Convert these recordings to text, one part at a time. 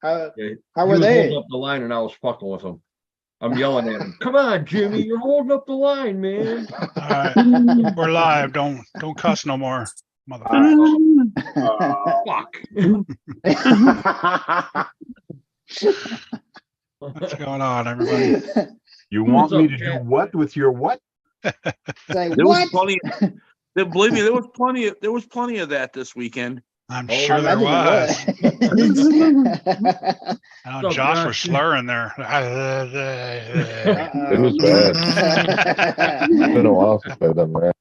How Yeah, how he were was they? holding up the line and I was fucking with him. I'm yelling at him. Come on, Jimmy, you're holding up the line, man. All right, we're live. Don't cuss no more, motherfucker. Fuck. What's going on, everybody? You want me up, to do Cat? what with your what? Say There was what? plenty. Believe me, there was plenty of that this weekend. I'm Oh, sure there Imagine was. it I know What's up, Josh was Josh? slurring there. It was bad. It's been a while since I've done that.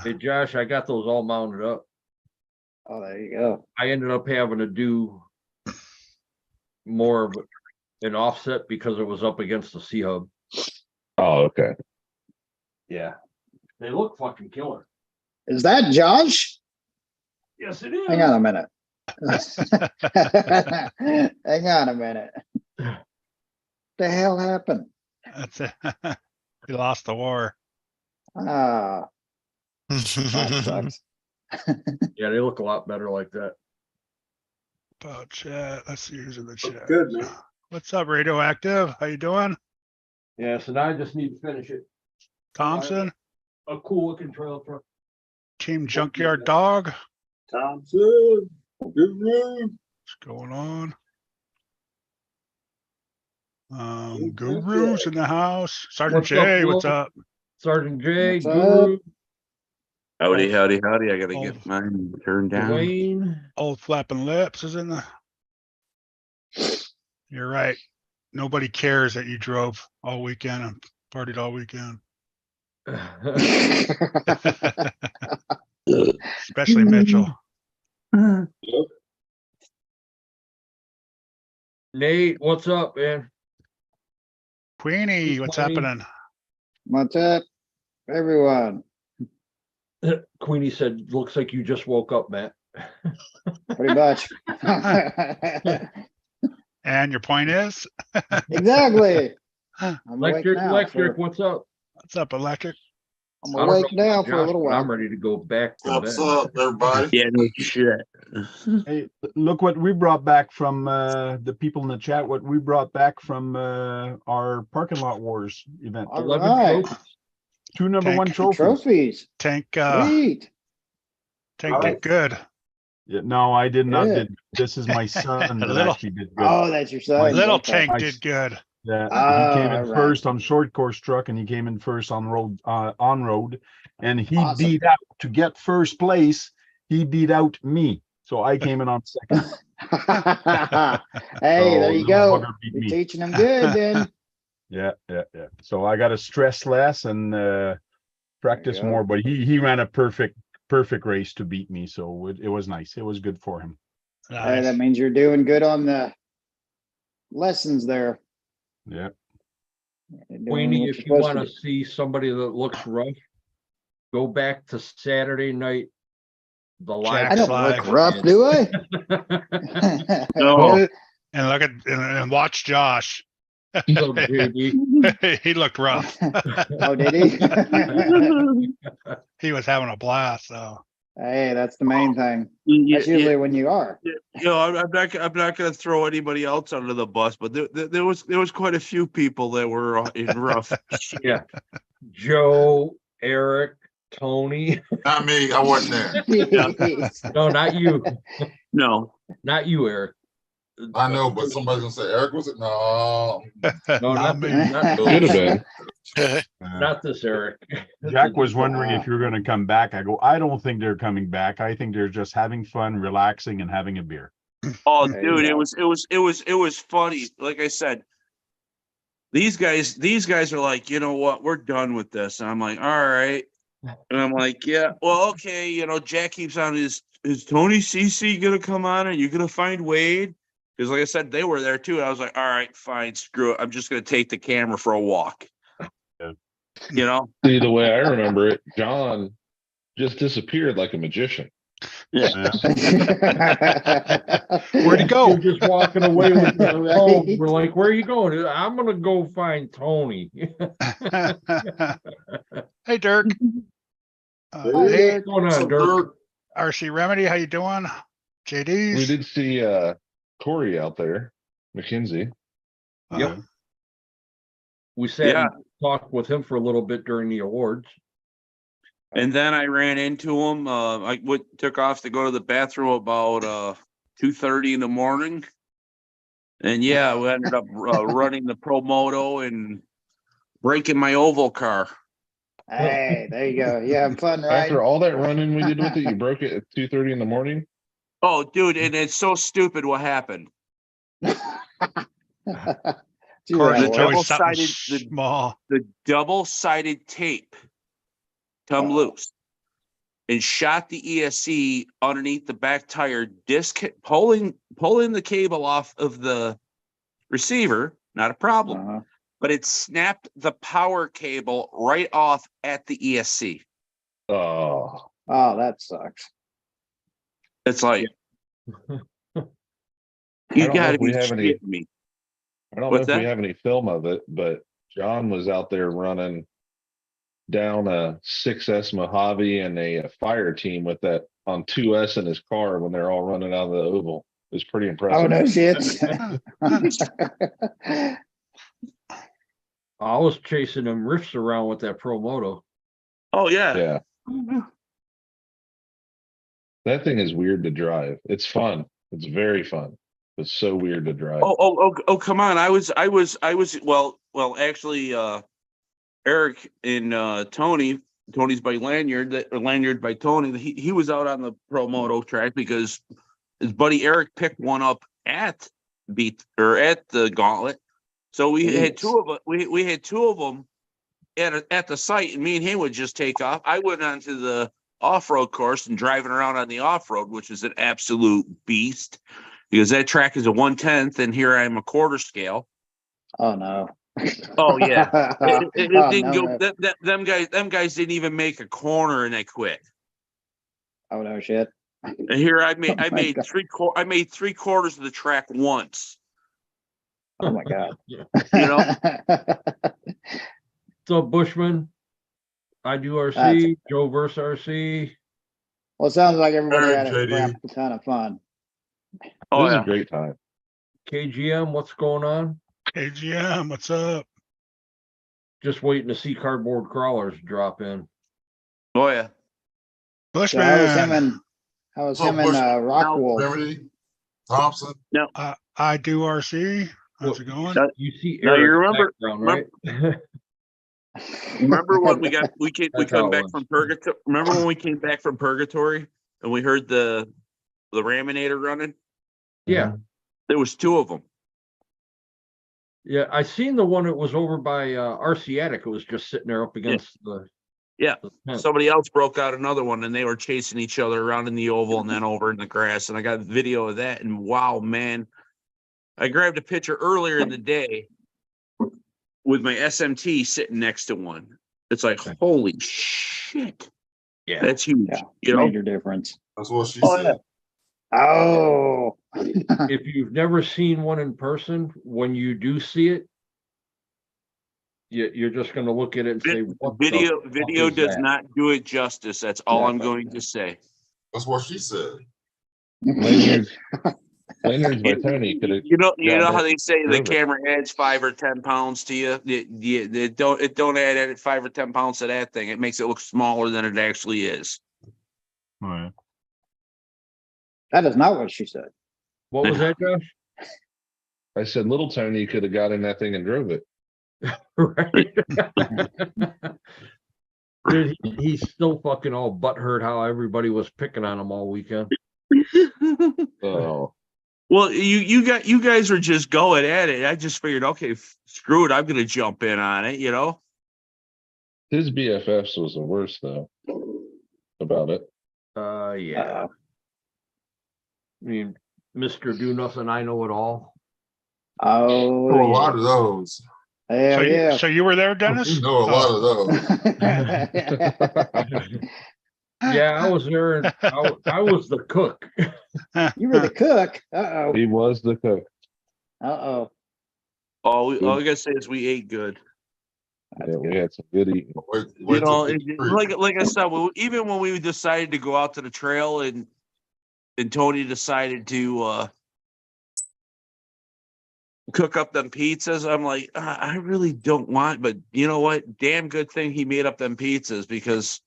Hey, Josh, I got those all mounted up. Oh, there you go. I ended up having to do more of an offset because it was up against the C-Hub. Oh, okay. Yeah. They look fucking killer. Is that Josh? Yes, it is. Hang on a minute. Hang on a minute. The hell happened? That's it. He lost the war. Ah, that sucks. Yeah, they look a lot better like that. About chat. Let's see who's in the chat. Good, man. What's up, Radioactive? How you doing? Yeah, so now I just need to finish it. Thompson, A cool looking trail truck. Team Junkyard Dog. Thompson, good news. What's going on? Guru's in the house. Sergeant What's up, Jay, what's Will? up? Sergeant J, What's up? Guru, Howdy. I gotta Oh. get mine turned down. Dwayne. Old Flapping Lips is in the. You're right. Nobody cares that you drove all weekend and partied all weekend. Especially Mitchell. Nate, what's up, man? Queenie, what's Queenie. happening? What's up, everyone? Queenie said, looks like you just woke up, Matt. Pretty much. And your point is? Exactly. I'm awake Electric, now. what's up? What's up, Electric? I'm I don't awake know now about for a Josh, little but I'm while. ready to go back to What's bed. up, everybody? Yeah, no shit. Hey, look what we brought back from the people in the chat. What we brought back from our parking lot wars event. All 11 right. trophies. 2 number Tank. 1 trophies. Trophies. Tank Sweet. did good. Yeah, no, I did not. Good. This is my son that Little- actually did good. Oh, that's your son. Little Okay. Tank did good. Yeah, Ah, he came in right. first on short course truck, and he came in first on road, and he Awesome. beat out to get first place. He beat out me, so I came in on second. Hey, there So you no go. bugger beat You're me. teaching them good then. Yeah. So I got to stress less and practice go. more. But he ran a perfect race to beat me, so it was nice. It was good for him. Hey, Nice. that means you're doing good on the lessons there. Yeah. You're doing Queenie, what if you're you supposed want to see somebody that looks rough, go back to Saturday night. The live. I Jack's don't live. look rough, do I? No. And look at and watch Josh. So, JD. He looked rough. Oh, did he? He was having a blast, so. Hey, that's the main thing. Yeah, That's usually when you are. I'm not gonna throw anybody else under the bus, but there was quite a few people that were in rough. Yeah. Joe, Eric, Tony. Not me. I wasn't there. Jeez. No, not you. No. Not you, Eric. I know, but somebody's gonna say, Eric, was it? No. No, not me. not, Could have been. not this Eric. Jack was wondering if you're going to come back. I go, I don't think they're coming back. I think they're just having fun, relaxing, and having a beer. Oh, There you dude, go. it was funny. Like I said, these guys are like, you know what, we're done with this. And I'm like, all right. And I'm like, yeah, well, okay. You know, Jack keeps on is Tony CC gonna come on? Are you gonna find Wade? Because like I said, they were there too. And I was like, all right, fine, screw it. I'm just gonna take the camera for a walk. Yeah. You know? See, the way I remember it, John just disappeared like a magician. Yeah. Where'd he go? You're just walking away with the Right. phone. We're like, where are you going? I'm gonna go find Tony. Hey, Dirk. Hi, Hey, Dirk. What's going What's on, up, Dirk? RC Remedy, how you doing? We JD's. did see, Corey out there, McKenzie. Yep. We sat Yeah. and talked with him for a little bit during the awards. And then I ran into him. Took off to go to the bathroom about 2:30 in the morning. And yeah, we ended up running the Pro Moto and breaking my oval car. Hey, there you go. You having fun, right? After all that running we did with it, you broke it at 2:30 in the morning? Oh, dude, and it's so stupid what happened. Gee, Cars, that it's works. always something double-sided- small. The double-sided tape come loose and shot the ESC underneath the back tire, pulling the cable off of the receiver, not a problem. Uh-huh. But it snapped the power cable right off at the ESC. Oh, Oh, that sucks. It's like don't you know gotta if we be have any- shitting me. I don't know What's if we that? have any film of it, but John was out there running down a 6S Mojave and a fire team with that on 2S in his car when they're all running out of the oval. It was pretty impressive. Oh, no shit. I was chasing them riffs around with that Pro Moto. Oh yeah. Yeah, that thing is weird to drive. It's fun. It's very fun. It's so weird to drive. Oh, come on. I was well, actually, Eric and Tony's by Lanyard, or Lanyard by Tony. He was out on the Pro Moto track because his buddy Eric picked one up at the Gauntlet. So we had two of we had two of them at the site, and me and him would just take off. I went onto the off-road course and driving around on the off-road, which is an absolute beast because that track is a 1/10 and here I am a quarter scale. Oh, no. Oh yeah. It Oh, didn't no, go. no. Them guys didn't even make a corner and they quit. Oh, no shit. And here I made Oh, my God. I made 3/4 of the track once. Oh, my God. You know? So Bushman, I do RC, Joe versus RC. Well, it sounds like everybody All had right, a JD. crap ton of fun. Oh This is yeah. a great time. KGM, what's going on? KGM, what's up? Just waiting to see cardboard crawlers drop in. Oh yeah. So how was him Bushman, and Oh, Bush- Rockwolf? Remedy, Thompson. I do RC. How's it going? You see Now, you Eric's remember- background, right? Remember when we come That's how it back was. from Purgatory? Remember when we came back from Purgatory and we heard the Raminator running? Yeah, There was two of them. yeah. I seen the one that was over by RC Attic. It was just sitting there up against the. Yeah. the fence. Somebody else broke out another one and they were chasing each other around in the oval and then over in the grass. And I got video of that. And wow, man, I grabbed a picture earlier in the day with my SMT sitting next to one. It's like, holy shit. Yeah. That's huge. Yeah, You know? major difference. That's what she Oh, said. yeah. Oh. If you've never seen one in person, when you do see it, you're just gonna look at it and say, what the Video fuck is does that? not do it justice. That's all I'm Exactly. going to say. That's what she said. Lanyard's by Tony could have. You know Yeah, how they say the prove it. camera adds 5 or 10 pounds to you. It don't add 5 or 10 pounds to that thing. It makes it look smaller than it actually is. Right. That is not what she said. What was that, Josh? I said, little Tony could have got in that thing and drove it. Right. Dude, he's still fucking all butthurt how everybody was picking on him all weekend. Oh, Well, you guys are just going at it. I just figured, okay, screw it. I'm gonna jump in on it. You know. his BFFs was the worst though. About it. Yeah. Uh-oh. I mean, Mr. Do Nothing, I Know It All. Oh, Know a lot of those. Hell yeah. So you were there, Dennis? You know a lot of those. Yeah, I was there and I was the cook. You were the cook. Uh-oh. He was the cook. Uh-oh. All I gotta say is we ate good. That's Yeah, good. we had some good eating. Wait You know, till like I said, even when we decided to go out to the trail and and Tony decided to cook up them pizzas. I'm like, I really don't want, but you know what? Damn good thing he made up them pizzas, because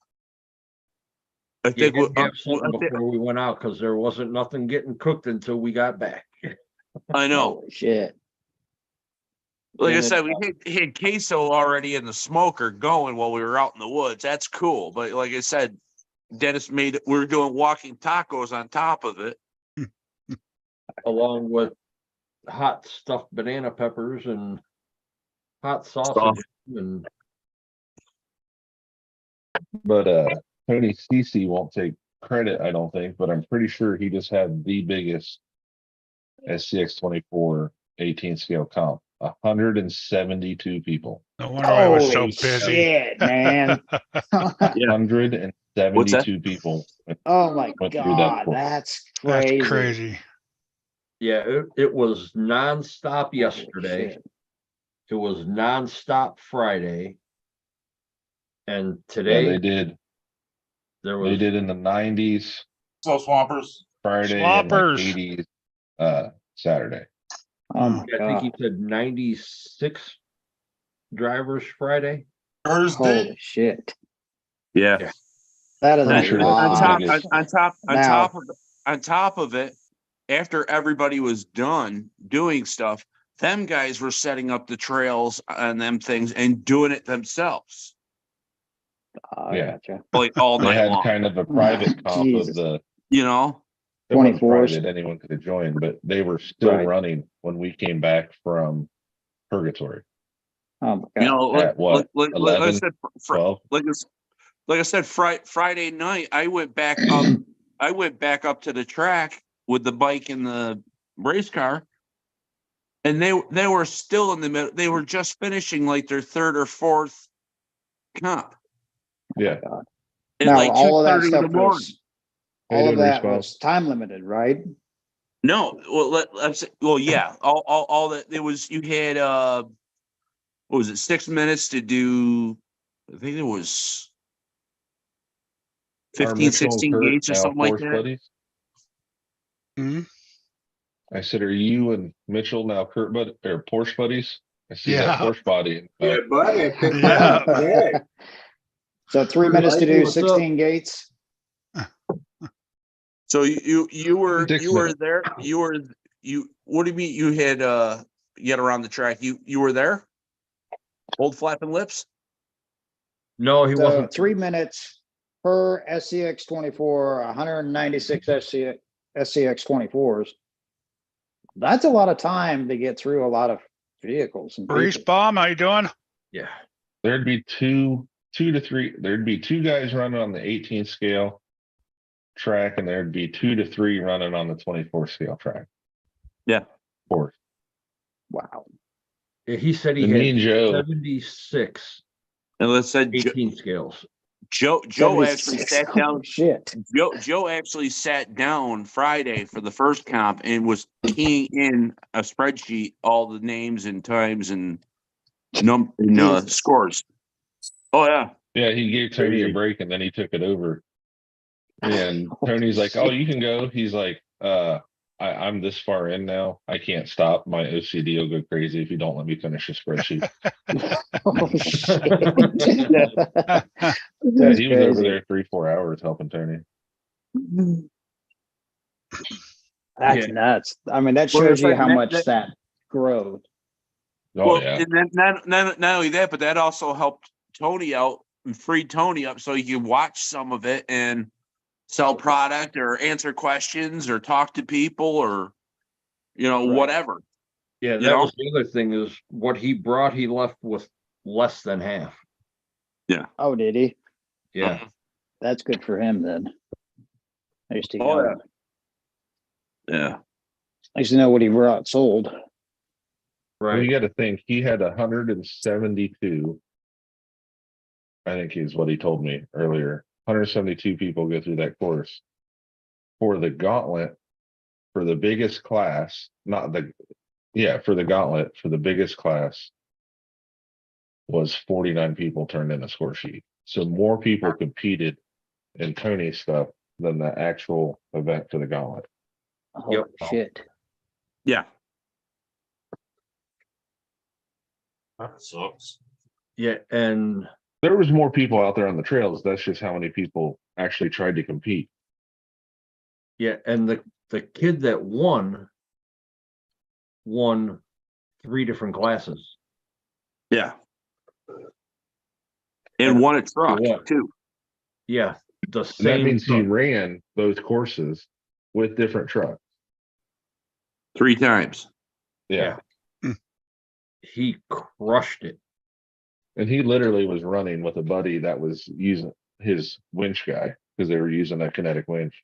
I You think had to have something I think- before we went out, because there wasn't nothing getting cooked until we got back. I know. Holy shit. Like I Yeah, said, we had queso already in the smoker going while we were out in the woods. That's cool. But like I said, Dennis made it. We were doing walking tacos on top of it. Along with hot stuffed banana peppers and hot sausage and But Tony Cece won't take credit, I don't think, but I'm pretty sure he just had the biggest SCX 24 18 scale comp. 172 people. No wonder I was so Holy busy. shit, man. Yeah. 172 people. Oh my Went through that God, course. that's That's crazy. crazy. yeah, it was nonstop Holy yesterday. shit. It was nonstop Friday. And Yeah, today they did. there They was, did in the 90s So Swampers. Friday and like Swampers. 80s Saturday. Oh my I think he God. said 96 drivers Friday. Thursday. Holy shit. Yeah. Yeah. That is I'm a sure that's on the lot. biggest. Now- on top of it, after everybody was done doing stuff, them guys were setting up the trails and them things and doing it themselves, I Yeah. gotcha. like all They night had long. kind of a private comp Jesus. of the You know, it wasn't 24s. private, anyone could have joined, but they were still Right. running when we came back from Purgatory Oh my you God. know, at what, like I 11, said, 12? like I said, Friday night, I went back up. I went back up to the track with the bike and the race car, and they were still in the middle. They were just finishing like their third or fourth comp. Yeah, At Now, like all of that 2:30 in stuff the morning. was, How you all of doing, that Respawn? was time limited, right? No, well, let's say, well, yeah, all that it was. You had what was it? 6 minutes to do. I think it was Are 15, Mitchell and 16 Kurt gates or now something like Porsche that. buddies? Mhm. I said, are you and Mitchell now Kurt bud or Porsche buddies? I see that Yeah. Porsche body. Yeah, buddy, I picked Yeah. that up today. So 3 minutes to Mikey, do what's up? 16 gates. So you were Dixman. there. What do you mean you had get around the track? You were there? Old flapping lips? No, he So wasn't. 3 minutes per SCX 24, 196 SCX 24s. That's a lot of time to get through a lot of vehicles. And Reese people. Bomb, how you doing? Yeah. There'd be two to three. There'd be 2 guys running on the 18 scale track, and there'd be 2 to 3 running on the 24 scale track. Yeah. Fourth. Wow. Yeah, he said he And me had and Joe. 76 And let's say 18 scales. Joe actually 76. sat down. Holy shit. Joe actually sat down Friday for the first comp and was keying in a spreadsheet all the names and times and Jesus. scores. Oh yeah. Yeah, he gave Tony a break and then he took it over. And Tony's like, "Oh, you can go." He's like, I'm this far in now. I can't stop. My OCD will go crazy if you don't let me finish a spreadsheet." Oh, shit. Yeah, That's he was over crazy. there 3-4 hours helping Tony. That's Yeah. nuts. I mean, that Well, shows it's you like how that- much that- that grows. Oh Well, yeah. and then not only that, but that also helped Tony out and freed Tony up so he could watch some of it and sell product or answer questions or talk to people or Right. whatever. Yeah, You that know? was the other thing is what he brought, he left with less than half. Oh, did he? Yeah. That's good for him then. I used to Oh, know. yeah. Yeah. I used to know what he brought sold. Well, Right. you got to think he had 172. I think is what he told me earlier. 172 people go through that course for the gauntlet for the biggest class, not the, yeah, for the gauntlet for the biggest class was 49 people turned in a score sheet. So more people competed in Tony's stuff than the actual event to the gauntlet. Oh, shit. Yeah. That sucks. Yeah, and There was more people out there on the trails. That's just how many people actually tried to compete. yeah, and the kid that won 3 different classes. Yeah. And won a truck what? too. Yeah, the And that same. means he truck. ran both courses with different trucks. 3 times. Yeah. He crushed it. And he literally was running with a buddy that was using his winch guy because they were using a kinetic winch.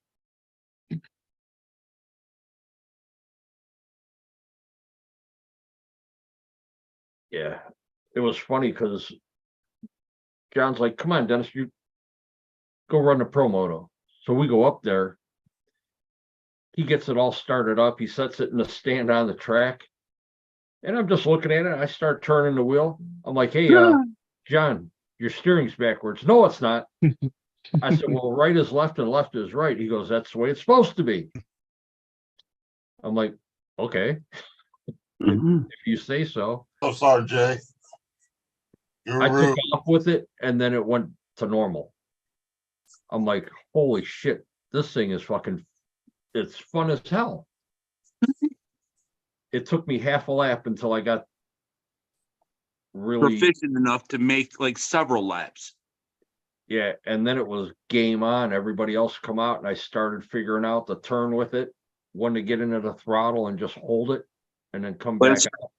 Yeah, it was funny because John's like, "Come on, Dennis, you go run the pro moto." So we go up there. He gets it all started up. He sets it in the stand on the track, and I'm just looking at it. I start turning the wheel. I'm like, "Hey, John, your steering's backwards." "No, it's not." I said, "Well, right is left and left is right." He goes, "That's the way it's supposed to be." I'm like, "Okay, if you say so." So sorry, Jay. You're I rude. took off with it and then it went to normal. I'm like, holy shit, this thing is fucking, it's fun as hell. It took me half a lap until I got really, Proficient enough to make like several laps. yeah. And then it was game on. Everybody else come out and I started figuring out the turn with it, when to get into the throttle and just hold it and then come But back it's- out.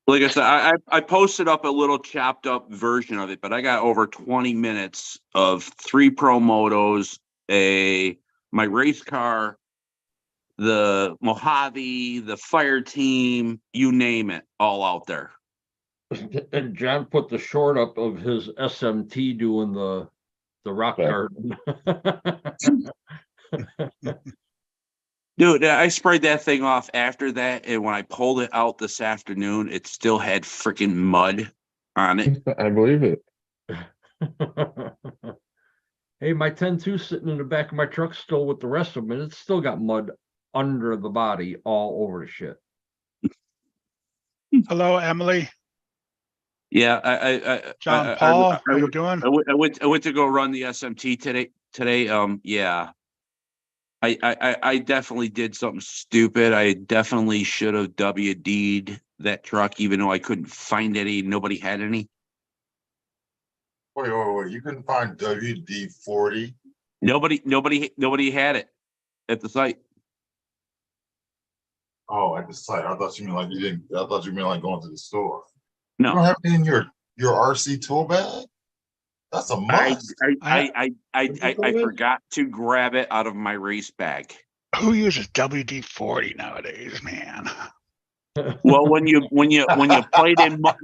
Like I said, I posted up a little chopped up version of it, but I got over 20 minutes of 3 pro motos, my race car, the Mojave, the fire team, you name it, all out there. And John put the short up of his SMT doing the rock Okay. garden. Dude, I sprayed that thing off after that, and when I pulled it out this afternoon, it still had freaking mud on it. I believe it. Hey, my 10-2 sitting in the back of my truck still with the rest of them, and it's still got mud under the body all over the shit. Hello, Emily. Yeah, John I- Paul, I how you went- doing? I went to go run the SMT today. Yeah. I definitely did something stupid. I definitely should have WD'd that truck, even though I couldn't find any. Nobody had any. Wait. You couldn't find WD-40? Nobody had it at the site. Oh, at the site. I thought you mean like you didn't. I thought you meant like going to the store. You don't No, have it in your RC tool bag? That's a I must. I forgot to grab it out of my race bag. Who uses WD-40 nowadays, man? Well, when you played in mud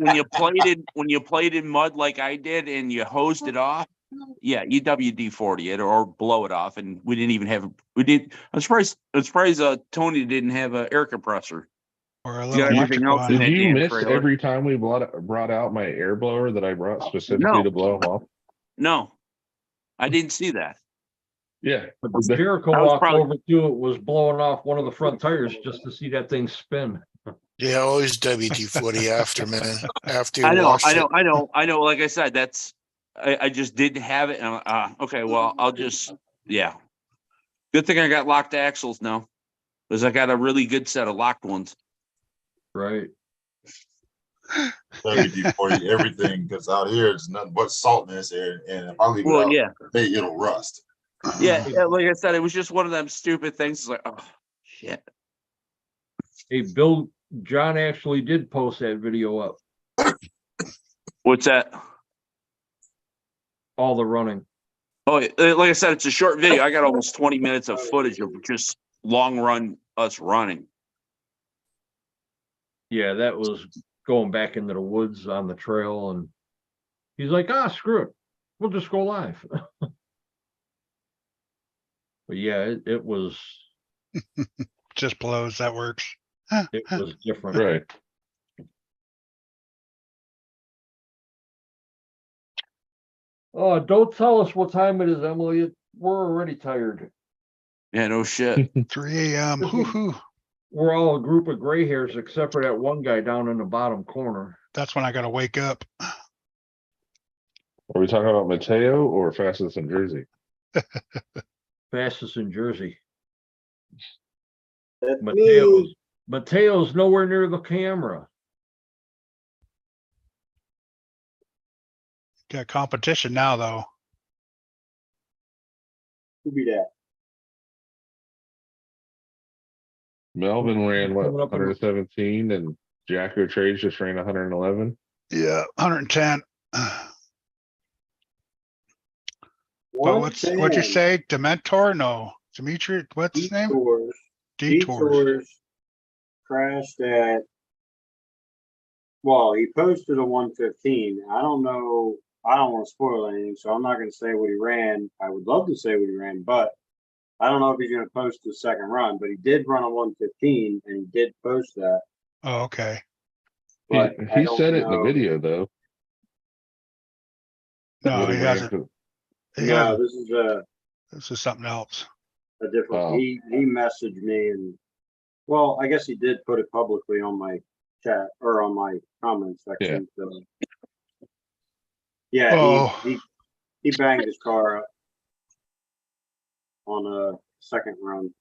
like I did and you hosed it off, yeah, you WD-40 it or blow it off, and we didn't even have. I'm surprised. Tony didn't have an air compressor. Or a You little got everything electric else in one? that Did you damn miss trailer. every time we brought out my air blower that I brought specifically No. to blow them off? No, I didn't see that. Yeah. But Jericho I was walked probably- over to it, was blowing off one of the front tires just to see that thing spin. Yeah, always WD-40 after, man. After you I know. wash it. Like I said, I just didn't have it. And okay, well, I'll just yeah. Good thing I got locked axles now, because I got a really good set of locked ones. Right. WD-40 everything, because out here it's nothing but salt in this air, and if I leave it Well, out, yeah, it'll rust. yeah. Like I said, it was just one of them stupid things. It's like, oh shit. Hey, John actually did post that video up, What's that? all the running. Oh, like I said, it's a short video. I got almost 20 minutes of footage of just long run us running. Yeah, that was going back into the woods on the trail, and he's like, screw it. We'll just go live. But yeah, it was Just blows, that works. different. Right. Oh, don't tell us what time it is, Emily. we're already tired. Yeah, no shit. 3 a.m. Hoo-hoo. We're all a group of gray hairs except for that one guy down in the bottom corner. That's when I gotta wake up. Are we talking about Mateo or fastest in Jersey? Fastest in Jersey. That's Mateo's nowhere near the camera. Got competition now, though. Who be that? Melvin ran what, Coming up in- 117, and Jacko Trades just ran 111. Yeah, 110. But what'd you 110. say? Dementor? No. Dimitri, what's his name? Detours. Detours. Crashed at. Well, he posted a 115. I don't know. I don't want to spoil anything, so I'm not going to say what he ran. I would love to say what he ran, but I don't know if he's going to post the second run. But he did run a 115, and he did post that. Oh, okay. But I He don't said it in the know. video though. No, what he ran hasn't. for- He No, hasn't. this is This is something else. a different. Oh. He messaged me, and well, I guess he did put it publicly on my chat or on my comment section. So. Yeah, Oh. he banged his car up on a second run.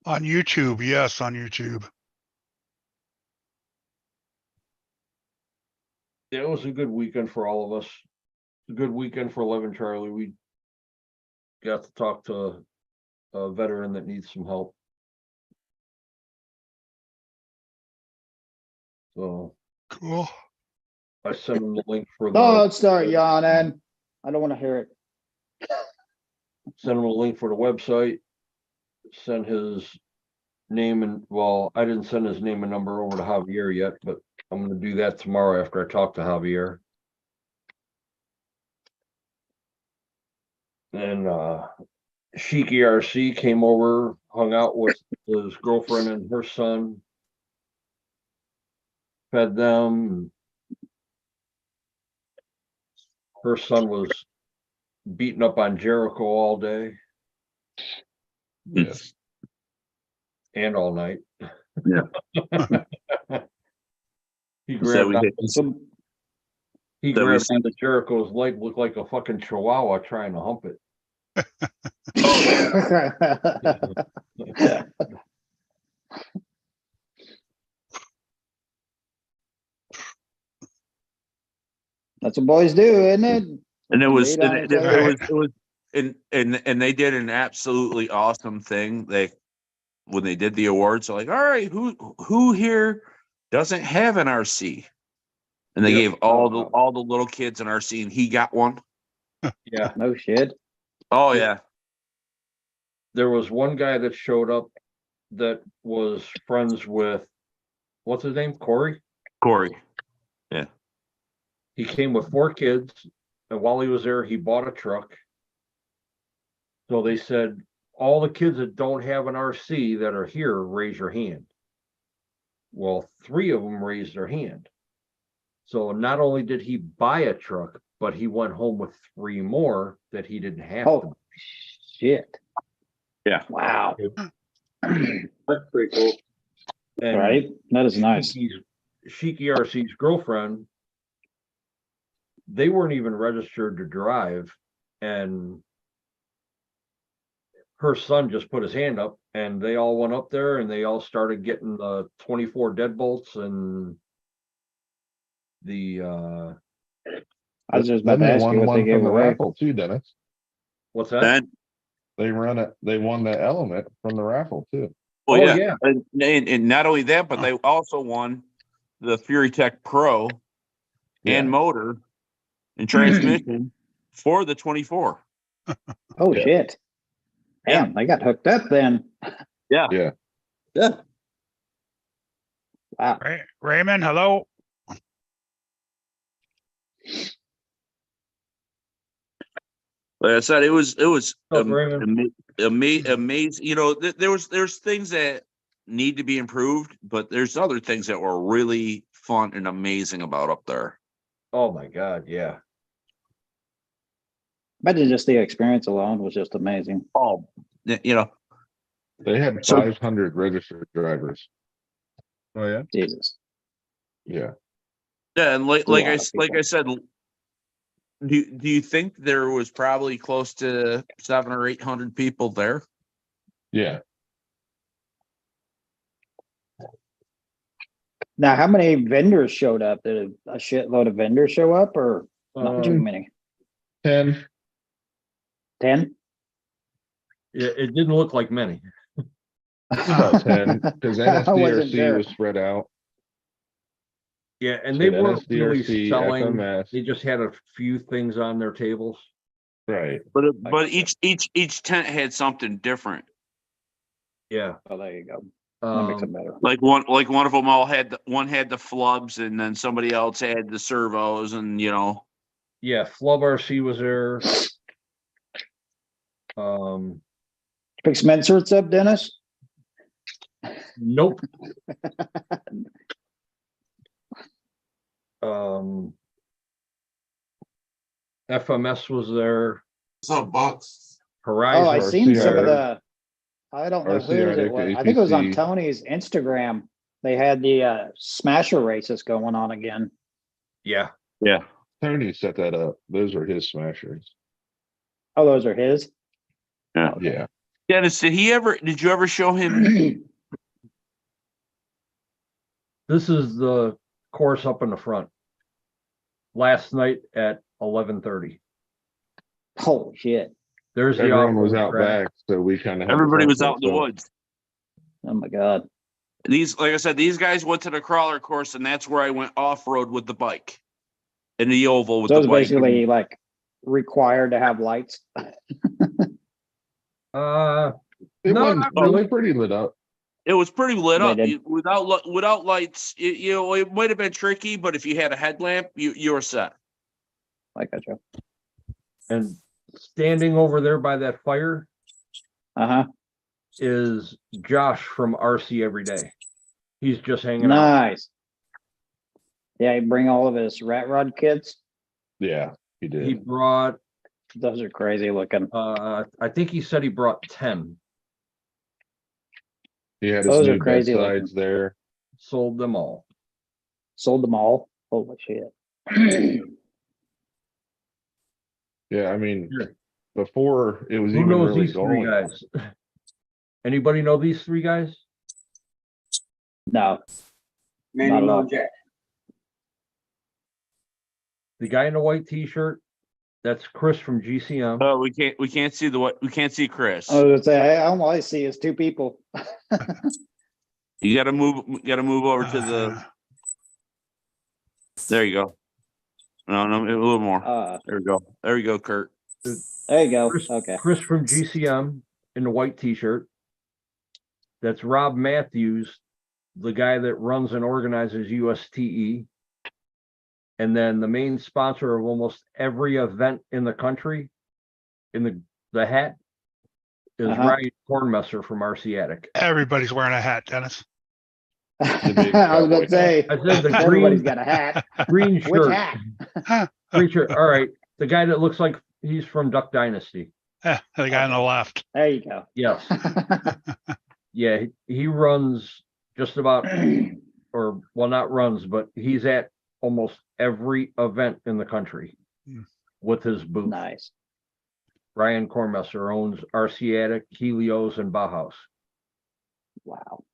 On YouTube, yes, on YouTube. Yeah, it was a good weekend for all of us. A good weekend for 11 Charlie. We got to talk to a veteran that needs some help. So Cool. I sent him the link for Don't the start yawning. I don't want to hear it. send him a link for the website. Send his name and, well, I didn't send his name and number over to Javier yet, but I'm gonna do that tomorrow after I talk to Javier. And Chic ERC came over, hung out with his girlfriend and her son. Fed them. Her son was beating up on Jericho all day Yes. and all night. Yeah. He So grabbed we on- hit- So, he So we grabbed see- onto Jericho's leg, looked like a fucking chihuahua trying to hump it. That's what boys do, isn't it? And it was, Laid on and his leg. it was, and they did an absolutely awesome thing. When they did the awards, they're like, all right, who here doesn't have an RC? And they Yep. gave all the little kids an RC, and he got one. Yeah. No shit. Oh yeah. There was one guy that showed up that was friends with, what's his name? Corey? Corey. He came with 4 kids, and while he was there, he bought a truck. So they said, all the kids that don't have an RC that are here, raise your hand. Well, 3 of them raised their hand. So not only did he buy a truck, but he went home with 3 more that he didn't have to. Oh, shit. Yeah. Wow. That's pretty cool. And Right? That is nice. Chic ERC's girlfriend, they weren't even registered to drive, and her son just put his hand up, and they all went up there and they all started getting the 24 deadbolts and the I was just about Then to they ask you won what they one gave from the away. raffle too, Dennis. what's that? Then, They won the element from the raffle too. well, Oh, yeah. yeah. And not only that, but they also won the Fury Tech Pro and Yeah. motor and transmission for the 24. Oh, Yeah. shit. Damn, they got hooked up then. Yeah. Yeah. Yeah. Wow. Raymond, hello. Like I said, it was What's up, Raymond? amazing. You know, there's things that need to be improved, but there's other things that were really fun and amazing about up there. Oh my God, yeah. Imagine just the experience alone was just amazing. Oh, you know, They had So- 500 registered drivers. Oh, yeah. Jesus. Yeah. yeah, and a lot of like people. I said, do you think there was probably close to 700 or 800 people there? Yeah. Now, how many vendors showed up? Did a shitload of vendors show up or not too many? 10. 10? It didn't look like many. About 10. Because I wasn't NSDRC sure. was spread out. Yeah, and they Shit, weren't really NSDRC, selling. FMS. They just had a few things on their tables. Right. But each tent had something different. Yeah. Oh, there you go. That makes it Um, better. Like one of them all had one had the flubs, and then somebody else had the servos, and yeah, Flub RC was there. Um, Pick some inserts up, Dennis? nope. FMS was there. What's up, Bucks? Horizon. Oh, I seen RC some of had- the, I don't know whose RC it was. I think it was on APC. Tony's Instagram. They had the Smasher races going on again. Yeah. Tony set that up. Those were his smashers. Oh, those are his? Yeah. Dennis, did you ever show him? This is the course up in the front. Last night at 11:30. Holy shit. There's the Everyone was off-road out track. back, so we kind of Everybody was out in the woods. Oh my God. Like I said, these guys went to the crawler course, and that's where I went off road with the bike, in the oval with So the it's bike. basically like required to have lights. It No, wasn't not really really. pretty lit up. It was pretty lit They up. did. Without lights. It might have been tricky, but if you had a headlamp, you were set. Like I Joe. And standing over there by that fire Uh-huh. is Josh from RC Every Day. He's just hanging out. Nice. Yeah, he bring all of his rat rod kits. Yeah, he did. He brought, Those are crazy looking. I think he said he brought 10, He had his Those are new crazy bedsides there. sold them all. Sold them all. Holy shit. Yeah, I mean, Sure. before it was Who even knows really these three going. guys? Anybody know these three guys? No. Manny Not at all. Mo Jack. The guy in the white t-shirt, that's Chris from GCM. Oh, we can't see Chris. I was gonna say, all I see is two people. You gotta move over to the. There you go. No, a little more. There we go, Kurt. There you go. Chris, Okay. Chris from GCM in the white t-shirt. That's Rob Matthews, the guy that runs and organizes USTE. And then the main sponsor of almost every event in the country, in the hat, is Uh-huh. Ryan Kornmesser from RC Attic. Everybody's wearing a hat, Dennis. The big I was cowboy gonna say, I said the everybody's green, got a hat. green Which shirt. hat? Green shirt. All right. The guy that looks like he's from Duck Dynasty. The guy on the left. There you go. Yes. Yeah, he runs just about, or well, not runs, but he's at almost every event in the country Hmm. with his booth. Nice. Ryan Kornmesser owns RC Attic, Helios, and Bauhaus. Wow.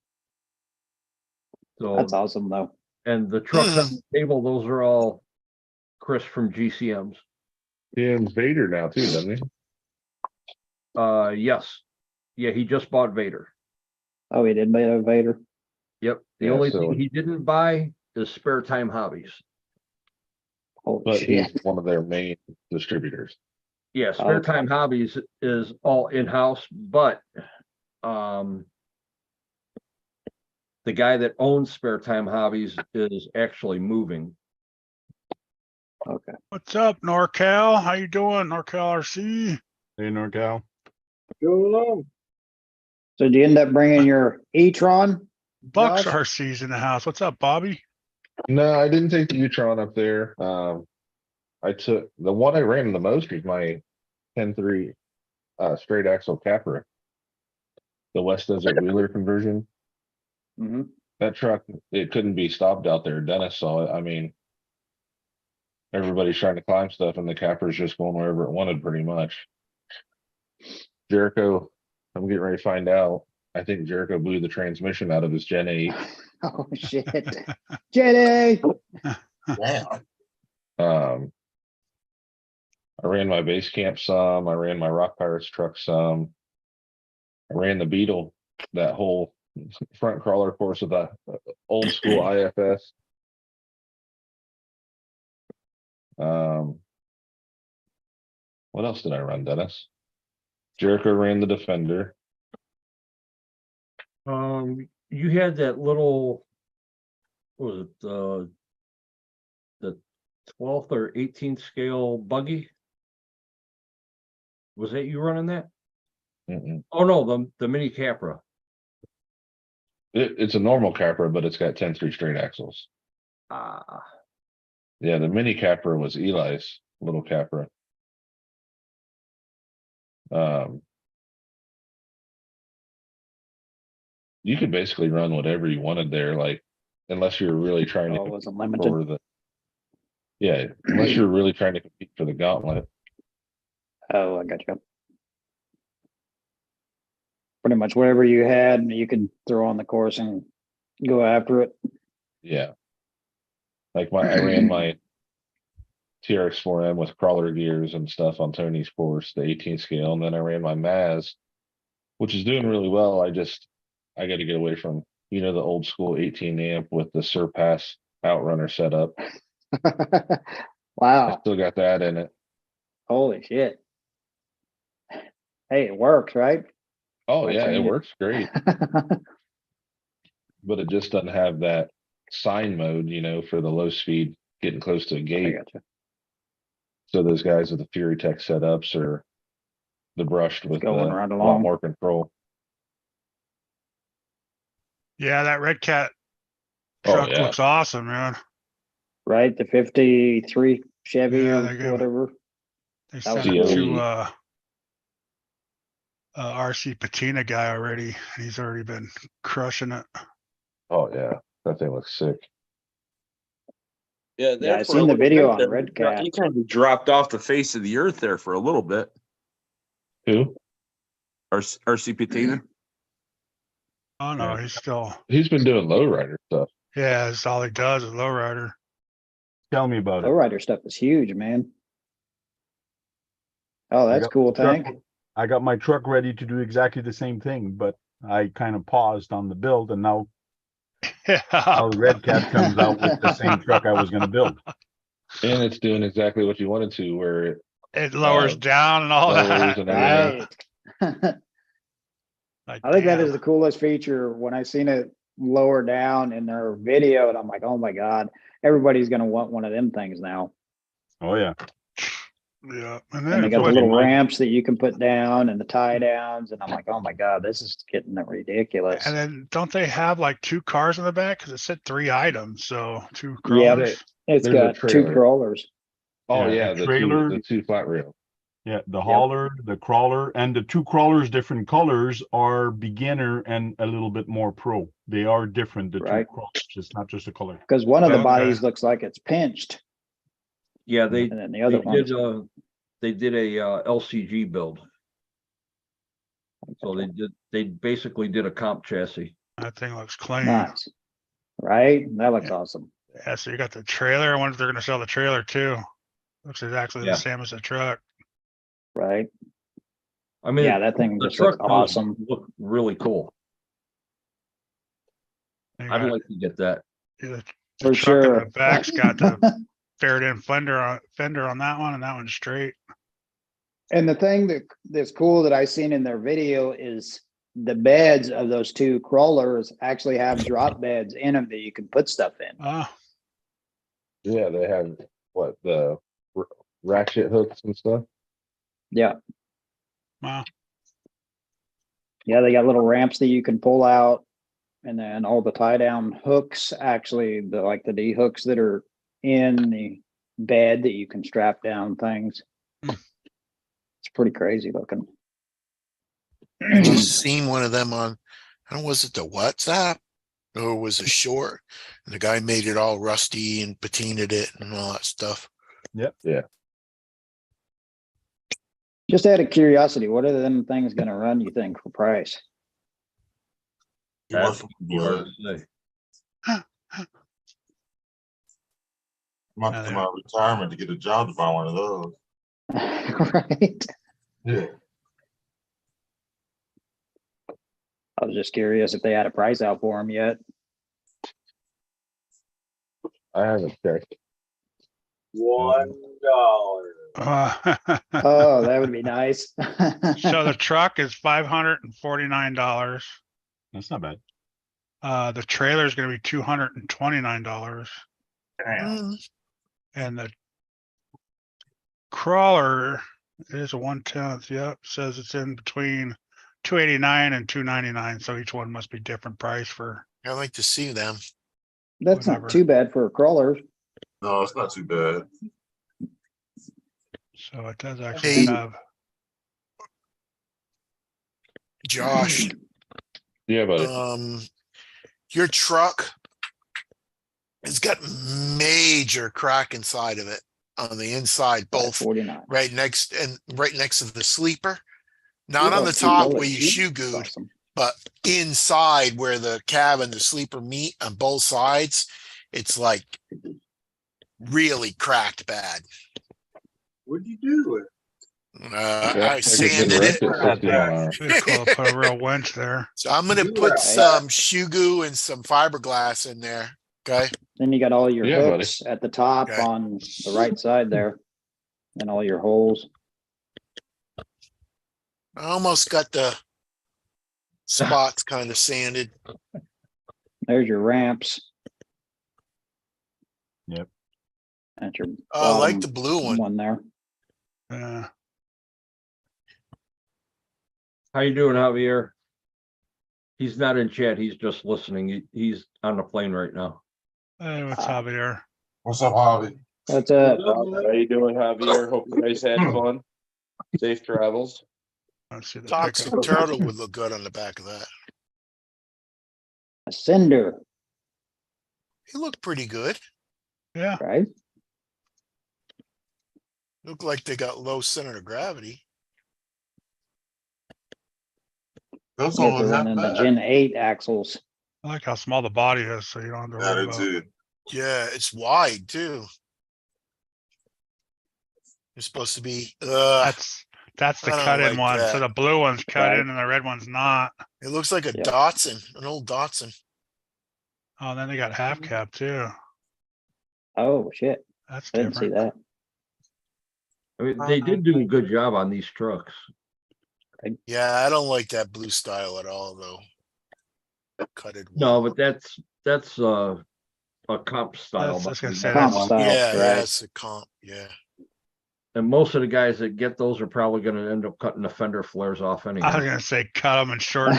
So, That's awesome though. and the trucks on the table, those are all Chris from GCMs. He owns Vader now too, doesn't he? Yes. Yeah, he just bought Vader. Oh, he did Vader Vader. Yep. The Yeah, only so- thing he didn't buy is Spare Time Hobbies. Holy But shit. he's one of their main distributors. Yeah, Spare Okay. Time Hobbies is all in-house, but the guy that owns Spare Time Hobbies is actually moving. Okay. What's up, NorCal? How you doing, NorCal RC? Hey, NorCal. Go along. So did you end up bringing your e-tron? Bucks Josh? RC's in the house. What's up, Bobby? No, I didn't take the U-Tron up there. I took, the one I ran the most was my 10-3 straight axle Capra. The West Desert Wheeler conversion. Mhm. That truck, it couldn't be stopped out there. Dennis saw it. I mean, everybody's trying to climb stuff and the Capra's just going wherever it wanted pretty much. Jericho, I'm getting ready to find out. I think Jericho blew the transmission out of his Gen 8. Oh, shit. Jenny! Damn. I ran my base camp some. I ran my Rock Pirates truck some. I ran the Beetle, that whole front crawler course of the old school IFS. What else did I run, Dennis? Jericho ran the Defender. You had that little, what was it, the 12th or 18th scale buggy? Was that you running that? Mm-mm. Oh, no, the mini Capra. It's a normal Capra, but it's got 10-3 straight axles. Ah, Yeah, the mini Capra was Eli's little Capra. You could basically run whatever you wanted there, like, unless you're really trying Oh, it to wasn't compete limited. for the. Yeah, unless you're really trying to compete for the gauntlet. Oh, I got you. Pretty much whatever you had, you could throw on the course and go after it. Yeah. Like I ran my TRX4M with crawler gears and stuff on Tony's course, the 18 scale, and then I ran my Maz, which is doing really well. I got to get away from, the old school 18 amp with the Surpass Outrunner setup. I Wow. still got that in it. Holy shit. Hey, it works, right? Oh I yeah, it changed it. works great, but it just doesn't have that sign mode, for the low speed getting close to a I gate. got you. So those guys with the Fury Tech setups are the brushed with Going a right lot along. more control. Yeah, that Red Cat Oh truck yeah, looks awesome, man. Right, the 53 Chevy Yeah, or they give- whatever. They That was sent it cool. to RC Patina guy already. He's already been crushing it. oh yeah, that thing looks sick. Yeah, Yeah, there I for a seen the little video bit on there, Red Cat. He kind of dropped off the face of the earth there for a little bit. Who? RC Patina. Oh no, Yeah. he's still, He's been doing lowrider stuff. yeah, that's all he does is lowrider. Tell me about it. Lowrider stuff is huge, man. Oh, I that's got cool, my truck- Tank. I got my truck ready to do exactly the same thing, but I kind of paused on the build, and now Yeah. the Red Cat comes out with the same truck I was going to build. And it's doing exactly what you wanted to, where it It lowers down and all lowers that. and everything. Right. Like, I think that is damn. the coolest feature when I seen it lower down in their video, and I'm like, oh my God, everybody's gonna want one of them things now. Oh yeah. Yeah. And And they then got the what- little ramps that you can put down and the tie downs, and I'm like, oh my God, this is getting ridiculous. and then don't they have like 2 cars in the back? Cause it said 3 items, so 2 Yeah, crawlers. It's There's a got two trailer. crawlers. Oh Yeah, yeah, the trailer- the two flat rail. Yeah, the hauler, the crawler, and the 2 crawlers, different colors, are beginner and a little bit more pro. They are different, the Right. 2 crawlers. It's not just a color. Because one of the Okay. bodies looks like it's pinched, yeah, they and then the other one. they did a LCG build. So they basically did a comp chassis. That thing looks clean. Nice. Right? That looks Yeah. awesome. Yeah, so you got the trailer. I wonder if they're gonna sell the trailer too. Looks exactly Yeah. the same as the truck. Right? I mean, Yeah, that thing the just looks truck does awesome. look really cool. You I'd got- like to get that. yeah, the For truck in sure. the back's got the faired in fender on that one, and that one's straight. And the thing that's cool that I seen in their video is the beds of those 2 crawlers actually have drop beds in them that you can put stuff in. Oh, Yeah, they have the ratchet hooks and stuff. Yeah. wow. Yeah, they got little ramps that you can pull out, and then all the tie down hooks, actually the D hooks that are in bed that you can strap down things. Hmm. It's pretty crazy looking. I just seen one of them on, I don't know, was it the WhatsApp? Or was it short? And the guy made it all rusty and patinaed it and all that stuff. Just out of curiosity, what are them things gonna run, you think, for price? He went That's from gonna be hard blood. to say. Might have to come out of retirement to get a job to buy one of those. Right? Yeah. I was just curious if they had a price out for them yet. I haven't checked. $1. Oh, that would be nice. So the truck is $549. That's not bad. The trailer is gonna be $229. Mm, And the crawler is a 1/10. Yep, says it's in between 289 and 299. So each one must be different price for. I like to see them. That's Whatever. not too bad for a crawler. No, it's not too bad. So it does actually Hey. have. Josh, Yeah, but your truck has got major crack inside of it on the inside, both 49. right next to the sleeper. Not on the top where you shoe gooed, Awesome. but inside where the cab and the sleeper meet on both sides, it's like really cracked bad. What'd you do with it? I sanded it. Put a real winch there. So I'm gonna put some shoe goo and some fiberglass in there. Okay. Then you got all your Yeah, buddy. hooks at the top Okay. on the right side there. And all your holes. I almost got the spots kind of sanded. There's your ramps. Yep. That's your I like bottom the blue one. there. Yeah. How you doing, Javier? He's not in chat. He's just listening. He's on the plane right now. Hey, what's Javier? What's up, Harvey? What's up? How you doing, Javier? Hope you guys had fun. Safe travels. Let's see the Toxic pickup. turtle would look good on the back of that. A cinder, He looked pretty good. Yeah. right? Looked like they got low center of gravity. Those You have don't to look run that in the bad. Gen 8 axles. I like how small the body is, so you don't have to Yeah, worry they about. too. Yeah, it's wide too. It's supposed to be. That's the I don't cut in like one. So that. the blue one's cut Right. in and the red one's not. It looks like a Yep. Datsun, an old Datsun. Oh, and then they got half cab too. Oh, shit. That's I didn't see different. that. I mean, they did do a good job on these trucks. Yeah, I don't like that blue style at all, though. Cutted. No, wood. but that's a comp style. I was gonna body. say Comp that's- style, Yeah, yeah, right? it's a comp. Yeah. And most of the guys that get those are probably gonna end up cutting the fender flares off I was anyway. gonna say cut them and shorten,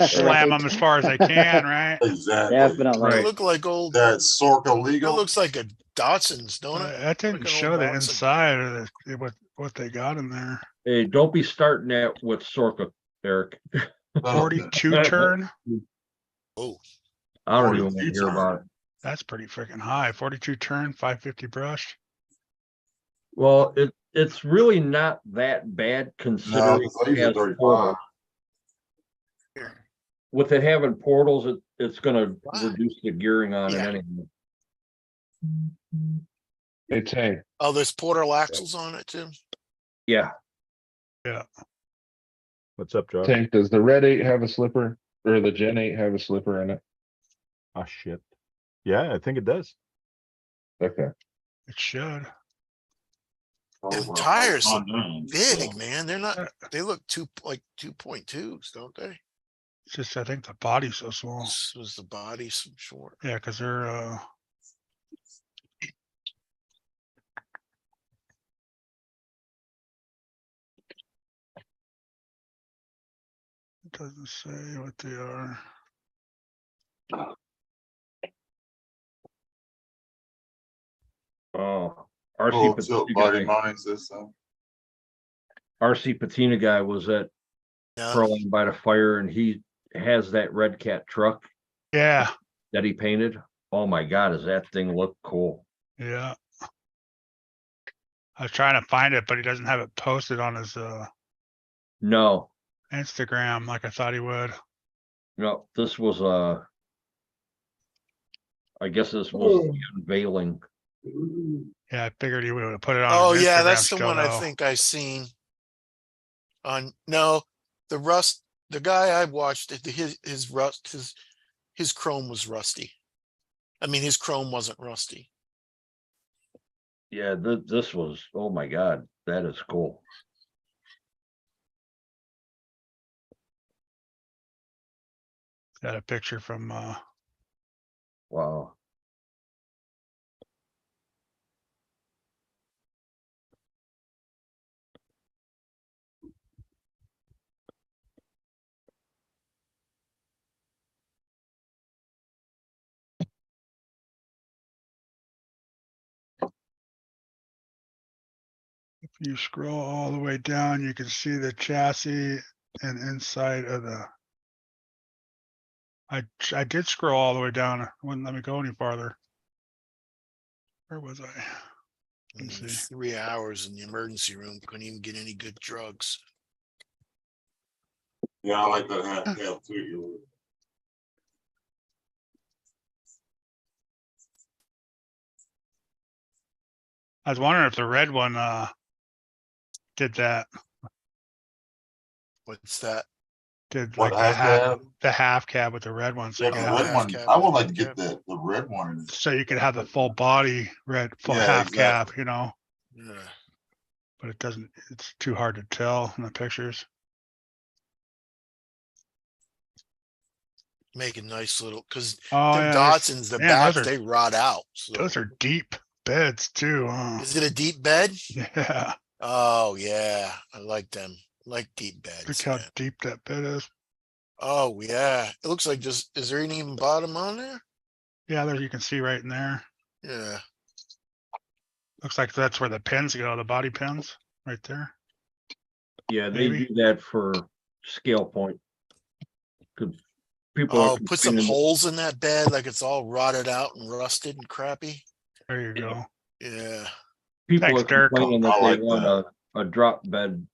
slam them as far as they can, right? Exactly. Definitely. They Right. look like old. That Sorka It legal. looks like a Datsun's, don't it? That didn't Like an show old the Datsun. inside of what they got in there. Hey, don't be starting that with Sorka, Eric. 42 turn. Oh, I don't even 42 want to hear turn. about it. That's pretty freaking high. 42 turn, 550 brushed. Well, it's really not that bad No, considering it's like it has 35. portals. With it having portals, it's gonna Wow. reduce the gearing on it Yeah. anyway. Hey, Tank, oh, there's portal axles on it too. Yeah, What's up, Josh? Tank, does the Red 8 have a slipper or the Gen 8 have a slipper in it? Ah, shit. Yeah, I think it does. Okay. It should. Them tires look Done. big, man. They're not. They look 2.2s, don't they? It's just I think the body's so small. This was the body some short. Yeah, because they're it doesn't say what they are. Oh, Oh, so body Patina guy, mine says so. RC Patina guy was at Yeah, Pearline by the fire, and he has that Red Cat truck Yeah, that he painted. Oh my God, does that thing look cool? yeah. I was trying to find it, but he doesn't have it posted on his No, Instagram like I thought he would. no, this was I guess this was the unveiling. Yeah, I figured he would have put it on oh his yeah, Instagram that's the still, one I though. think I seen. On, no, the guy I watched, his chrome was rusty. I mean, his chrome wasn't rusty. Yeah, this was, oh my God, that is cool. Got a picture from Wow. if you scroll all the way down, you can see the chassis and inside of the I did scroll all the way down. It wouldn't let me go any farther. Where was I? Let's see. 3 hours in the emergency room, couldn't even get any good drugs. Yeah, I like that half too. I was wondering if the red one did that. What's that? Did What, like the half cab with the red one, so Yeah, you 'cause could the have red half one, cab I with would the like to red get cab. the red one. so you could have the full body full Yeah, half cab, exactly. you know, Yeah. but it doesn't. It's too hard to tell in the pictures. Make a nice little, because Oh them yeah, Datsuns, the man, backs, those are they rot out. So those are deep beds too. is it a deep bed? Yeah, Oh yeah, I like them. Like deep look beds. how Man. deep that bed is. Oh yeah, it looks like just. Is there any even bottom on there? Yeah, there you can see right in there. Yeah. Looks like that's where the pins go, the body pins, right there. Yeah, they Maybe. do that for scale point. 'Cause people are Oh, put some complaining- holes in that bed, like it's all rotted out and rusted and crappy. There you Yeah. go. Yeah. People Thanks, are Dirk. complaining I that they like want a drop bed.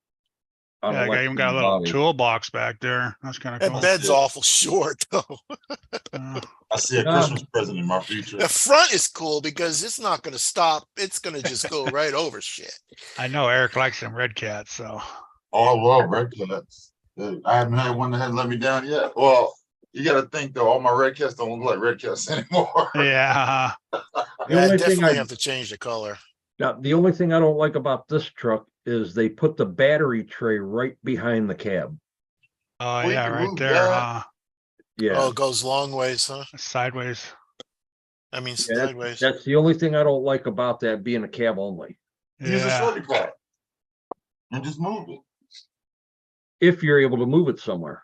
On Yeah, I even got a little body. toolbox back there. That's kind of That cool. bed's Yeah. awful short though. I see a Christmas present in my future. The front is cool because it's not gonna stop. It's gonna just go right over shit. I know Eric likes them red cats, so Oh, I love red cats. I haven't had one that hasn't let me down yet. Well, you gotta think though, all my red cats don't look like red cats anymore. yeah. The Yeah, only thing definitely I have to change the color. now, the only thing I don't like about this truck is they put the battery tray right behind the cab. Oh Well, you yeah, can right move there, that. Yeah, Oh, it goes long ways, huh? Sideways. I mean yeah, sideways. that's the only thing I don't like about that being a cab only. Use a Yeah. shorty pack and just move it. If you're able to move it somewhere.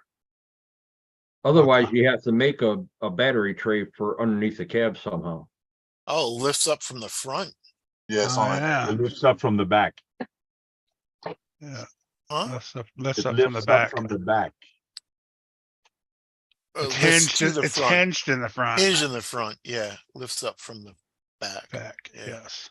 Otherwise, you have to make a battery tray for underneath the cab somehow. Oh, it lifts up from the front. Yeah, it's Oh, on yeah. It lifts up from the back. Yeah. Huh? Lifts It up from the lifts up back. from the back. It's Lifts hinged. to the It's front. hinged in the front. Hinge in the front. Yeah. Lifts up from the back. Back. Yeah. Yes.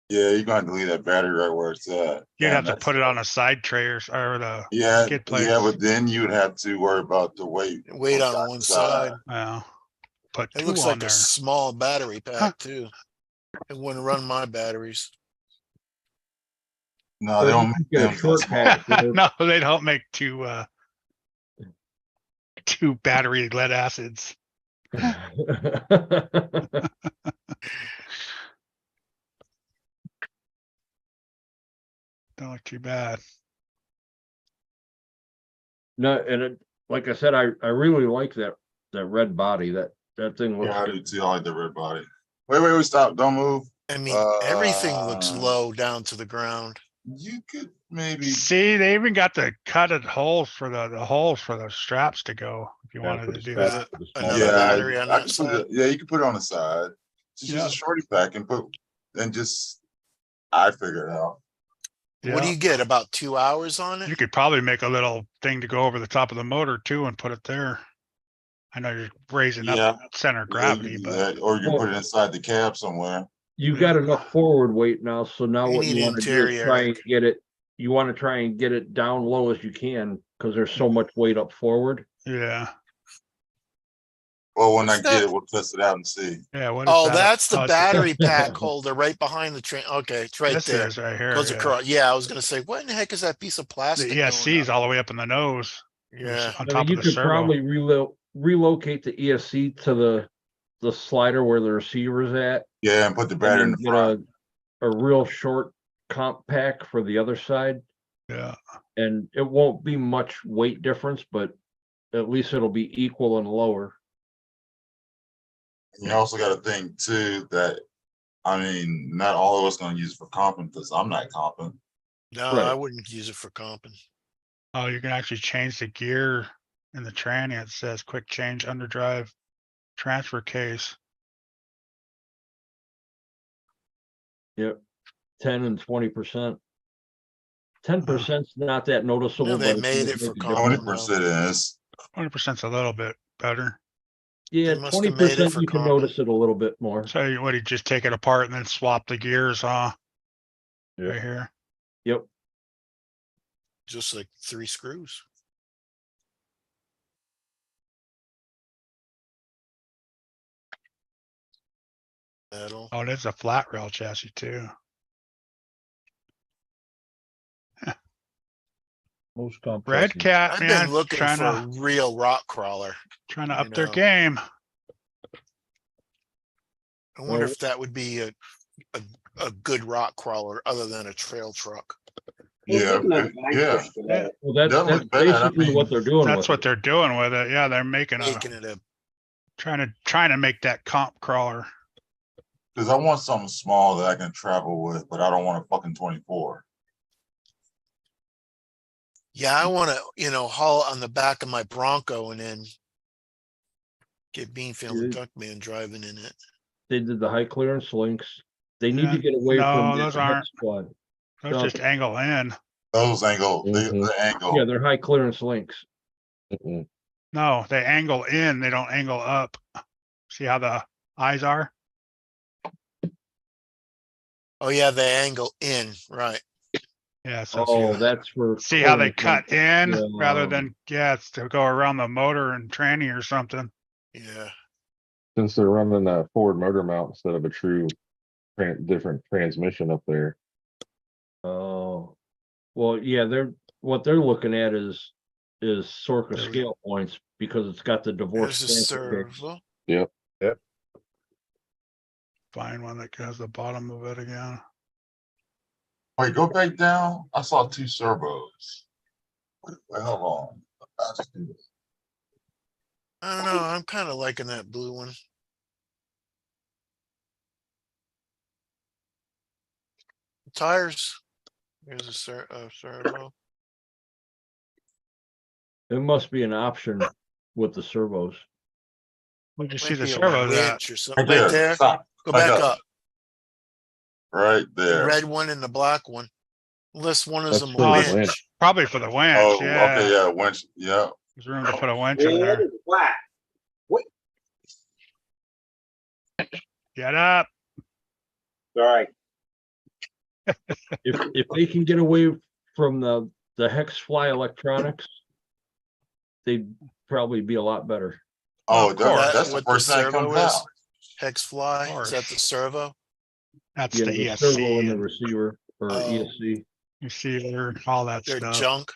Yeah, you're gonna have to leave that battery right where it's at. You'd Damn, have to that's- put it on a side tray or the Yeah, skid plates. yeah, but then you'd have to worry about the weight. Weight on one side. Well, put It two looks on like there. a small battery pack Huh. too. It wouldn't run my batteries. No, they don't make Get a them short that small. pack. No, they don't make two battery lead acids. Don't look too bad. No, and it, like I said, I really like that red body. That thing looks Yeah, I good. do too. I like the red body. Wait, stop. Don't move. I mean, everything looks low down to the ground. You could maybe. See, they even got the cutted holes for the holes for the straps to go if you Yeah, wanted for to the do strap, that. for the small Another Yeah, battery on I that can put side. it, yeah, you can put it on the side. Just use Yeah. a shorty pack and put and just, I figure it out. What do Yeah. you get? About 2 hours on it? You could probably make a little thing to go over the top of the motor too and put it there. I know you're raising Yeah. up center of Yeah, you gravity, can do but that, or you can Well- put it inside the cab somewhere. You got enough forward weight now, so now You what you need wanna do is interior, try and Eric. get it, you wanna try and get it down low as you can, cause there's so much weight up forward. yeah, Well, when I What's get that? it, we'll test it out and see. yeah. What is Oh, that? that's the Oh, it's a- battery pack holder right behind the train. Okay, it's right This there. is right here. Goes Yeah. across. Yeah, I was gonna say, what in the heck is that piece of plastic? The going ESC is up? all the way up in the nose. Yeah, On I top mean, of you the could servo. probably relocate the ESC to the slider where the receiver is at. Yeah, and put the And battery in then the get front. a real short comp pack for the other side. Yeah. And it won't be much weight difference, but at least it'll be equal and lower. You also got to think too that, I mean, not all of us gonna use it for comping because I'm not comping. no, Right. I wouldn't use it for comping. Oh, you can actually change the gear in the tranny. It says quick change underdrive transfer case. Yep. 10 and 20%. 10%'s not that noticeable. No, they but made does it for make a comping. difference. 20% is. 20%'s a little bit better. Yeah, They must have made it 20% for you can comping. notice it a little bit more. So what, you just take it apart and then swap the gears, huh? Yeah. Right here. Yep. Just like 3 screws. Metal. Oh, there's a flat rail chassis too. Most complex. Red Cat, I've man, been looking trying for a to real rock crawler. trying to you up their know. game. I wonder Well- if that would be a good rock crawler other than a trail truck. Yeah, yeah. Well, that's That that's look bad. I basically what mean, they're doing. That's with what it. they're doing with it. Yeah, they're making Making it a trying to make that comp crawler. Because I want something small that I can travel with, but I don't want a fucking 24. yeah, I want to, haul it on the back of my Bronco and then get Beanfield and Yeah. Duckman driving in it. They did the high clearance links. They need Yeah. to get away No, from those that aren't. hex squad. Those No. just angle in. Those angle, Mhm. the angle. Yeah, they're high clearance links. Mm-mm. No, they angle in, they don't angle up. See how the eyes are? Oh yeah, they angle in, right? Yeah, so Oh, that's for. see how they clearance cut in Yeah. rather than, it's to go around the motor and tranny or something. Yeah. Since they're running a forward motor mount instead of a true different transmission up there. Oh, well, yeah, what they're looking at is Sorka There we scale points because it's got the divorce. There's a transfer case. servo. Find one that has the bottom of it again. Wait, go back down. I saw 2 servos. Wait, hold on. Let's do this. I don't know. I'm kind of liking that blue one. Tires. There's a servo. It must be an option with the servos. Where'd you Might see the be a servos at? winch or something. Right Right there. Stop. Go Back back up. up. Right The there. red one and the black one. Unless one of That's them for the winch. winch. Probably for the winch, Oh, yeah. okay, yeah, winch, yeah. There's room to put a winch in there. Get up. Sorry. If they can get away from the hex fly electronics, they'd probably be a lot better. Oh, Of course. that's the What the first thing that servo comes is? out. Hex fly. Is that course. the servo? That's Yeah, the the servo ESC and the and receiver or Oh. ESC. receiver, all that They're stuff. junk.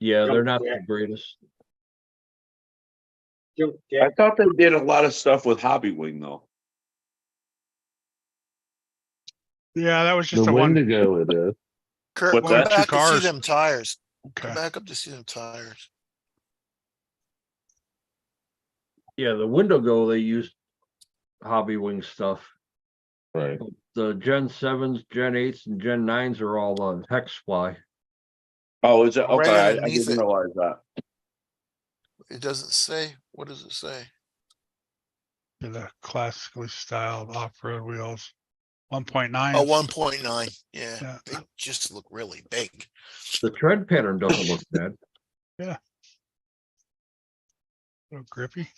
Yeah, they're not the greatest. I thought they did a lot of stuff with Hobby Wing though. Yeah, that was The just a one. Wendigo it is. Kurt, What's go that? back Two to see cars. them tires. Go Okay. back up to see them tires. Yeah, the window go, they used Hobby Wing stuff. Right. The Gen 7s, Gen 8s, and Gen 9s are all on hex fly. Oh, is it? Right Okay, I underneath didn't it. realize that. It doesn't say. What does it say? to the classically styled off-road wheels. 1.9. Oh, 1.9. Yeah, Yeah. they just look really big. The tread pattern doesn't look bad. So grippy.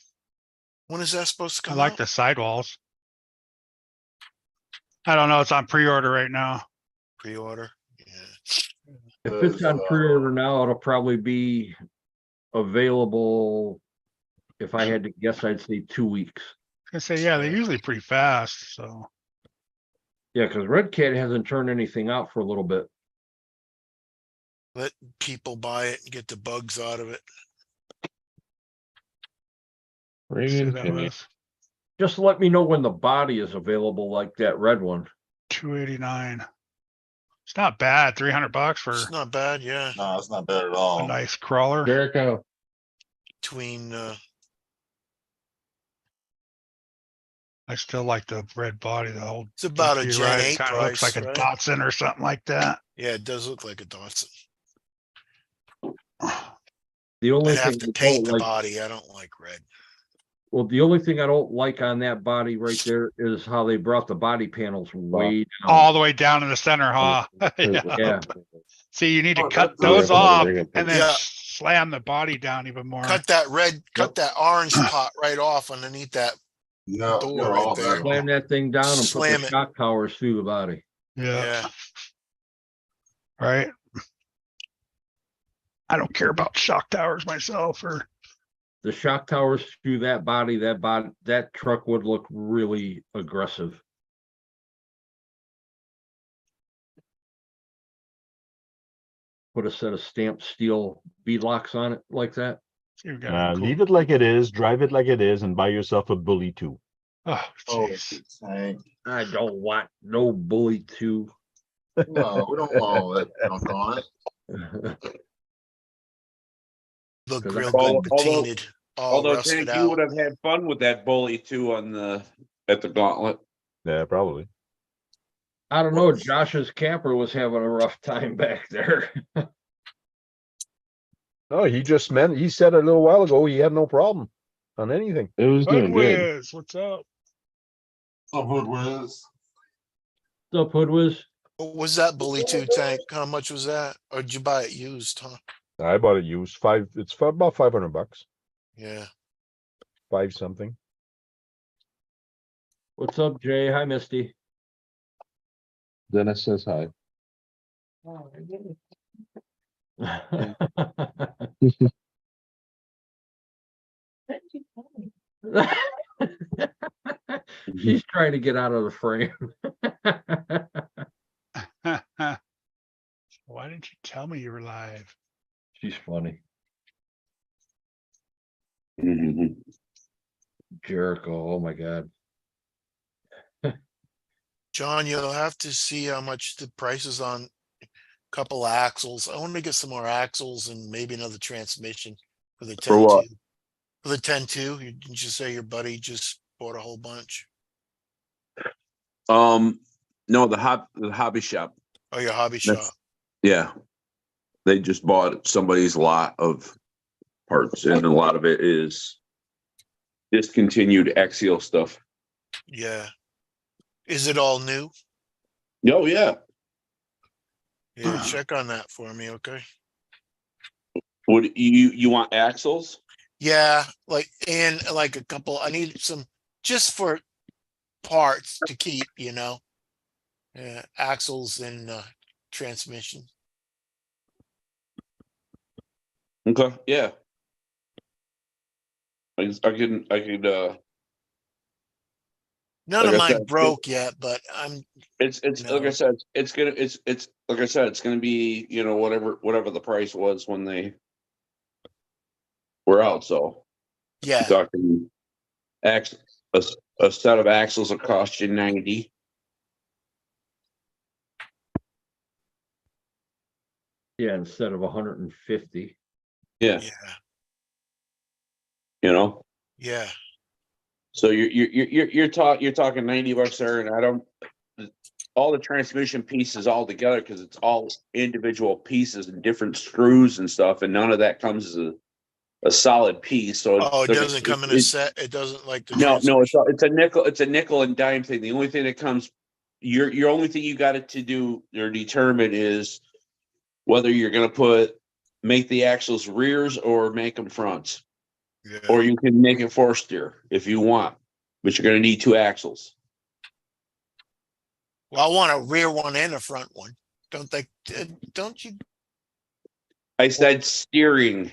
When is that supposed to I come like out? the sidewalls. I don't know. It's on pre-order right now. Pre-order? Yeah. If it's on pre-order now, it'll probably be available. If I had to guess, I'd say 2 weeks. I say, yeah, they're Yeah. usually pretty fast. So Yeah, because Red Cat hasn't turned anything out for a little bit. Let people buy it and get the bugs out of it. see Friggin' that Timmy. was Just let me know when the body is available, like that red one. 289. It's not bad. $300 for It's not bad, yeah. No, it's not bad at a all. nice crawler. Jericho. Between I still like the red body, the old. it's about a you're Gen right, it 8 kind of looks price, like a right? Datsun or something like that. Yeah, it does look like a Datsun. The only I'd have thing to I paint don't the like, body. I don't like red. well, the only thing I don't like on that body right there is how they brought the body panels way down. All the way down in the center, huh? Yeah. Yeah, See, you need to Oh, cut that's those the- off Bring it- and then Yeah. slam the body down even more. Cut that red, cut Yep. that orange pot right off underneath that Yeah, door you're right all there. that. slam that thing down and put Slam the it. shock towers through the body. Yeah, Yeah. right. I don't care about shock towers myself or The shock towers through that body, that truck would look really aggressive. Put a set of stamped steel beadlocks on it like that. you've got cool- Leave it like it is, drive it like it is, and buy yourself a Bully 2. Oh, Oh, jeez. Hank. I don't want no bully two. No, we don't want all that junk on it. Look 'Cause real I- good Although- patinted, all Although rusted Tank, you would out. have had fun with that bully too on at the gauntlet. Yeah, probably. I don't know, Josh's camper was having a rough time back there. No, he said a little while ago, he had no problem on anything. It was doing good. Hoodwiz, what's up? Some hood whiz. The hood was, What was that Bully 2 tank? How much was that? Or did you buy it used, huh? I bought it used it's for about $500, Yeah. 5 something. what's up, Jay? Hi, Misty. Dennis says hi. She's trying to get out of the frame. Why didn't you tell me you were live? She's funny. Mhm. Jericho, oh my God. John, you'll have to see how much the price is on a couple axles. I want to get some more axles and maybe another transmission for the 10-2. For what? For the 10-2, you didn't you say your buddy just bought a whole bunch? No, the hobby shop. Oh, your hobby That's- shop. Yeah. They just bought somebody's lot of parts and a lot of it is discontinued axial stuff. Yeah. Is it all new? Oh, yeah. Yeah, check on that for me, okay? Would you want axles? Yeah, and like a couple, I need some just for parts to keep, axles and transmission. Okay, yeah. I could None Like of I mine said, broke yet, but it's like I No. said, it's like I said, it's gonna be, whatever the price was when they were out, so yeah, talking a set of axles will cost you 90. Yeah, instead of 150. Yeah, yeah, you know. yeah. So you're talking $90 there, and I don't all the transmission pieces all together because it's all individual pieces and different screws and stuff, and none of that comes a solid piece, so. Oh, it they're- doesn't come in a set. It doesn't like the. No, transmission. it's a nickel and dime thing. The only thing that comes, your only thing you got it to do or determine is whether you're gonna make the axles rears or make them fronts. Yeah. Or you can make it four steer if you want, but you're gonna need two axles. Well, I want a rear one and a front one. Don't you? I said steering.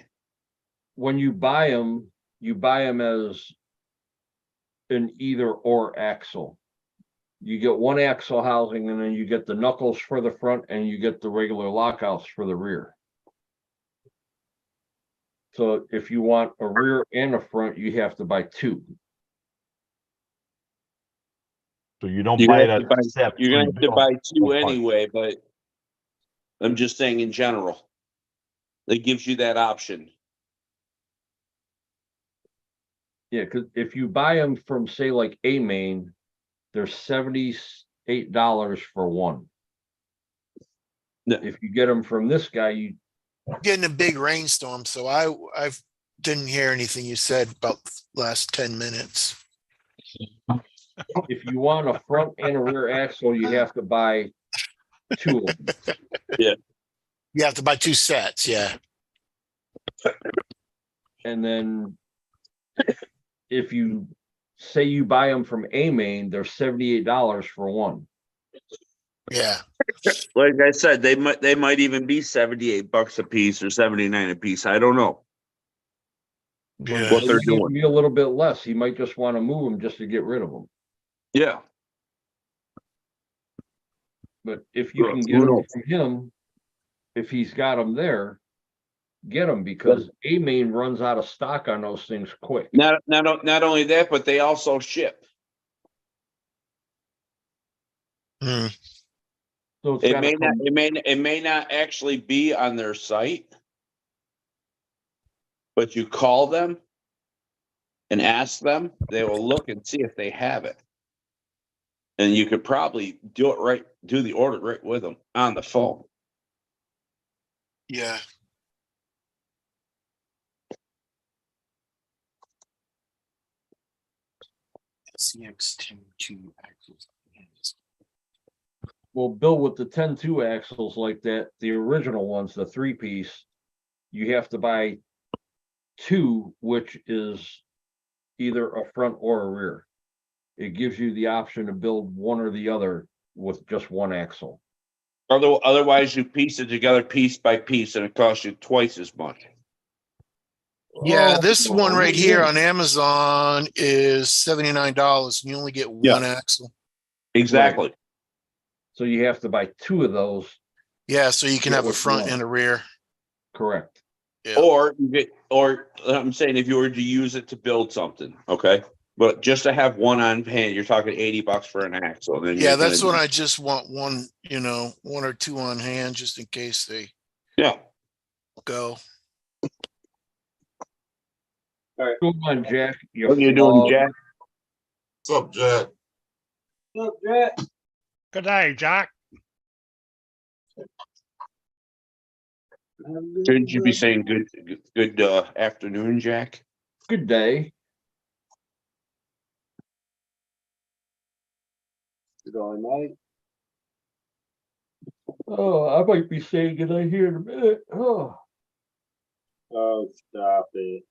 When you buy them as an either or axle. You get one axle housing and then you get the knuckles for the front and you get the regular lockouts for the rear. So if you want a rear and a front, you have to buy two. So you don't You're buy gonna it have to at set. You're gonna have to buy two both parts. anyway, but I'm just saying in general. It gives you that option. Yeah, because if you buy them from, say, like A Main, they're $78 for one. Yeah. If you get them from this guy, you Getting a big rainstorm, so I didn't hear anything you said about the last 10 minutes. if you want a front and a rear axle, you have to buy two of them. You have to buy two sets, yeah. And then if you say you buy them from A Main, they're $78 for one. Yeah. Like I said, they might even be $78 a piece or 79 a piece. I don't know. Yeah. What they're Maybe doing. be a little bit less. He might just want to move them just to get rid of them. Yeah. But if you can Who get them knows? from him, if he's got them there, get them because A Main runs out of stock on those things quick. Not only that, but they also ship. Hmm. So it's It gotta may not, come- it may not actually be on their site. But you call them and ask them, they will look and see if they have it. And you could probably do the order right with them on the phone. Yeah. CX-10-2 axles. Well, Bill, with the 10-2 axles like that, the original ones, the 3-piece, you have to buy two, which is either a front or a rear. It gives you the option to build one or the other with just one axle. Otherwise, you piece it together piece by piece and it costs you twice as much. Yeah, Oh, this one right here yeah. on Amazon is $79 and you only get Yeah. one axle. Exactly. So you have to buy two of those. Yeah, so you can Yeah, have a which front one? and a rear. Correct. Yeah. Or I'm saying if you were to use it to build something, okay? But just to have one on hand, you're talking $80 for an axle. Then Yeah, you're that's gonna- when I just want one, one or two on hand just in case they Yeah. go. Come on, Jack. What are you doing, flawed. Jack? What's up, Jack? Look, Jack. Good day, Jack. Shouldn't you be saying good afternoon, Jack? Good day. Good on, mate. Oh, I might be saying good day here in a minute. Oh. Oh, stop it.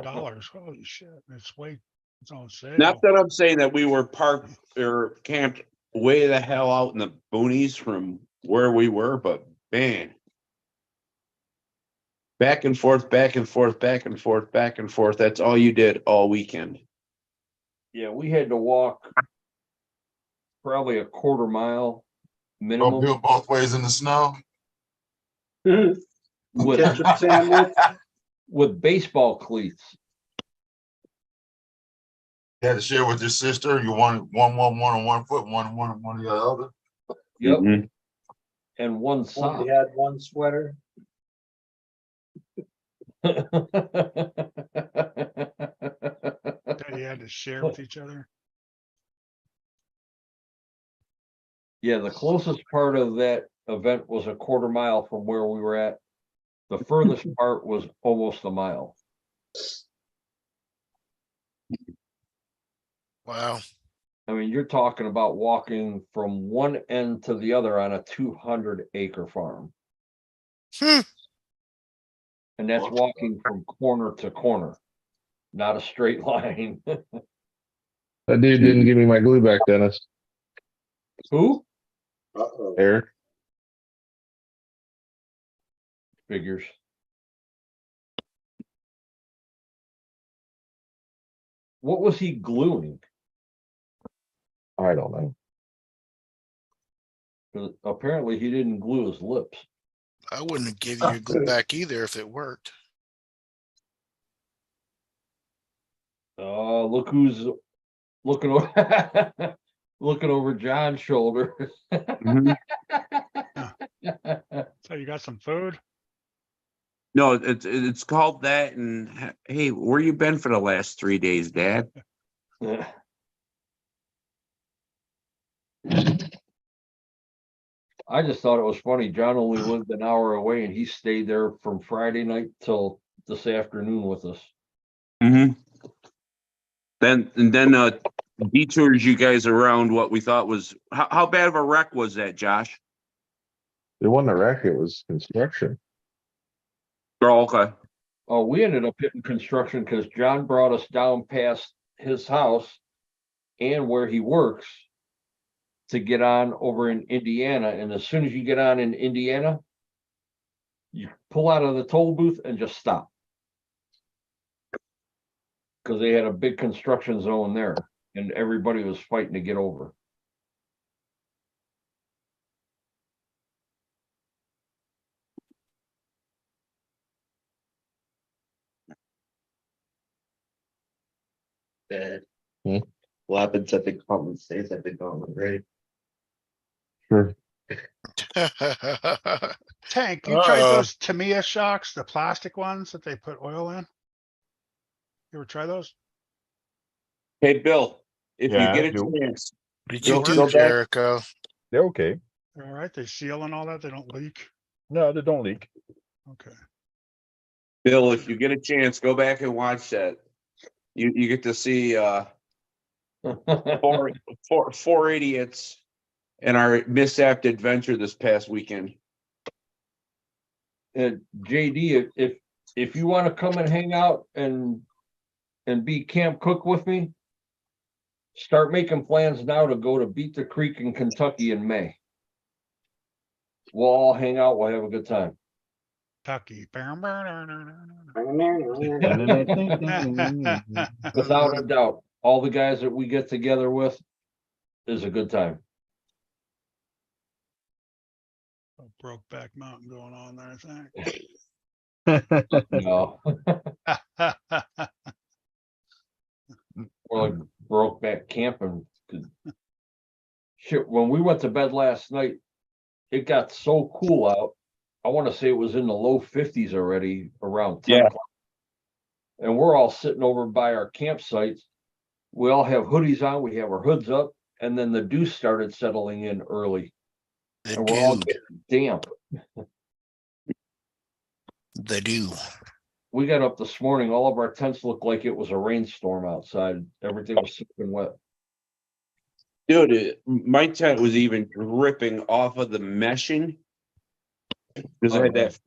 Dollars. Holy shit. It's on sale. Not that I'm saying that we were parked or camped way the hell out in the boonies from where we were, but man. Back and forth, back and forth, back and forth, back and forth. That's all you did all weekend. Yeah, we had to walk probably a quarter mile Don't minimum do it both ways in the snow. with, Ketchup sandwich. with baseball cleats. You had to share with your sister. You wanted one on one foot, one on the other. Yep. Mhm. And one sock. Only had one sweater. That you had to share with each other. Yeah, the closest part of that event was a quarter mile from where we were at The furthest part was almost a mile. Wow. I mean, you're talking about walking from one end to the other on a 200-acre farm. Hmm. And that's walking from corner to corner, not a straight line. That dude didn't give me my glue back, Dennis. Who? Uh-oh. Eric. Figures. What was he gluing? I don't know. 'Cause apparently he didn't glue his lips. I wouldn't have given you glue back either if it worked. Oh, look who's looking over looking over John's shoulder. Mhm. So you got some food? No, it's called that. And hey, where you been for the last 3 days, Dad? I just thought it was funny. John only lived an hour away and he stayed there from Friday night till this afternoon with us. Mm-hmm. Then detours you guys around what we thought was how bad of a wreck was that, Josh? It wasn't a wreck, it was construction. Oh, okay. Oh, we ended up hitting construction because John brought us down past his house and where he works to get on over in Indiana. And as soon as you get on in Indiana, you pull out of the toll booth and just stop. Because they had a big construction zone there and everybody was fighting to get over. Bad. Hmm. What happens at the common stays at the common, right? Sure. Tank, you tried Uh-oh. those Tamiya shocks, the plastic ones that they put oil in? You ever try those? Hey, Bill, if you Yeah, get I a do. chance, What did Go- you do, go back. Jericho? They're okay. They're all right, they seal and all that, they don't leak? No, they don't leak. Okay. Bill, if you get a chance, go back and watch that. You get to see four idiots in our mishap adventure this past weekend. And JD, if you want to come and hang out and be camp cook with me, start making plans now to go to Beat the Creek in Kentucky in May. We'll all hang out. We'll have a good time. Tucky. Without a doubt, all the guys that we get together with is a good time. Brokeback Mountain going on there, I No, think. we're like broke back camping. Shit, when we went to bed last night, it got so cool out. I want to say it was in the low 50s already around 10 Yeah. o'clock. And we're all sitting over by our campsites. We all have hoodies on, we have our hoods up, and then the dew started settling in early. The And we're all dude, getting damp. the dude. We got up this morning, all of our tents looked like it was a rainstorm outside. Everything was soaking wet. Dude, my tent was even dripping off of the meshing. Because I had that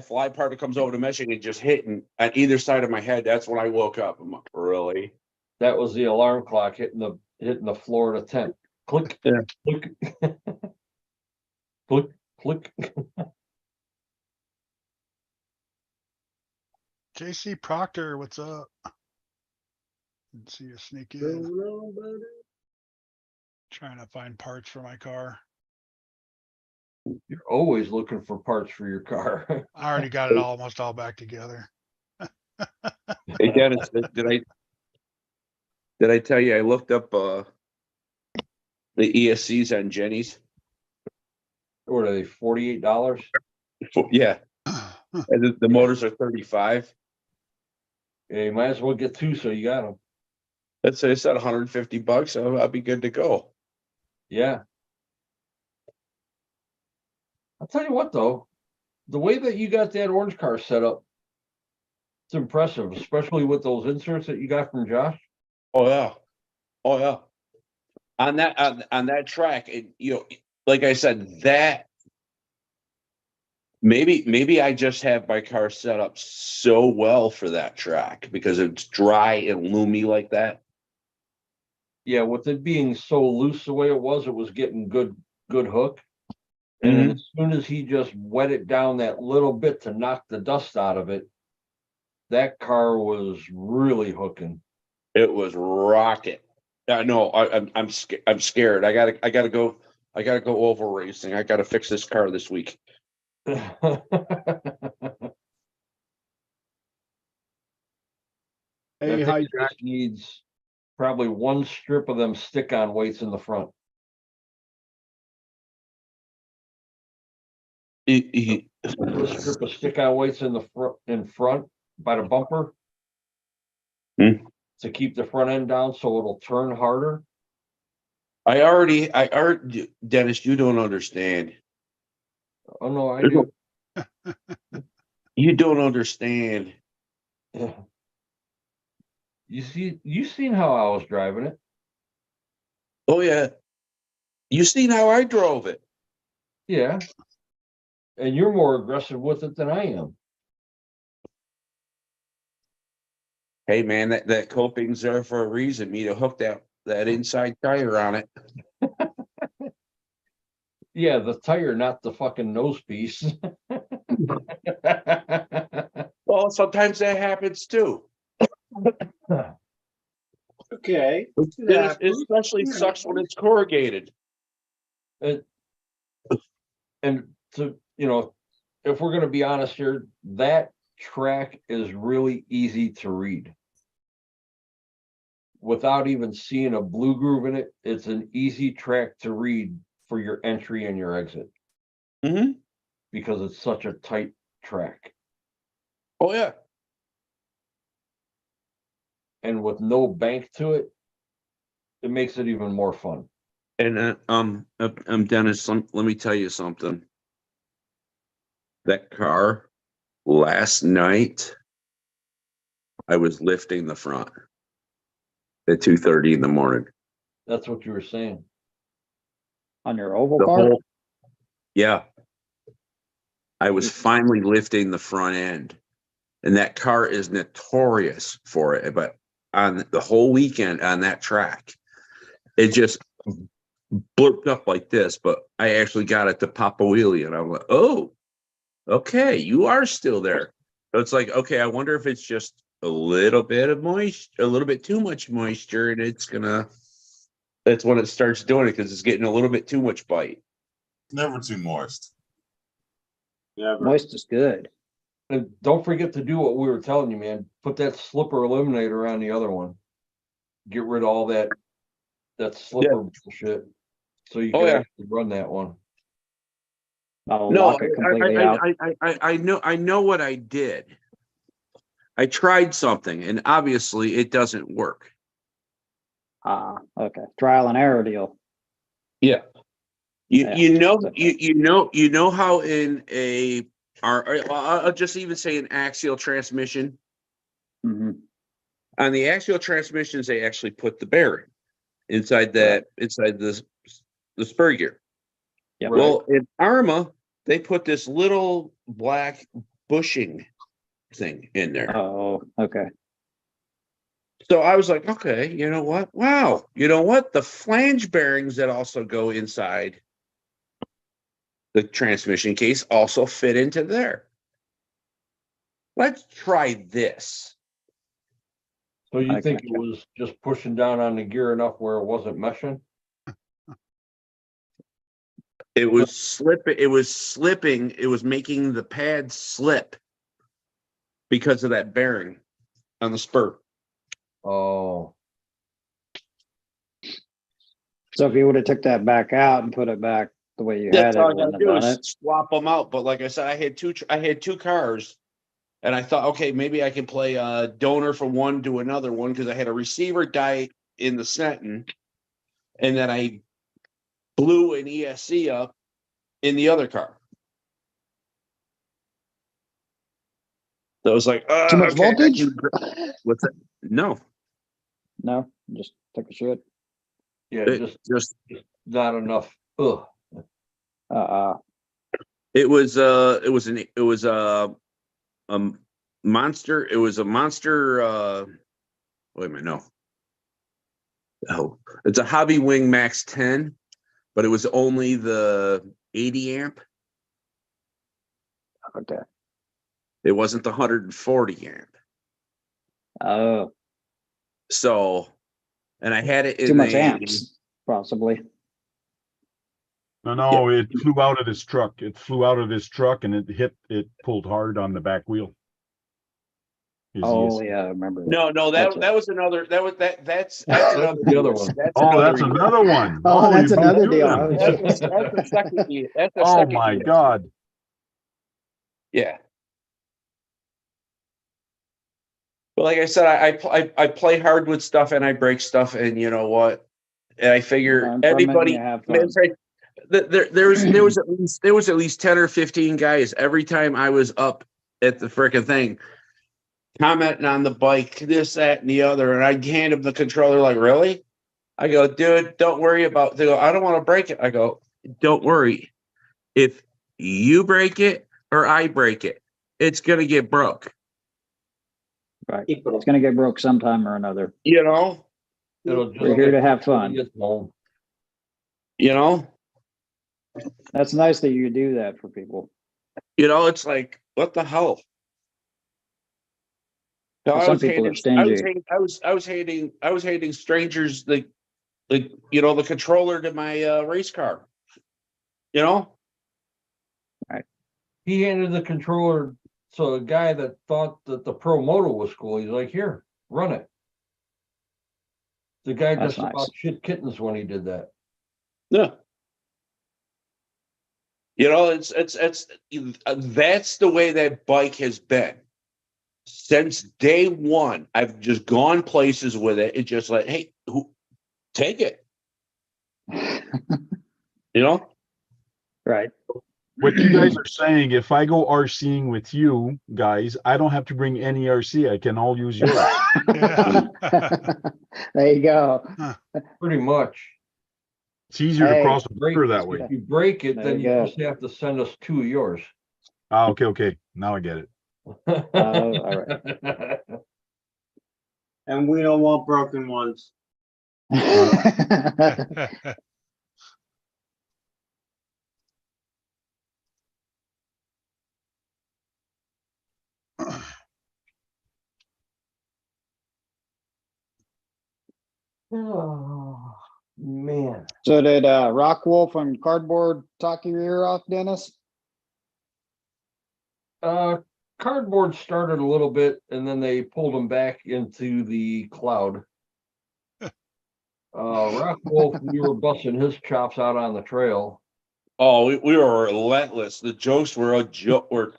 fly part that comes over the meshing and just hitting on either side of my head. That's when I woke up. I'm like, really? That was the alarm clock hitting the floor of the tent. Click, Yeah. click, click, click. JC Proctor, what's up? Didn't see you sneak in. Trying to find parts for my car. You're always looking for parts for your car. I already got it almost all back together. Hey, Dennis, did I tell you I looked up the ESCs on Jenny's? What are they, $48? Yeah. And the motors are 35. Yeah, you might as well get two so you got them. Let's say it's at $150. I'll be good to go. Yeah. I'll tell you what though, the way that you got that orange car set up, it's impressive, especially with those inserts that you got from Josh. Oh, yeah. Oh, yeah. On that track, like I said, that maybe I just have my car set up so well for that track because it's dry and loomy like that. Yeah, with it being so loose the way it was getting good hook. And then as soon as he just wet it down that little bit to knock the dust out of it, that car was really hooking. It was rocket. No, I'm scared. I gotta go oval racing. I gotta fix this car this week. Hey, That hi, thing Jack. just needs probably one strip of them stick-on weights in the front. I Put a strip of stick-on weights in the front by the bumper. Hmm. To keep the front end down so it'll turn harder. already, Dennis, you don't understand. Oh no, I do. You don't understand. You seen how I was driving it. Oh yeah. You seen how I drove it. Yeah. And you're more aggressive with it than I am. Hey man, that coping's there for a reason. Me to hook that inside tire on it. Yeah, the tire, not the fucking nose piece. Well, sometimes that happens too. Okay. It especially sucks when it's corrugated. And to, if we're gonna be honest here, that track is really easy to read. Without even seeing a blue groove in it, it's an easy track to read for your entry and your exit. Mm-hmm. Because it's such a tight track. Oh yeah. And with no bank to it, it makes it even more fun. And Dennis, let me tell you something. That car last night, I was lifting the front at 2:30 in the morning. That's what you were saying. On your oval car? Yeah. I was finally lifting the front end. And that car is notorious for it. But on the whole weekend on that track, it just blurped up like this. But I actually got it to pop a wheelie. And I'm like, oh, okay, you are still there. So it's like, okay, I wonder if it's just a little bit of moisture, a little bit too much moisture. And that's when it starts doing it because it's getting a little bit too much bite. Never too moist. Never. Moist is good. And don't forget to do what we were telling you, man. Put that slipper eliminator on the other one. Get rid of all that slipper bullshit. So you can actually run that one. I'll No, lock it completely out. I know what I did. I tried something and obviously it doesn't work. Okay. Trial and error deal. Yeah. Yeah. You know how in I'll just even say an axial transmission. Mm-hmm. On the axial transmissions, they actually put the bearing inside the spur gear. Yep. Well, in Arma, they put this little black bushing thing in there. Oh, okay. So I was like, okay, you know what? Wow. You know what? The flange bearings that also go inside the transmission case also fit into there. Let's try this. So you I think gotcha. it was just pushing down on the gear enough where it wasn't meshing? It was slipping. It was making the pad slip because of that bearing on the spur. Oh. So if you would have took that back out and put it back the way you had That's it, all I wouldn't gotta have do done is it. swap them out. But like I said, I had two cars, and I thought, okay, maybe I can play a donor from one to another one because I had a receiver die in the Stenton, and then I blew an ESC up in the other car. So I was like, Too much okay, I voltage? can gr- What's that? No, No, just took a shit. Yeah, it just not enough. Ugh. it was monster. It was a monster. Wait a minute, no. Oh, it's a Hobby Wing Max 10, but it was only the 80 amp. Okay. It wasn't the 140 amp. Oh, So, and I had it in too much a- amps, possibly. No, it flew out of his truck. It flew out of his truck and it pulled hard on the back wheel. His Oh, ESC. yeah, I remember. that. No, That's that it. was another. That's another the other deal. one. Oh, that's deal. another one. Oh, that's you brought another two deal. then. Oh, That's shit. the second deal. That's the Oh second my deal. God. Yeah. But like I said, I play hard with stuff and I break stuff, and you know what? And I figure Learn from it and anybody. you have Man, fun. it's like, there was at least 10 or 15 guys every time I was up at the frickin' thing commenting on the bike, this, that, and the other, and I'd hand him the controller like, really? I go, dude, don't worry about. They go, I don't want to break it. I go, don't worry. If you break it or I break it, it's gonna get broke. Right. It's gonna get broke sometime or another. You know. It'll just We're here get to have when fun. he gets home. You know. That's nice that you do that for people. You know, it's like, what the hell? No, Well, some people are stingy. I was hating strangers the you know, the controller to my race car. You know? He handed the controller to a guy that thought that the Pro Moto was cool. He's like, here, run it. The guy That's just about nice. shit kittens when he did that. Yeah. You know, it's that's the way that bike has been. Since day one, I've just gone places with it. It's just like, hey, take it. You know? Right. What you guys are saying, if I go RCing with you guys, I don't have to bring any RC. I can all use yours. Yeah. There you go. Pretty much. It's easier to Hey, cross the border that way. If you break it, There then you you go. just have to send us two of yours. Ah, okay. Now I get it. All right. And we don't want broken ones. Oh, man. So did Rock Wolf and Cardboard talk your ear off, Dennis? Cardboard started a little bit and then they pulled him back into the cloud. Rock Wolf, we were busting his chops out on the trail. Oh, we were relentless. The jokes were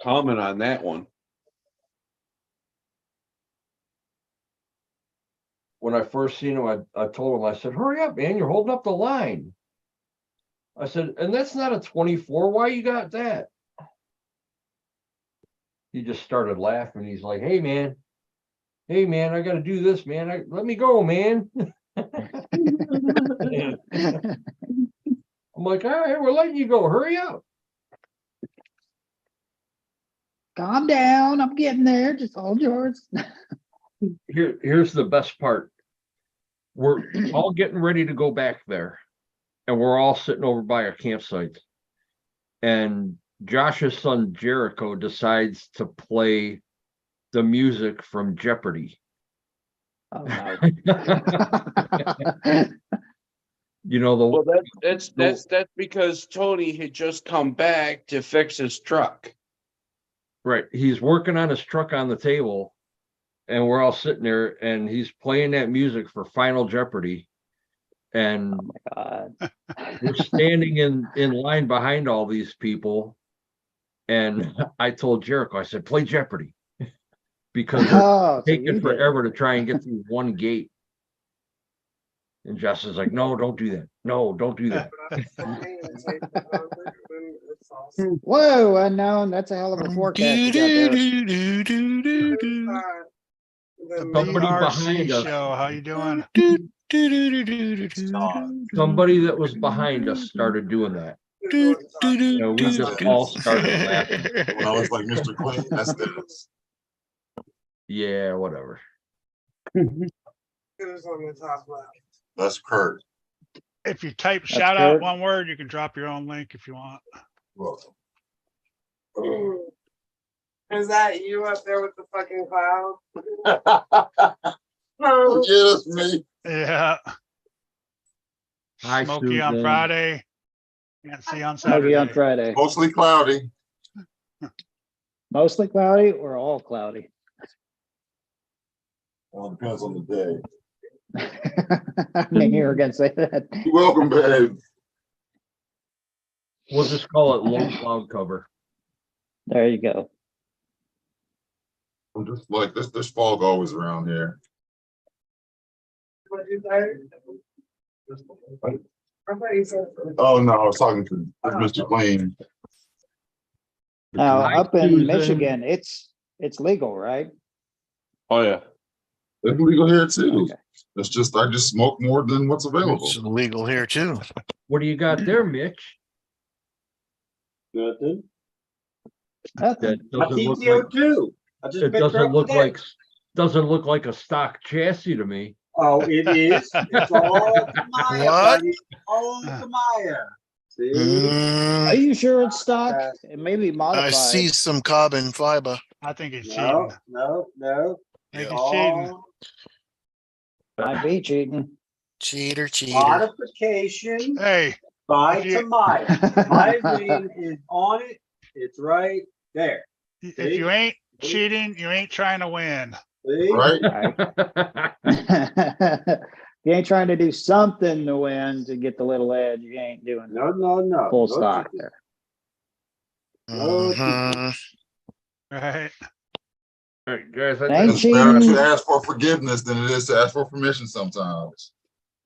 coming on that one. When I first seen him, I told him, I said, hurry up, man, you're holding up the line. I said, and that's not a 24. Why you got that? He just started laughing. He's like, hey, man, I got to do this, man. Let me go, man. I'm like, all right, we're letting you go. Hurry up. Calm down. I'm getting there. Just hold yours. Here's the best part. We're all getting ready to go back there, and we're all sitting over by our campsites. And Josh's son Jericho decides to play the music from Jeopardy. Oh, no. You know, Well, that's because Tony had just come back to fix his truck. right. He's working on his truck on the table, and we're all sitting there, and he's playing that music for Final Jeopardy. And God. we're standing in line behind all these people. And I told Jericho, I said, play Jeopardy. Because they're Oh, so you taking did. forever to try and get through one gate. And Justin's like, no, don't do that. No, don't do that. Whoa, unknown. That's a hell of a forecast you got there. The Somebody BRC behind us. show, how you doing? Somebody that was behind us started doing that. Yeah, we just all started laughing. When I was like Mr. Clean, that's Dennis. Yeah, whatever. That's Kurt. If you type That's shout out Kurt. one word, you can drop your own link if you want. Welcome. Is that you up there with the fucking cloud? Oh, yeah, that's me. Yeah, Hi, Smokey on Susan. Friday. Can't see on Maybe on Saturday. Friday. Mostly cloudy. Mostly cloudy or all cloudy? Well, it depends on the day. I mean, you were gonna say that. You're welcome, babe. We'll just call it low cloud cover. There you go. I'm just like this fog always around here. What you say? I thought you said. Oh no, I was talking to Mr. Clean. Now, Hi, up in Susan. Michigan, it's legal, right? Oh, yeah. It's legal here too. Okay. It's just I just smoke more than what's available. It's illegal here too. What do you got there, Mitch? Nothing. Nothing. That My doesn't look like, PTO too. I just it picked her doesn't up look today. like, doesn't look like a stock chassis to me. Oh, it is. It's all Tamaya, What? buddy. All Tamaya. See? Are Mm, you sure it's stock? It may be modified. I see some carbon fiber. I think he's No, cheating. no. I think It's he's cheating. all Might be cheating. Cheater, cheater. modification Hey, by if you- Tamaya. My name is on it. It's right there. if you ain't cheating, you ain't trying to win. See? Right? You ain't trying to do something to win to get the little edge. You ain't doing No. full No stock cheating. there. Mhm. Right? All right, guys, I Ain't It's think, better cheating. to ask for forgiveness than it is to ask for permission sometimes.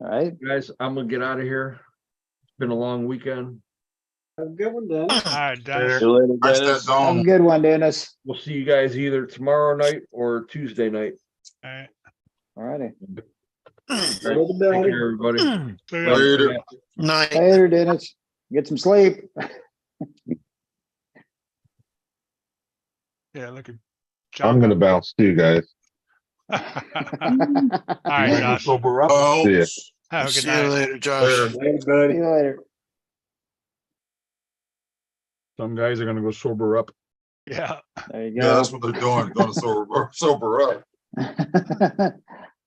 All right. guys, I'm gonna get out of here. It's been a long weekend. Have a good one, then. All right, Dennis. See you later, Press that Dennis. Have a dome. good one, Dennis. We'll see you guys either tomorrow night or Tuesday night. All right. All righty. All right, take care, everybody. See ya. Later. Night. Later, Dennis. Get some sleep. Yeah, look at I'm John. gonna bounce too, guys. All right, Josh. Sober up. Oh, See ya. Have a good See you night. later, Josh. later. Hey, See buddy. you later. Some guys are gonna go sober up. Yeah. There you Yeah, go. that's what they're doing. Gonna sober up.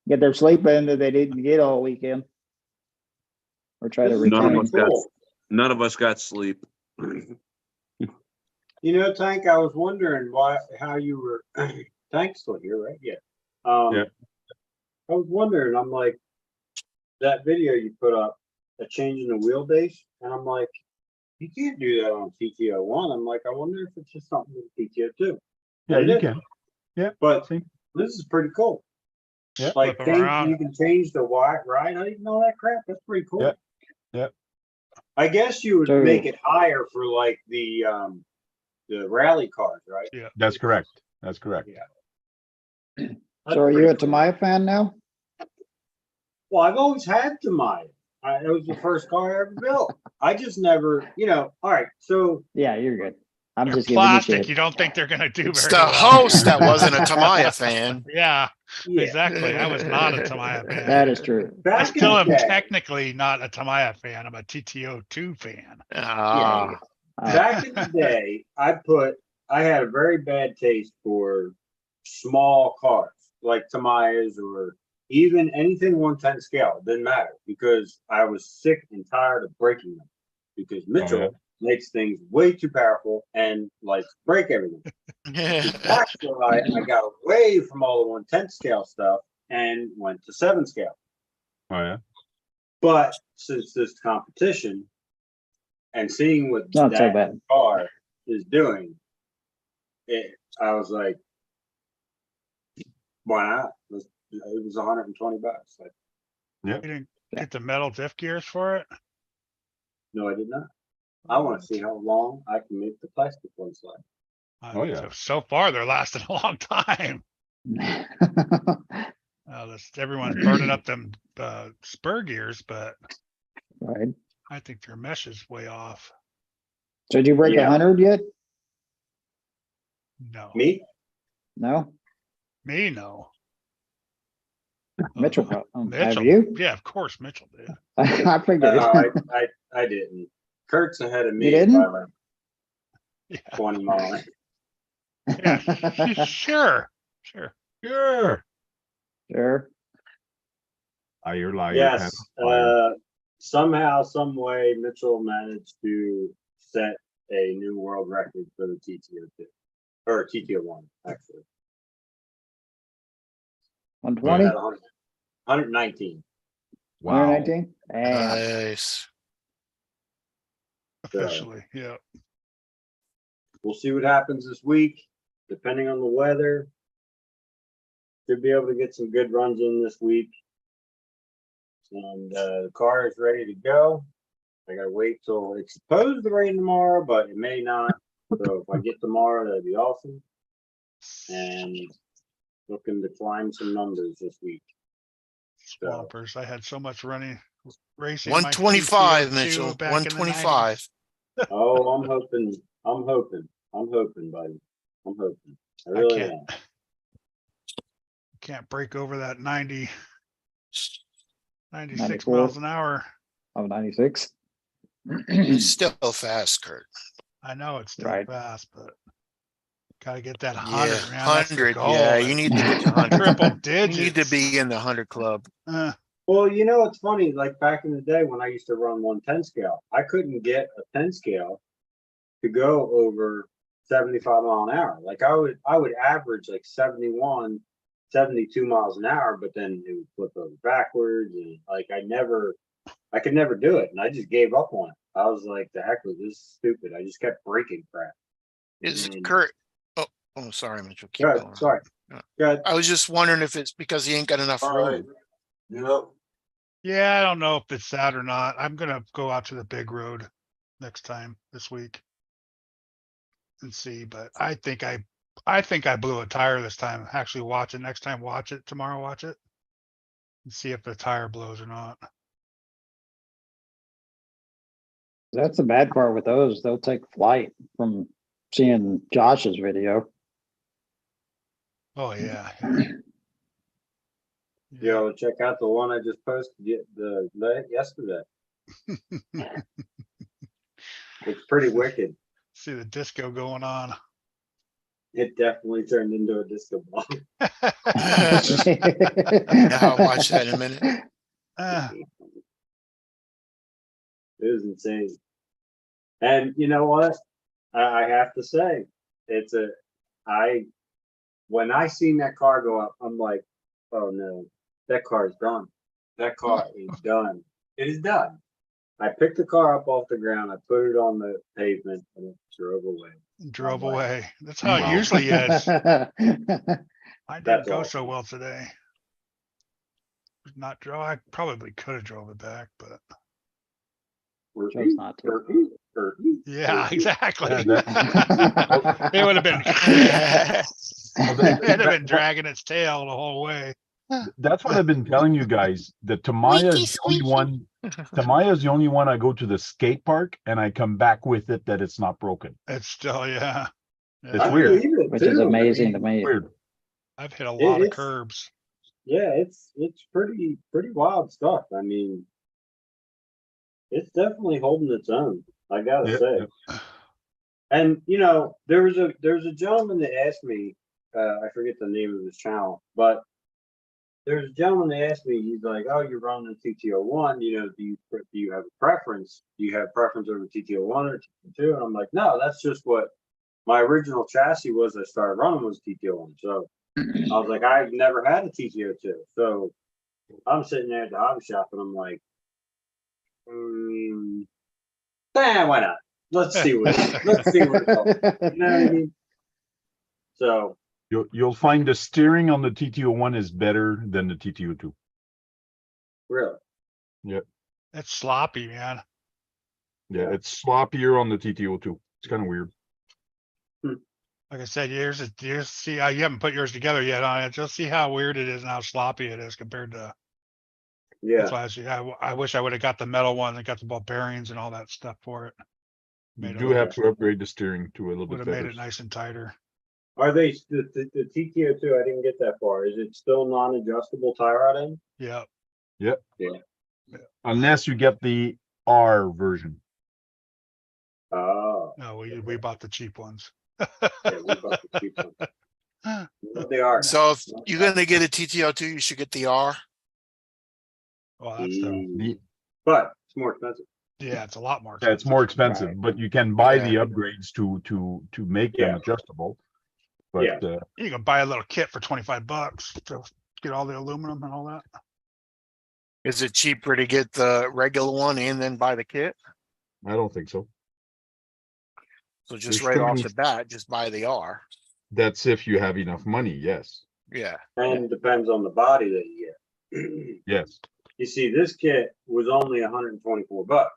Get their sleep in that they didn't get all weekend. Or try to This is None of retain. us got, cool. none of us got sleep. You know, Tank, I was wondering how you were, Tank's still here, right? Yeah. Yeah. I was wondering, I'm like, that video you put up, a change in the wheelbase, and I'm like, you can't do that on PTO 1. I'm like, I wonder if it's just something with PTO 2. Yeah, And you it can. But See? this is pretty cool. Yeah. Like, Flip 'em around. you can change the wide ride, I didn't know that crap, that's pretty cool. Yeah. Yeah. I guess you would Sure. make it higher for like the rally cars, right? Yeah. That's correct. That's correct. Yeah. So are you a Tamaya fan now? Well, I've always had Tamaya. It was the first car I ever built. I just never, all right. So Yeah, you're good. I'm They're just giving you plastic. shit. You don't think they're gonna do It's very the well. host that wasn't a Tamaya fan. Yeah, yeah, exactly. I was not a Tamaya fan. That is true. I back still in am the day, technically not a Tamaya fan. I'm a TTO2 fan. Ah, back in the day, I had a very bad taste for small cars like Tamayas or even anything 1/10 scale. It didn't matter because I was sick and tired of breaking them because Mitchell makes things way too powerful and likes to break everything. That's why I got away from all the 1/10 scale stuff and went to 7 scale. Oh, yeah. But since this competition and seeing what Not so that bad. car is doing, I was like, why not? It was $120. Like, You didn't get the metal diff gears for it? no, I did not. I want to see how long I can make the plastic ones last. Oh, yeah. So far, they're lasting a long time. Everyone's burning up them spur gears, but Right. I think their mesh is way off. So did you break Yeah. 100 yet? No, Me? No? me, no. Mitchell, Mitchell, have you? yeah, of course, Mitchell did. I figured. No, I didn't. Kurt's ahead of me You didn't? by like Yeah, 20 miles. yeah, sure. Sure. Sure. You're lying. Yes, somehow, some way, Mitchell managed to set a new world record for the TTO2, or TTO1, actually. 120? 119. Wow. 119? Damn. Nice. Officially, yeah. We'll see what happens this week, depending on the weather. Should be able to get some good runs in this week. And the car is ready to go. I gotta wait till it's supposed to rain tomorrow, but it may not. So if I get tomorrow, that'd be awesome. And looking to climb some numbers this week. So, Swampers. I had so much racing. my 125, TTO2 Mitchell, back in the 125. oh, I'm hoping, buddy. I'm hoping. I really can't. am. Can't break over that 96 94. miles an hour. Oh, 96. It's still fast, Kurt. I know it's still Right. fast, but gotta get that Yeah, 100, man. That's the 100. goal. Yeah, you need to get to 100. Triple You digits. need to be in the 100 club. Well, you know, it's funny, like back in the day when I used to run 110 scale, I couldn't get a 10 scale to go over 75 mile an hour. Like I would average like 71, 72 miles an hour, but then it would flip over backwards. And like I could never do it. And I just gave up on it. I was like, the heck with this is stupid. I just kept breaking crap. Is And- Kurt? Oh, sorry, Mitchell. Keep Good, going. sorry. Yeah. Good. I was just wondering if it's because he ain't got enough All right. room. Yep. Yeah, I don't know if it's that or not. I'm gonna go out to the big road next time this week and see, but I think I blew a tire this time. Actually watch it next time, watch it tomorrow, watch it and see if the tire blows or not. That's the bad part with those. They'll take flight from seeing Josh's video. Oh yeah. Yo, check out the one I just posted yesterday. It's pretty wicked. See the disco going on. It definitely turned into a disco ball. I'll watch that in a minute. It was insane. And you know what? I have to say, when I seen that car go up, I'm like, oh no, that car is done. That car is done. It is done. I picked the car up off the ground, I put it on the pavement, and it drove away. Drove Oh, wow. away. That's how it Wow. usually is. I didn't That's go awesome. so well today. Not drove. I probably could have drove it back, but Chose not to. yeah, exactly. Yeah, It would have been. that- It'd have been dragging its tail the whole way. That's what I've been telling you guys. The Tamaya is the only one. Tamaya is the only one I go to the skate park and I come back with it that it's not broken. It's still, yeah. It's Yeah. weird. Which is amazing to me. Weird. I've hit a lot of It's- curbs. Yeah, it's pretty wild stuff. I mean, it's definitely holding its own. I gotta Yeah, say. yeah. And you know, there was a gentleman that asked me, I forget the name of his channel, but there's a gentleman that asked me, he's like, "Oh, you're running a TTO1, you know, do you have a preference? Do you have preference over TTO1 or TTO2?" And I'm like, "No, that's just what my original chassis was. I started running was TTO1." So I was like, I've never had a TTO2. So I'm sitting there at the hobby shop and I'm like, why not? Let's see what let's see what it's all. You know what I mean? So You'll find the steering on the TTO1 is better than the TTO2. really, It's sloppy, man. Yeah, it's sloppier on the TTO2. It's kind of weird. Like I said, yours, see, you haven't put yours together yet on it. Just see how weird it is and how sloppy it is compared to, Yeah, that's why I wish I would have got the metal one and got the ball bearings and all that stuff for it. You Made it do look- have to upgrade the steering to a little Would bit have made better. it nice and tighter. are they, the TTO2, I didn't get that far. Is it still non-adjustable tie rod end? Yeah, Unless you get the R version. Oh, no, we bought the cheap ones. yeah, we bought the cheap one. What they are. So if you're gonna get a TTO2, you should get the R. Well, that's the, Mm, But it's more expensive. yeah, it's a lot more. Yeah, it's more expensive, Right. but you can buy the Yeah. upgrades to make them Yeah. adjustable. Yeah. But You can buy a little kit for $25 to get all the aluminum and all that. Is it cheaper to get the regular one and then buy the kit? I don't think so. So just There's right off too the bat, just buy the R. That's if you have enough money, yes. Yeah. And it depends on the body that you get. Yes. You see, this kit was only $124,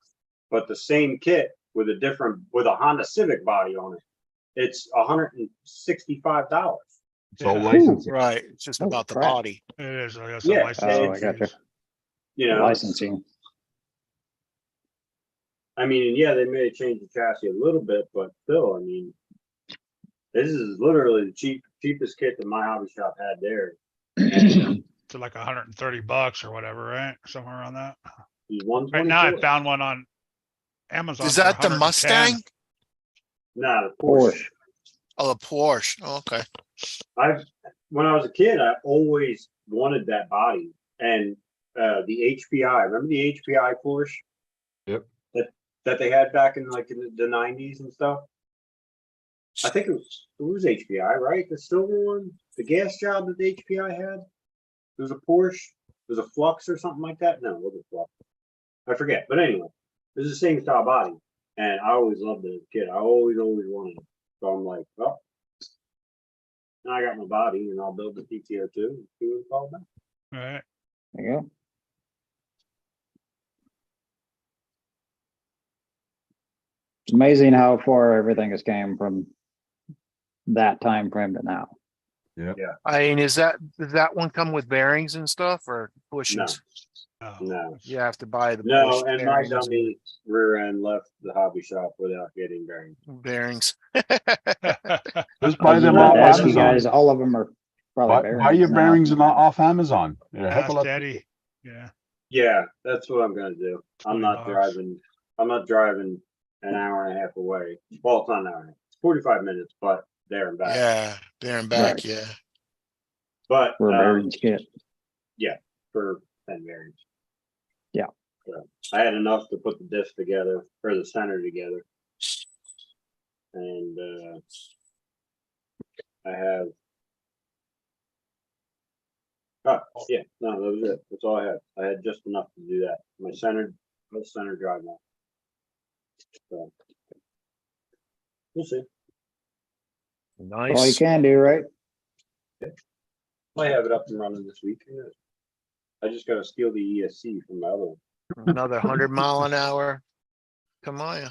but the same kit with a Honda Civic body on it, it's $165. It's all Yeah. licensing. Right. It's just Oh, about the crap. body. It is, I guess. Yeah, Oh, I gotcha. You know, Licensing. I mean, yeah, they may have changed the chassis a little bit, but still, I mean, this is literally the cheapest kit that my hobby shop had there. To like $130 or whatever, right? Somewhere around that. It was Right now, I 124. found one on Amazon. Is for that the 110. Mustang? Nah, the Porsche. Porsche. Oh, the Porsche. Oh, okay. When I was a kid, I always wanted that body and the HPI. Remember the HPI Porsche? Yep. That they had back in like in the 90s and stuff. I think it was HPI, right? The silver one, the gas job that the HPI had. It was a Porsche. It was a Flux or something like that. No, it wasn't Flux. I forget. But anyway, it was the same style body, and I always loved it as a kid. I always wanted it. So I'm like, well, now I got my body, and I'll build the PTO2 and see what it's all about. Right. There you go. It's amazing how far everything has came from that time frame to now. I mean, does that one come with bearings and stuff or bushings? No. No. You have to buy the No, bush and my bearings. dummy rear end left the hobby shop without getting bearings. Bearings. Just I buy was them about off to ask you Amazon. guys, all of them are probably Buy your now. bearings off Amazon. They're a heck of a Ask lot. Daddy. Yeah. Yeah, that's what I'm gonna do. I'm not $20. driving. I'm not driving an hour and a half away. Well, it's not an hour and a half. It's 45 minutes, but there and back. Yeah, there and back. Right. Yeah. But For a bearings kit. for 10 bearings. Yeah. So I had enough to put the disc together or the center together. And I have. Oh, yeah, no, that was it. That's all I had. I had just enough to do that. My center drive now. So. We'll see. All you Nice. can do, right? Might have it up and running this week. Who knows? I just gotta steal the ESC from my other one. Another 100 mile an hour. Come on.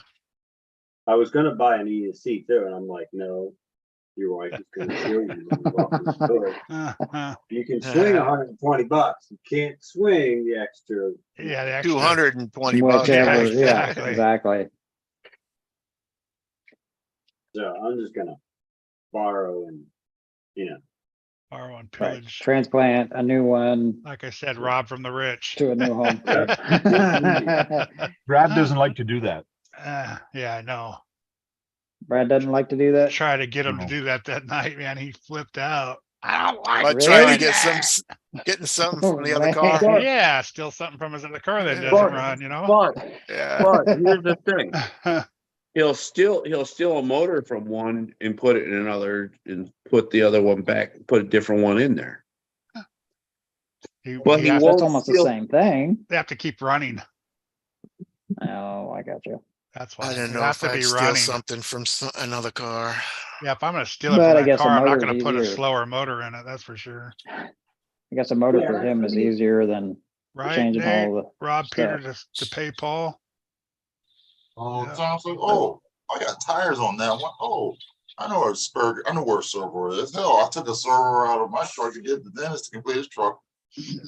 I was gonna buy an ESC too, and I'm like, no, your wife is gonna kill you when you walk in the store. You can swing $120. You can't swing the extra. Yeah, the extra. 220 bucks. Whichever, Yeah, yeah, exactly. exactly. So I'm just gonna borrow and, Borrow and Right. pillage. Transplant a new one Like I said, rob from the rich. to a new home. Brad doesn't like to do that. Yeah, I know. Brad doesn't like to do that. Try to get him to No. do that night, man. He flipped out. I don't like But trying Really? to get getting something from the other Man. car. Yeah, steal something from his other car that doesn't But- run, you know? But, Yeah. but here's the thing. He'll steal a motor from one and put it in another and put the other one back, put a different one in there. But he has- won't That's almost the steal- same thing. They have to keep running. Oh, I got you. That's why. I don't They know have if to I'd be steal running. something from another car. Yeah, if I'm gonna steal it But I from that guess a car, I'm not motor's gonna put a easier. slower motor in it, that's for sure. I guess a motor for Yeah, him I is mean- easier than Right, changing Nate? all the Rob Peter stuff. to pay Paul. Oh, Yeah. John's like, oh, I got tires on that one. Oh, I know where a servo is. Hell, I took a servo out of my truck to get the dentist to complete his truck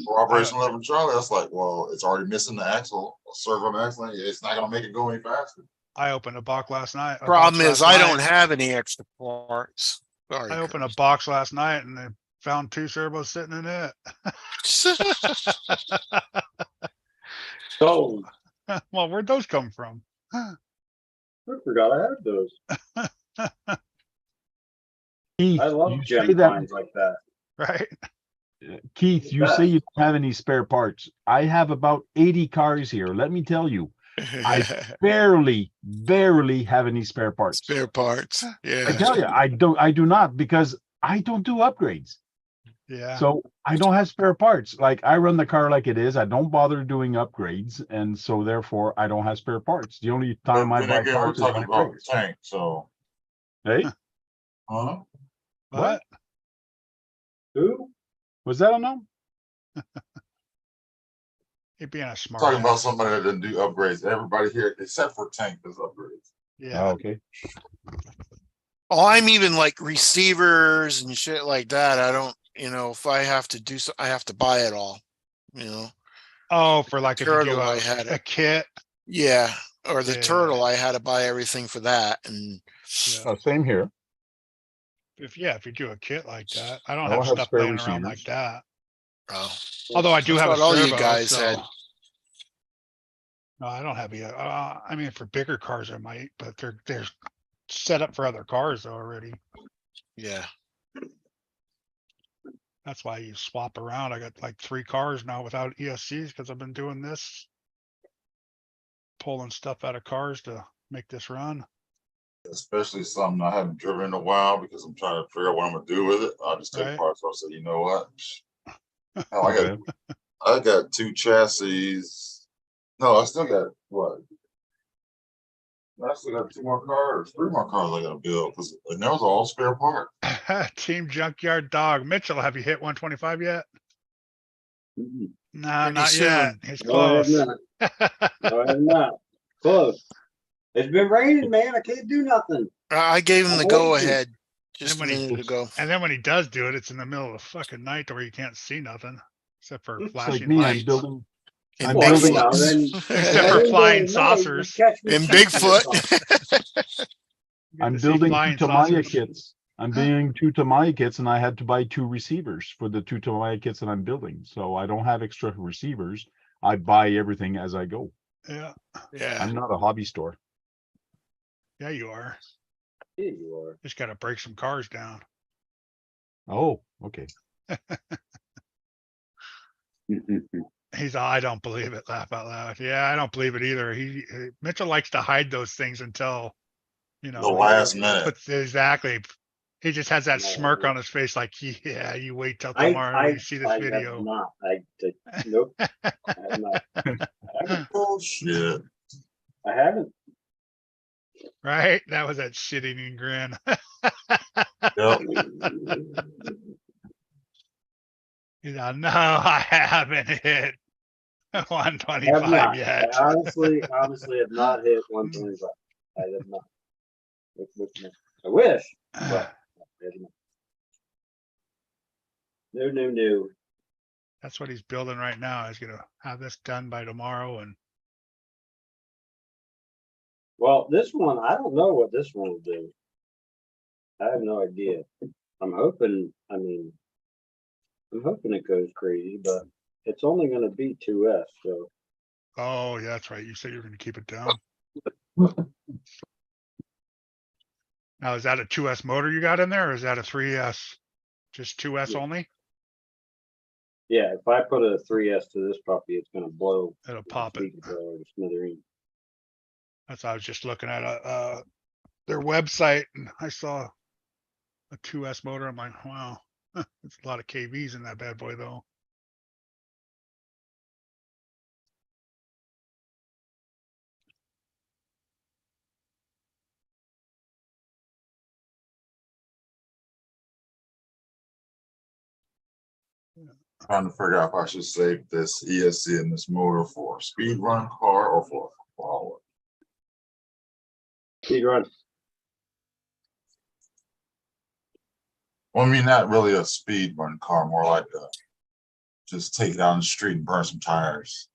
for Operation 11 Charlie. That's like, well, it's already missing the axle, a servo and axle. It's not gonna make it go any faster. I opened a box last night. Problem is, I don't have any extra parts. Sorry. I opened a box last night and they found 2 servos sitting in it. So, Well, where'd those come from? I forgot I had those. Keith, I love you gem say that, finds like that. Right? Keith, you say you don't have any spare parts. I have about 80 cars here. Let me tell you, I barely have any spare parts. Spare parts. I Yeah. tell you, I do not, because I don't do upgrades. Yeah. So I don't have spare parts. Like, I run the car like it is. I don't bother doing upgrades. And so therefore I don't have spare parts. The only time I Then buy again, we're parts is talking when it about the breaks. tank, so, Hey, huh? What? Who? was that a no? You're being a smart. Talking about ass. somebody that didn't do upgrades. Everybody here, except for tank, does upgrades. Yeah. Okay. Oh, I'm even like receivers and shit like that. I don't, if I have to do so, I have to buy it all, Oh, for like if you do Turtle, I had a it. kit. Yeah. Or the Yeah. turtle, I had to buy everything for that. And Yeah. Same here. If you do a kit like that, I I don't don't have have stuff spare laying around like receivers. that. oh, Although I do I have a thought all you servo, guys so. had. No, I don't have either. I mean, for bigger cars I might, but they're set up for other cars already. Yeah. That's why you swap around. I got like 3 cars now without ESCs because I've been doing this. Pulling stuff out of cars to make this run. Especially something I haven't driven in a while because I'm trying to figure out what I'm gonna do with it. I'll just take Right. parts off. Say, you know what? Hell, I got 2 chassis. No, I still got what? I still got 2 more cars, 3 more cars I gotta build because and those are all spare parts. Team Junkyard Dog. Mitchell, have you hit 125 yet? Mhm. Nah, Pretty not yet. soon. He's No, I have close. not. No, I have not. Close. It's been raining, man. I can't do nothing. I gave him the I'm go waiting. ahead just a when he- minute ago. And then when he does do it, it's in the middle of the fucking night to where you can't see nothing except for It's like flashing me, I'm lights. building. And I'm Well, building- now Bigfoot. then, Except for Every day flying and night, you saucers. catch me And cheating Bigfoot. something. You get I'm to see building 2 flying Tamiya saucers. kits. I'm building 2 Tamiya kits, and I had to buy 2 receivers for the 2 Tamiya kits that I'm building. So I don't have extra receivers. I buy everything as I go. Yeah. Yeah. I'm not a hobby store. Yeah, you are. Yeah, you are. Just got to break some cars down. Oh, okay. I don't believe it. Laugh out loud. Yeah, I don't believe it either. Mitchell likes to hide those things until, The last minute. puts exactly. He just has that No, smirk no. on his face, like, yeah, you wait till I tomorrow when you see this I video. have not. Nope. I have not. Bullshit. I haven't. Right? That was that shit-eating grin. Yep. No, I haven't hit I have 125 not. yet. I honestly have not hit 125. I have not. I wish, but I have not. No. That's what he's building right now. He's gonna have this done by tomorrow, and Well, this one, I don't know what this one will do. I have no idea. I'm hoping it goes crazy, but it's only gonna be 2S, so oh yeah, that's right. You said you're gonna keep it down. Now, is that a 2S motor you got in there, or is that a 3S? Just 2S Yeah. only? yeah, if I put a 3S to this puppy, it's gonna blow. It'll pop it. speaker blower to smithereens. That's I was just looking at their website, and I saw a 2S motor. I'm like, wow, it's a lot of KVs in that bad boy, though. Trying to figure out if I should save this ESC and this motor for a speed run car or for a Speed run. Well, I mean, not really a speed run car, more like a just take it out on the street and burn some tires.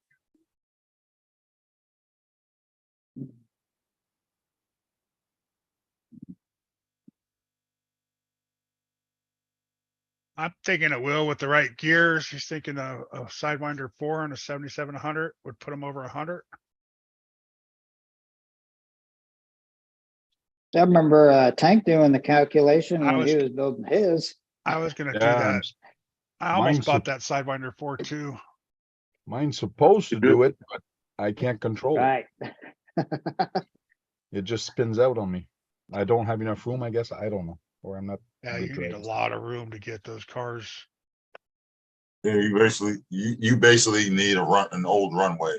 I'm thinking it will with the right gears. He's thinking a Sidewinder 4 and a 7700 would put him over 100. I remember Tank doing the calculation I when he was- was building his. I was gonna do Yeah, that. I almost mine's bought that Sidewinder 4 too. mine's supposed to do it, but I can't control it. Right. It just spins out on me. I don't have enough room, I guess. I don't know. Or I'm not. Yeah, good you need a driver. lot of room to get those cars. Yeah, you basically need an old runway.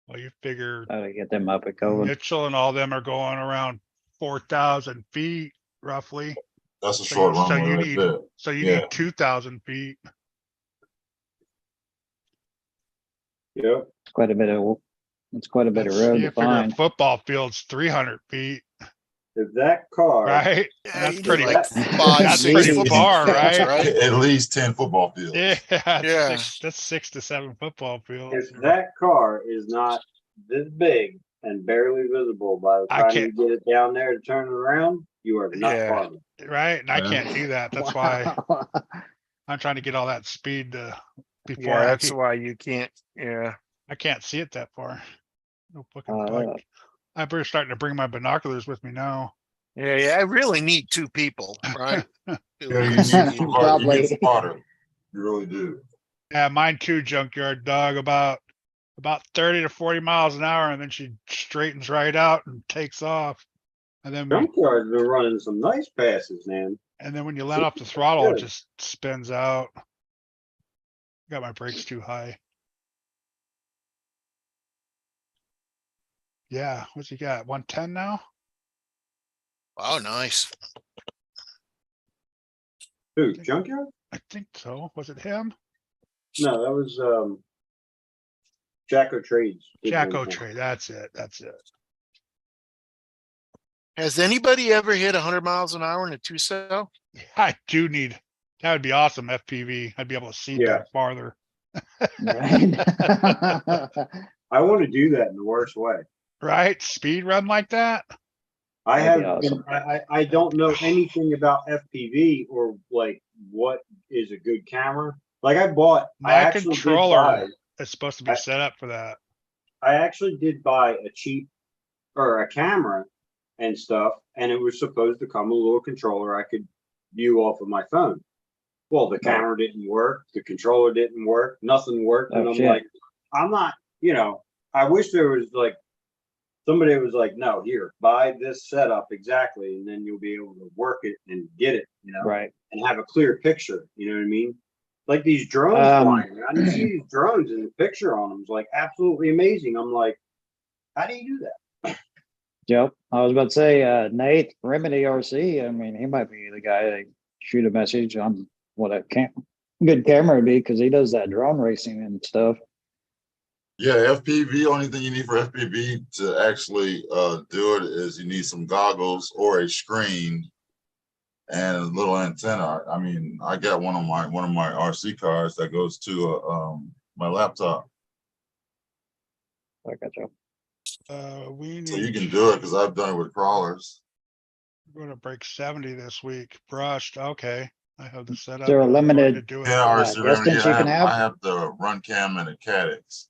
Well, you figure How to get them up and going. Mitchell and all them are going around 4,000 feet roughly. That's a So short you- so runway you right need- there. So you Yeah. need 2,000 feet. Yep. It's quite a bit of, it's quite a bit of That's- road you to figure a find. football field's 300 feet, If that car, right? Yeah, That's you need pretty, like that- 5, that's 6 pretty football far, fields, right? At least 10 football fields. Yeah, Yeah. that's 6 to 7 football fields. if that car is not this big and barely visible by the I time can't- you get it down there to turn it around, you are not Yeah. farming. Right? And I Yeah. can't do that. That's why Wow. I'm trying to get all that speed before Yeah, I, that's why you can't, yeah. I can't see it that far. No fucking Uh, bug. I'm starting to bring my binoculars with me now. Yeah, I really need 2 people, right? Yeah, you need you Probably. need a spotter. You really do. Yeah, mine too, junkyard dog, about 30 to 40 miles an hour, and then she straightens right out and takes off. And then Junkyard's been running some nice passes, man. when you let off the throttle, it Good. just spins out. Got my brakes too high. Yeah, what's he got? 110 now? Oh, nice. Who, Junkyard? I think so. Was it him? No, that was Jacko Trades. did Jacko 110. Trade. That's it. That's it. Has anybody ever hit 100 miles an hour in a 2-cell? I do need, that would be awesome, FPV. I'd be able to see Yeah. back farther. Right. I want to do that in the worst way. Right? Speed run like that? I That'd have, be awesome. I don't know anything about FPV or like what is a good camera. Like I My actually did controller buy, is supposed to be I- set up for that. I actually did buy a cheap or a camera and stuff, and it was supposed to come with a little controller I could view off of my phone. Well, the camera didn't work, the controller didn't work, nothing worked, and Oh, I'm shit. like, I'm not, I wish there was like somebody was like, no, here, buy this setup exactly, and then you'll be able to work it and get it, Right. and have a clear picture. You know what I mean? Like these drones flying around. You see these drones and the picture on them is like absolutely amazing. I'm like, how do you do that? Yep. I was about to say, Nate Remedy RC. I mean, he might be the guy that shoot a message on what a good camera would be because he does that drone racing and stuff. Yeah, FPV, only thing you need for FPV to actually do it is you need some goggles or a screen and a little antenna. I mean, I got one of my RC cars that goes to my laptop. I got you. We So you need, can do it because I've done it with crawlers. we're gonna break 70 this week. Brushed. Okay. I have the setup. there a I'm going to limited- do it. Yeah, RC Remedy, distance you can have? I have the Run Cam and the Cadix,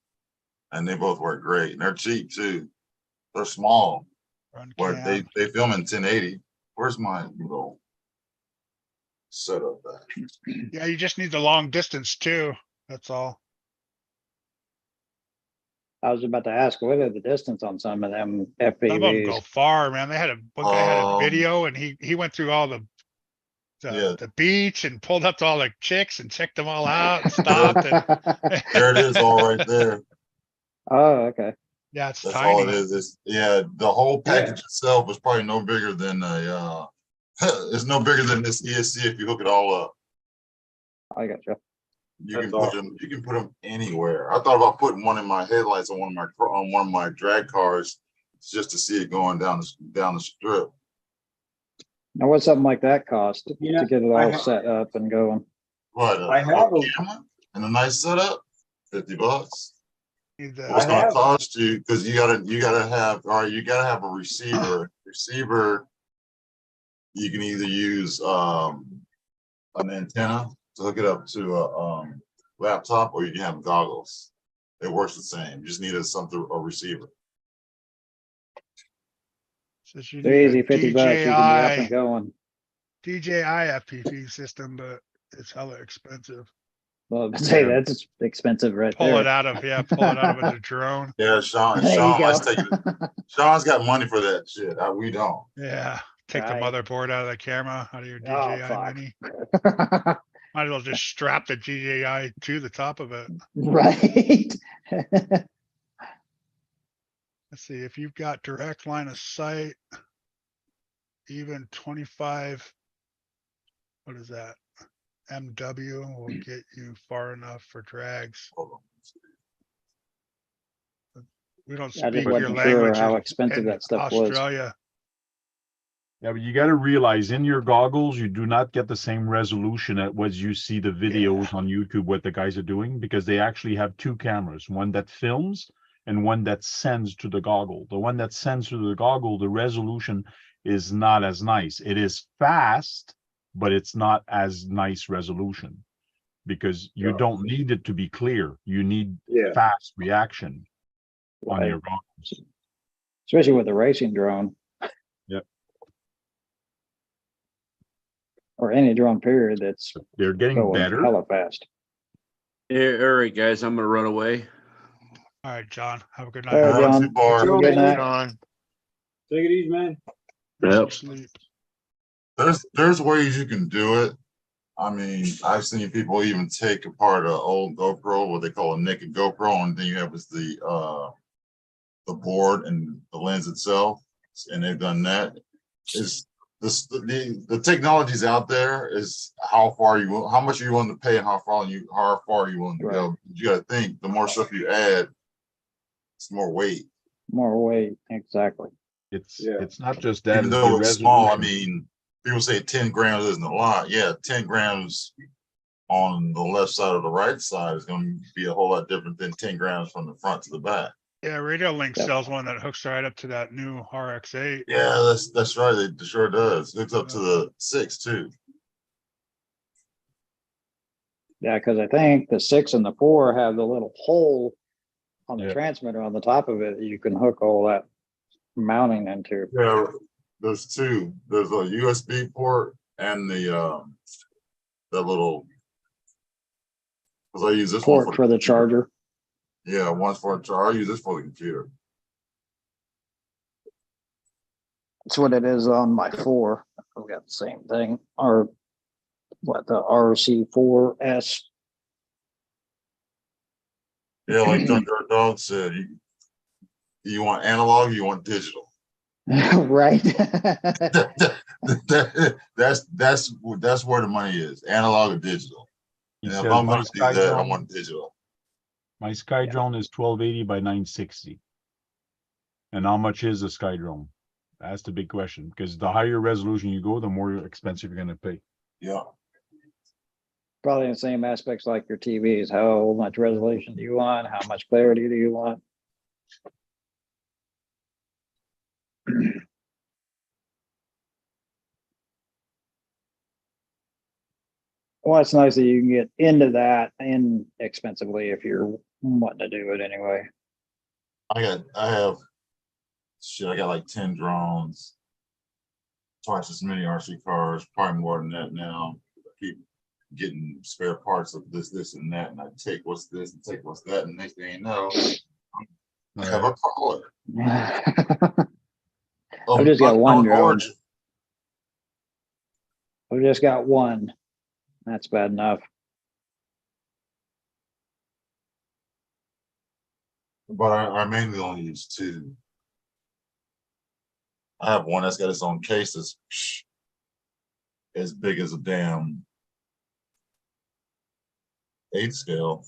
and they both work great. And they're cheap too. They're small, Run where cam. they film in 1080. Where's my little setup at? Yeah, you just need the long distance too. That's all. I was about to ask, what are the distance on some of them Some of them go FPVs? far, man. They had one guy had a Um, video and he went through all the Yeah. the beach and pulled up to all the chicks and checked them all out and stopped. And, There it is, all right there. Oh, okay. yeah, it's That's all it tiny. is. The whole package itself is probably no bigger than a. It's no bigger than this ESC if you hook it all up. I got you. You That's can put them. You can put them anywhere. I thought about putting one in my headlights on one of my drag cars just to see it going down the strip. Now, what's something like that cost Yeah, to get it I all ha- set up and going? What? I have a- Camera and a nice setup, $50. Need the- What's I gonna have- cost you, because you gotta have, all right, you gotta have a receiver. Receiver, you can either use an antenna to hook it up to a laptop, or you can have goggles. It works the same. You just need a receiver. Says you They're need a easy, $50. You can be up and DJI going. FPV system, but it's hella expensive. Well, say Yeah. that's expensive right Pull there. it out of a drone. Yeah, Sean, There you Sean's go. Sean's got money for that shit. We don't. Yeah, take the Right. motherboard out of the camera, out of your Oh, DJI fuck. Mini. Might as well just strap the DJI to the top of it. Right. Let's see, if you've got direct line of sight, even 25, what is that? MW will get you far enough for drags. We don't I just speak your wasn't sure language how in expensive that stuff was. Australia. Yeah, but you got to realize in your goggles, you do not get the same resolution at what you see the videos on YouTube, what the guys are doing, because they actually have two cameras, one that films and one that sends to the goggle. The one that sends to the goggle, the resolution is not as nice. It is fast, but it's not as nice resolution because you don't need it to be clear. You need Yeah. fast reaction on Right. your goggles. Especially with the racing drone. Yep. Or any drone period that's They're getting going better. hella fast. All right, guys, I'm gonna run away. All right, John, have a good All right, night. Not John. too far. Have a good night. John. Take it easy, man. Yep. Sleep. There's ways you can do it. I mean, I've seen people even take apart an old GoPro, what they call a naked GoPro, and then you have the board and the lens itself, and they've done that. Is this the technology's out there? Is how much are you willing to pay, and how far are you willing to go? You got to think, the more stuff you add, it's more weight. More weight, exactly. It's not just that. Even it's though the it's small, I resolution. mean, people say 10 grams isn't a lot. Yeah, 10 grams on the left side or the right side is going to be a whole lot different than 10 grams from the front to the back. Yeah, Radio Link Yep. sells one that hooks right up to that new RX-8. Yeah, that's right. It sure does. Hooks up to the 6 too. Yeah, because I think the 6 and the 4 have the little hole on the Yeah. transmitter on the top of it that you can hook all that mounting into. Yeah, there's two. There's a USB port and the little. Because I use this one Port for the computer. charger. Yeah, one's for a charger. I use this for the computer. That's what it is on my 4. I've got the same thing. Or what, the RC4S. Yeah, like Thunder Dog said, you want analog, you want digital. Right. That's where the money is, analog or digital. He And if says I'm my gonna do that, I Skydrone, want digital. my Skydrone is 1280 by 960. And how much is a Skydrone? That's the big question, because the higher resolution you go, the more expensive you're gonna pay. Yeah. Probably the same aspects like your TVs. How much resolution do you want? How much clarity do you want? Well, it's nice that you can get into that inexpensively if you're wanting to do it anyway. I have I got like 10 drones, twice as many RC cars, probably more than that now. I keep getting spare parts of this, and that, and I take what's this and take what's that, and next thing you know, I have a crawler. I've just got one drone. Origin. I've just got one. That's bad enough. But I mainly only use 2. I have one that's got its own case that's as big as a damn 8 scale.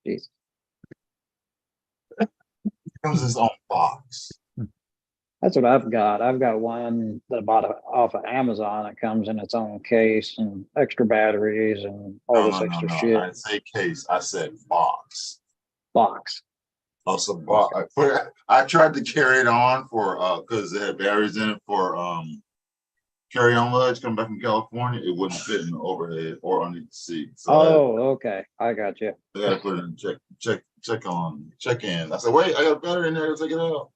Jeez. Comes in its own box. That's what I've got. I've got one that I bought off of Amazon. It comes in its own case and extra batteries and all No, this no, no, extra no. shit. I didn't say case. I said box. Box. Also, I tried to carry it on for because it had batteries in it for carry on luggage coming back from California. It wouldn't fit in the overhead or underneath the seat. So Oh, okay. I got you. I gotta put it in check in. I said, wait, I got a battery in there. Take it out.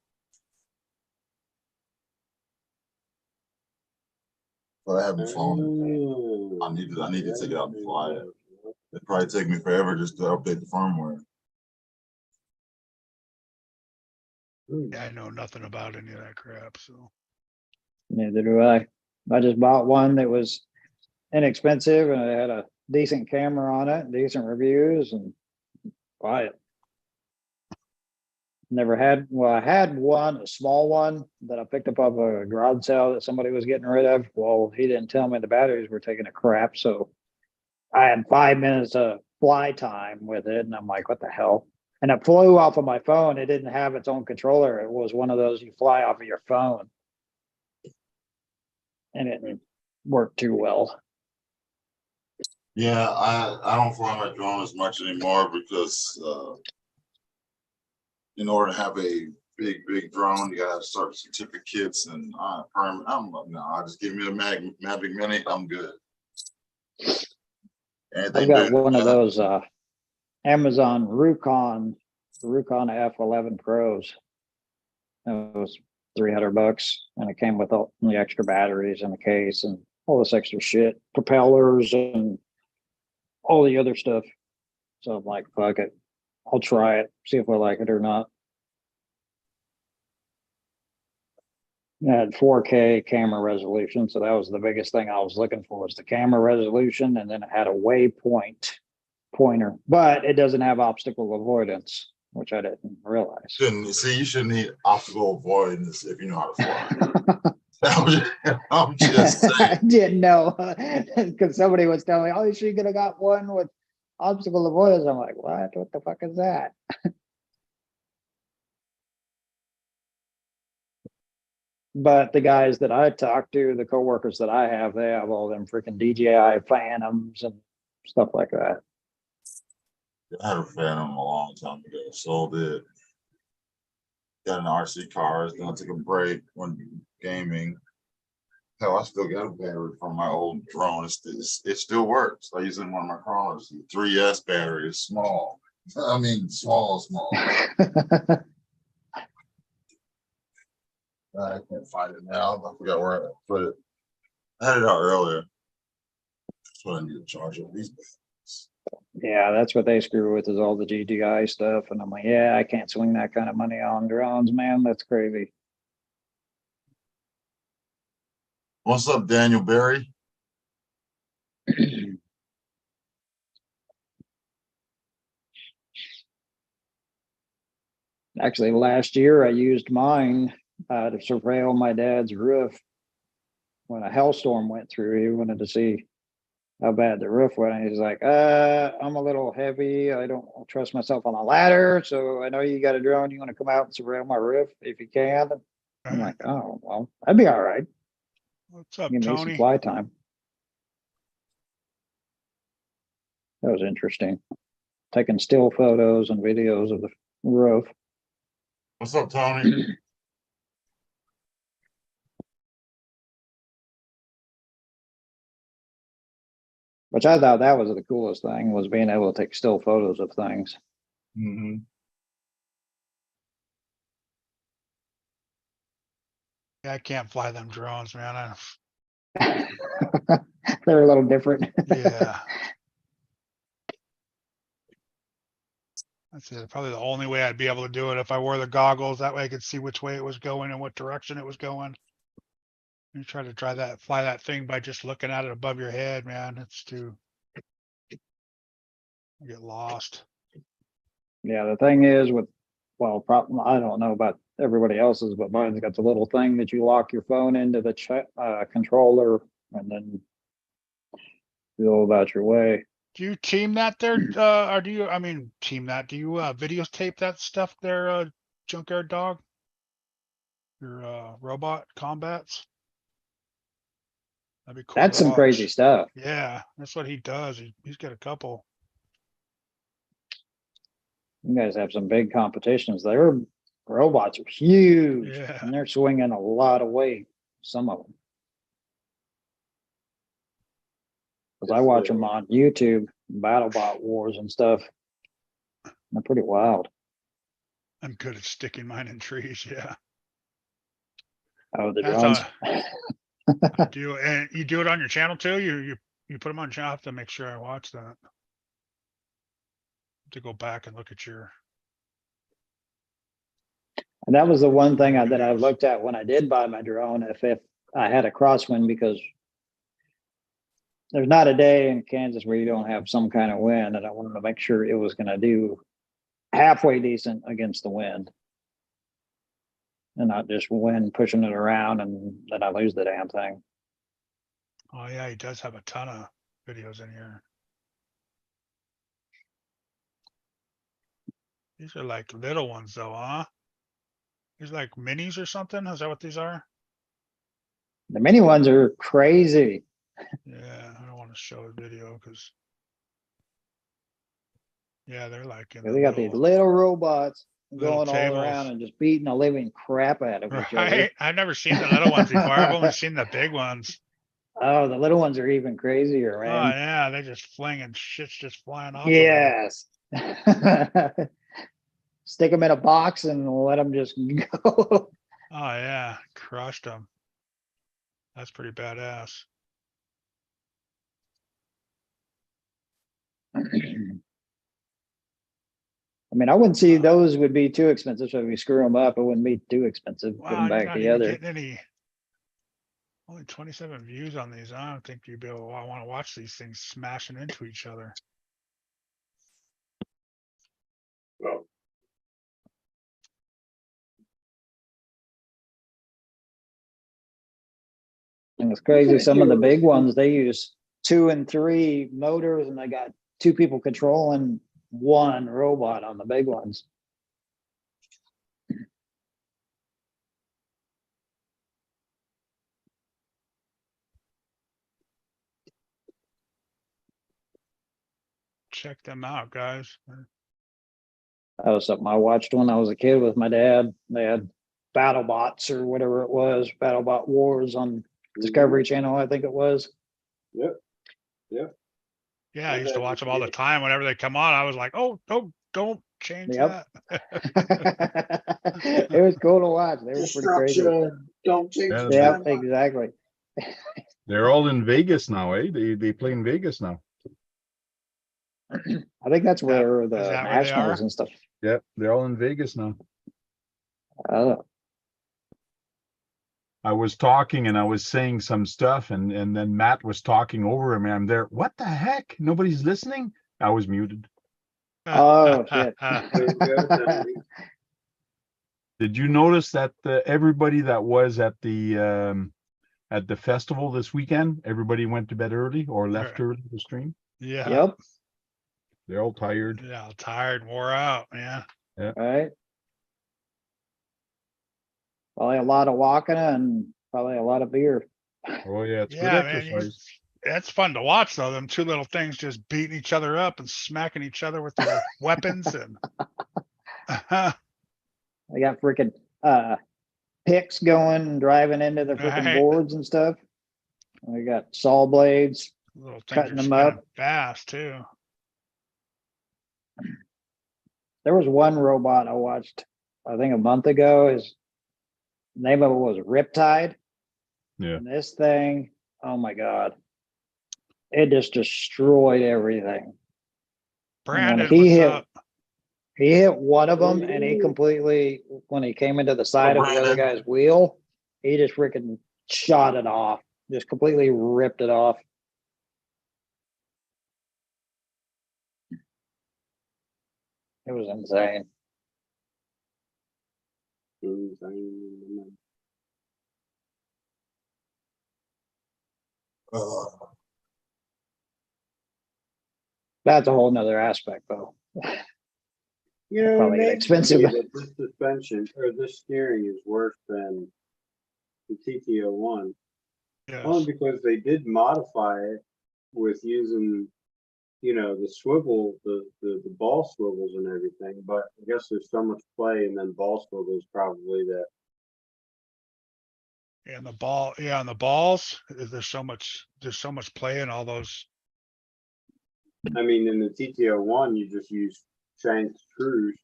But I haven't flown it. I need to take it out and fly it. It'd probably take me forever just to update the firmware. Yeah, I know nothing about any of that crap, so. Neither do I. I just bought one that was inexpensive and it had a decent camera on it, decent reviews, and buy it. Never had, well, I had one, a small one that I picked up off a garage sale that somebody was getting rid of. Well, he didn't tell me the batteries were taking a crap, so I had 5 minutes of fly time with it, and I'm like, what the hell? And it flew off of my phone. It didn't have its own controller. It was one of those you fly off of your phone. And it didn't work too well. Yeah, I don't fly my drone as much anymore because in order to have a big drone, you gotta have certain certificates and I'm like, no, just give me a Mavic Mini, I'm good. I've got one of those Amazon Rukon F11 Pros. It was $300 and it came with all the extra batteries in the case and all this extra shit, propellers and all the other stuff. So I'm like, fuck it. I'll try it, see if I like it or not. It had 4K camera resolution, so that was the biggest thing I was looking for was the camera resolution, and then it had a waypoint pointer, but it doesn't have obstacle avoidance, which I didn't realize. You shouldn't need obstacle avoidance if you know how to fly. I'm just saying. I didn't know because somebody was telling me, "Oh, you should have got one with obstacle avoidance." I'm like, "What? What the fuck is that?" But the guys that I talk to, the coworkers that I have, they have all them freaking DJI Phantoms and stuff like that. I had a Phantom a long time ago, sold it. Got an RC cars, then I took a break, went gaming. Hell, I still got a battery from my old drone. It still works. I use it in one of my crawlers. The 3S battery is small. I mean, small. I can't find it now. I forgot where I put it. I had it out earlier. That's what I need to charge up these batteries. Yeah, that's what they screw with is all the GTI stuff. And I'm like, yeah, I can't swing that kind of money on drones, man. That's crazy. What's up, Daniel Berry? Actually, last year I used mine to surveil my dad's roof. When a hailstorm went through, he wanted to see how bad the roof went. And he's like, I'm a little heavy. I don't trust myself on a ladder. So I know you got a drone. You want to come out and surveil my roof if you can? I'm like, oh, well, that'd be all right. What's up, Give me some Tony? fly time. That was interesting. Taking still photos and videos of the roof. What's up, Tony? Which I thought that was the coolest thing was being able to take still photos of things. Mm-hmm. Yeah, I can't fly them drones, man. They're a little different. Yeah. That's it. Probably the only way I'd be able to do it if I wore the goggles. That way I could see which way it was going and what direction it was going. You try to fly that thing by just looking at it above your head, man. It's too, you get lost. Yeah, the thing is with, well, problem, I don't know about everybody else's, but mine's got the little thing that you lock your phone into the controller and then go about your way. Do you team that there, or do you, team that? Do you videotape that stuff there, Junkyard Dog? Your robot combats? That'd be cool. That's to some crazy watch. stuff. Yeah, that's what he does. He's got a couple. You guys have some big competitions. Their robots are huge Yeah. and they're swinging a lot of weight. Some of them. Because I watch them on YouTube, BattleBot Wars and stuff. They're pretty wild. I'm good at sticking mine in trees. Yeah. Oh, the That's drones. I do, and you do it on your channel too? You put them on channel. I have to make sure I watch that. To go back and look at your. And that was the one thing that I looked at when I did buy my drone, if I had a crosswind, because there's not a day in Kansas where you don't have some kind of wind, and I wanted to make sure it was going to do halfway decent against the wind. And not just wind pushing it around and then I lose the damn thing. Oh yeah, he does have a ton of videos in here. These are like little ones though, huh? These are like minis or something? Is that what these are? The mini ones are crazy. Yeah, I don't want to show a video because. Yeah, they're like in They the got these little, little robots little going all around tables. and just beating the living crap out of each other. Right? I've never seen the little ones before. I've only seen the big ones. Oh, the little ones are even crazier, Oh man. yeah, they just flinging shit's just flying off. Of them. Yes. Stick them in a box and let them just go. Oh yeah, crushed them. That's pretty badass. I mean, I wouldn't see those would be too expensive. So if you screw them up, it wouldn't be too expensive. Put Wow, them you're back not even together. getting any. Only 27 views on these. I don't think you'd be able to want to watch these things smashing into each other. Well, And it's crazy. Some of the big ones, they use 2 and 3 motors and they got 2 people controlling one robot on the big ones. Check them out, guys. That was something I watched when I was a kid with my dad. They had BattleBots or whatever it was, BattleBot Wars on Discovery Channel, I think it was. Yep. Yep. Yeah, I used to watch them all the time. Whenever they come on, I was like, "Oh, don't change Yep. that." It was cool to watch. They were pretty crazy. Destruction. Don't change Yeah, the Yeah, channel. exactly. They're all in Vegas now, eh? They play in Vegas now. I think that's where the is that where they Nationals are? and stuff. Yep, they're all in Vegas now. I was talking and I was saying some stuff and then Matt was talking over him and I'm there. What the heck? Nobody's listening? I was muted. Oh shit. There you go, Tony. Did you notice that everybody that was at the festival this weekend, everybody went to bed early or left Right. early to stream? Yeah. Yep. They're all tired. Yeah, tired, wore out, man. Right. Probably a lot of walking and probably a lot of beer. Oh yeah, it's Yeah, good man. exercise. That's fun to watch though. Them two little things just beating each other up and smacking each other with their weapons and. They got freaking picks going and driving into the freaking Right. boards and stuff. We got saw blades. Little things Cutting are them spinning up. fast too. There was one robot I watched, I think a month ago. His name of it was Riptide. Yeah. And this thing, oh my God. It just destroyed everything. Brandon, he what's hit- up? He hit one of them and he completely, when he came into the side of the other guy's wheel, he just freaking shot it off, just completely ripped it off. It was insane. That's a whole nother aspect though. You know, Probably it get may expensive. be that this suspension or this steering is worse than the TT01, only Yes. because they did modify it with using, you know, the swivel, the ball swivels and everything. But I guess there's so much play in them ball swivels probably that. And the ball, yeah, and the balls, there's so much play in all those. I mean, in the TT01, you just use shank screws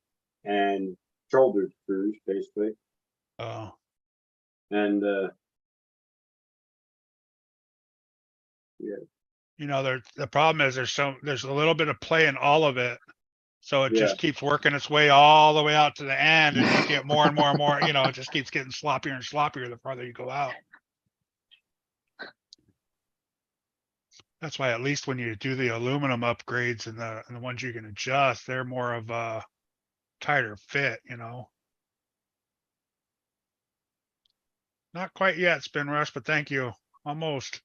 and shoulder screws basically, Oh, and you know, the problem is there's a little bit of play in all of it. So it Yeah. just keeps working its way all the way out to the end and you get more and more and more, you know, it just keeps getting sloppier and sloppier the farther you go out. That's why at least when you do the aluminum upgrades and the ones you can adjust, they're more of a tighter fit, you know. Not quite yet, Spin Rush, but thank you. Almost.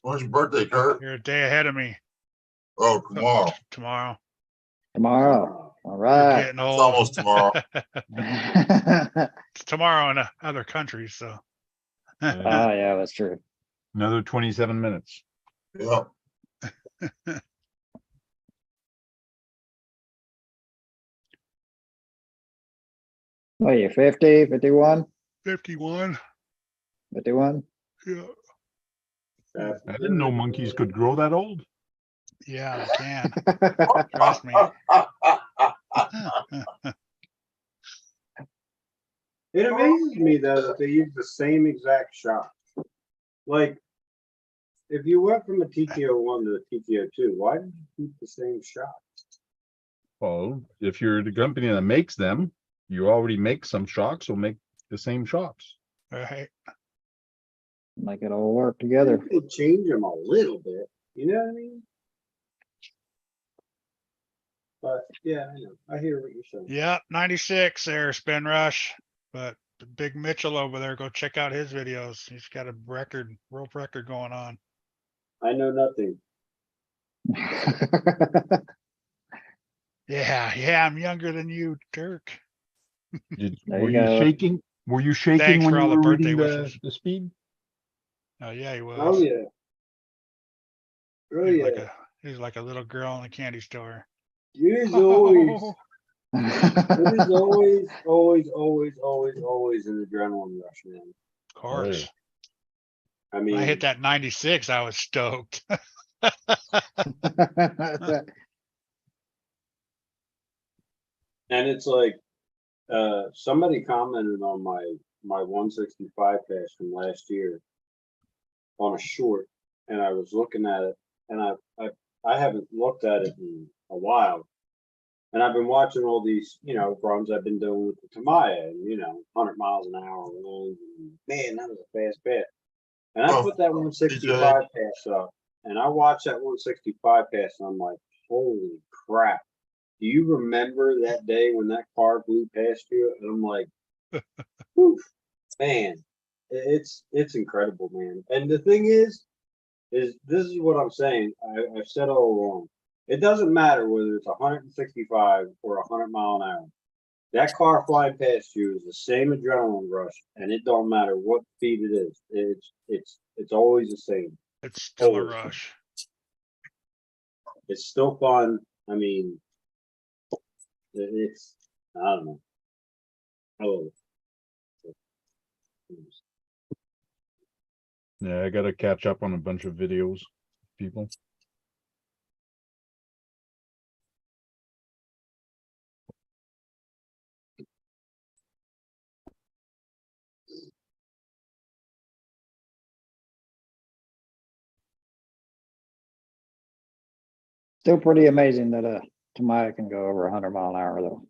When's your birthday, Kurt? You're a day ahead of me. Oh, tomorrow. Tomorrow. Tomorrow. All You're right. getting It's old. almost tomorrow. It's tomorrow in other countries, so. Oh, yeah, that's true. Another 27 minutes. Yep. What are you, 50, 51, 51. 51? Yeah. I didn't know monkeys could grow that old. Yeah, they can. Trust me. it amazes me though that they use the same exact shot. Like, if you went from a TT01 to a TT02, why did you keep the same shot? Well, if you're the company that makes them, you already make some shocks, so make the same shocks. Right. Make it all work together. They change them a little bit, you know what I mean? But yeah, I know. I hear what you're saying. Yep, 96 there, Spin Rush. But the Big Mitchell over there, go check out his videos. He's got a world record going on. I know nothing. Yeah, I'm younger than you, Dirk. There Were you you go. shaking? Were you shaking Thanks when for you all the were birthday reading wishes. the speed? Oh yeah, he was. Oh yeah. Oh yeah. He's like a little girl in a candy store. It is always, it is always an adrenaline rush, man. Of course. yeah. I When mean, I hit that 96, I was stoked. and it's like, somebody commented on my 165 pass from last year on a short, and I was looking at it, and I haven't looked at it in a while, and I've been watching all these, you know, runs I've been doing with the Tamiya, and you know, 100 miles an hour runs, and man, that was a fast pass. And I Oh, put that 165 pass up, and I watched that 165 pass, and I'm like, holy crap. Do you remember that day when that car blew past you? And I'm like, whew, man, it's incredible, man. And the thing is this is what I'm saying. I've said all along. It doesn't matter whether it's 165 or 100 mile an hour. That car flying past you is the same adrenaline rush, and it don't matter what speed it is. It's always the same. It's still a Always. rush. It's still fun. I mean, it's, I don't know. I love it. Yeah, I gotta catch up on a bunch of videos, people. Still pretty amazing that Tamiya can go over 100 mile an hour though.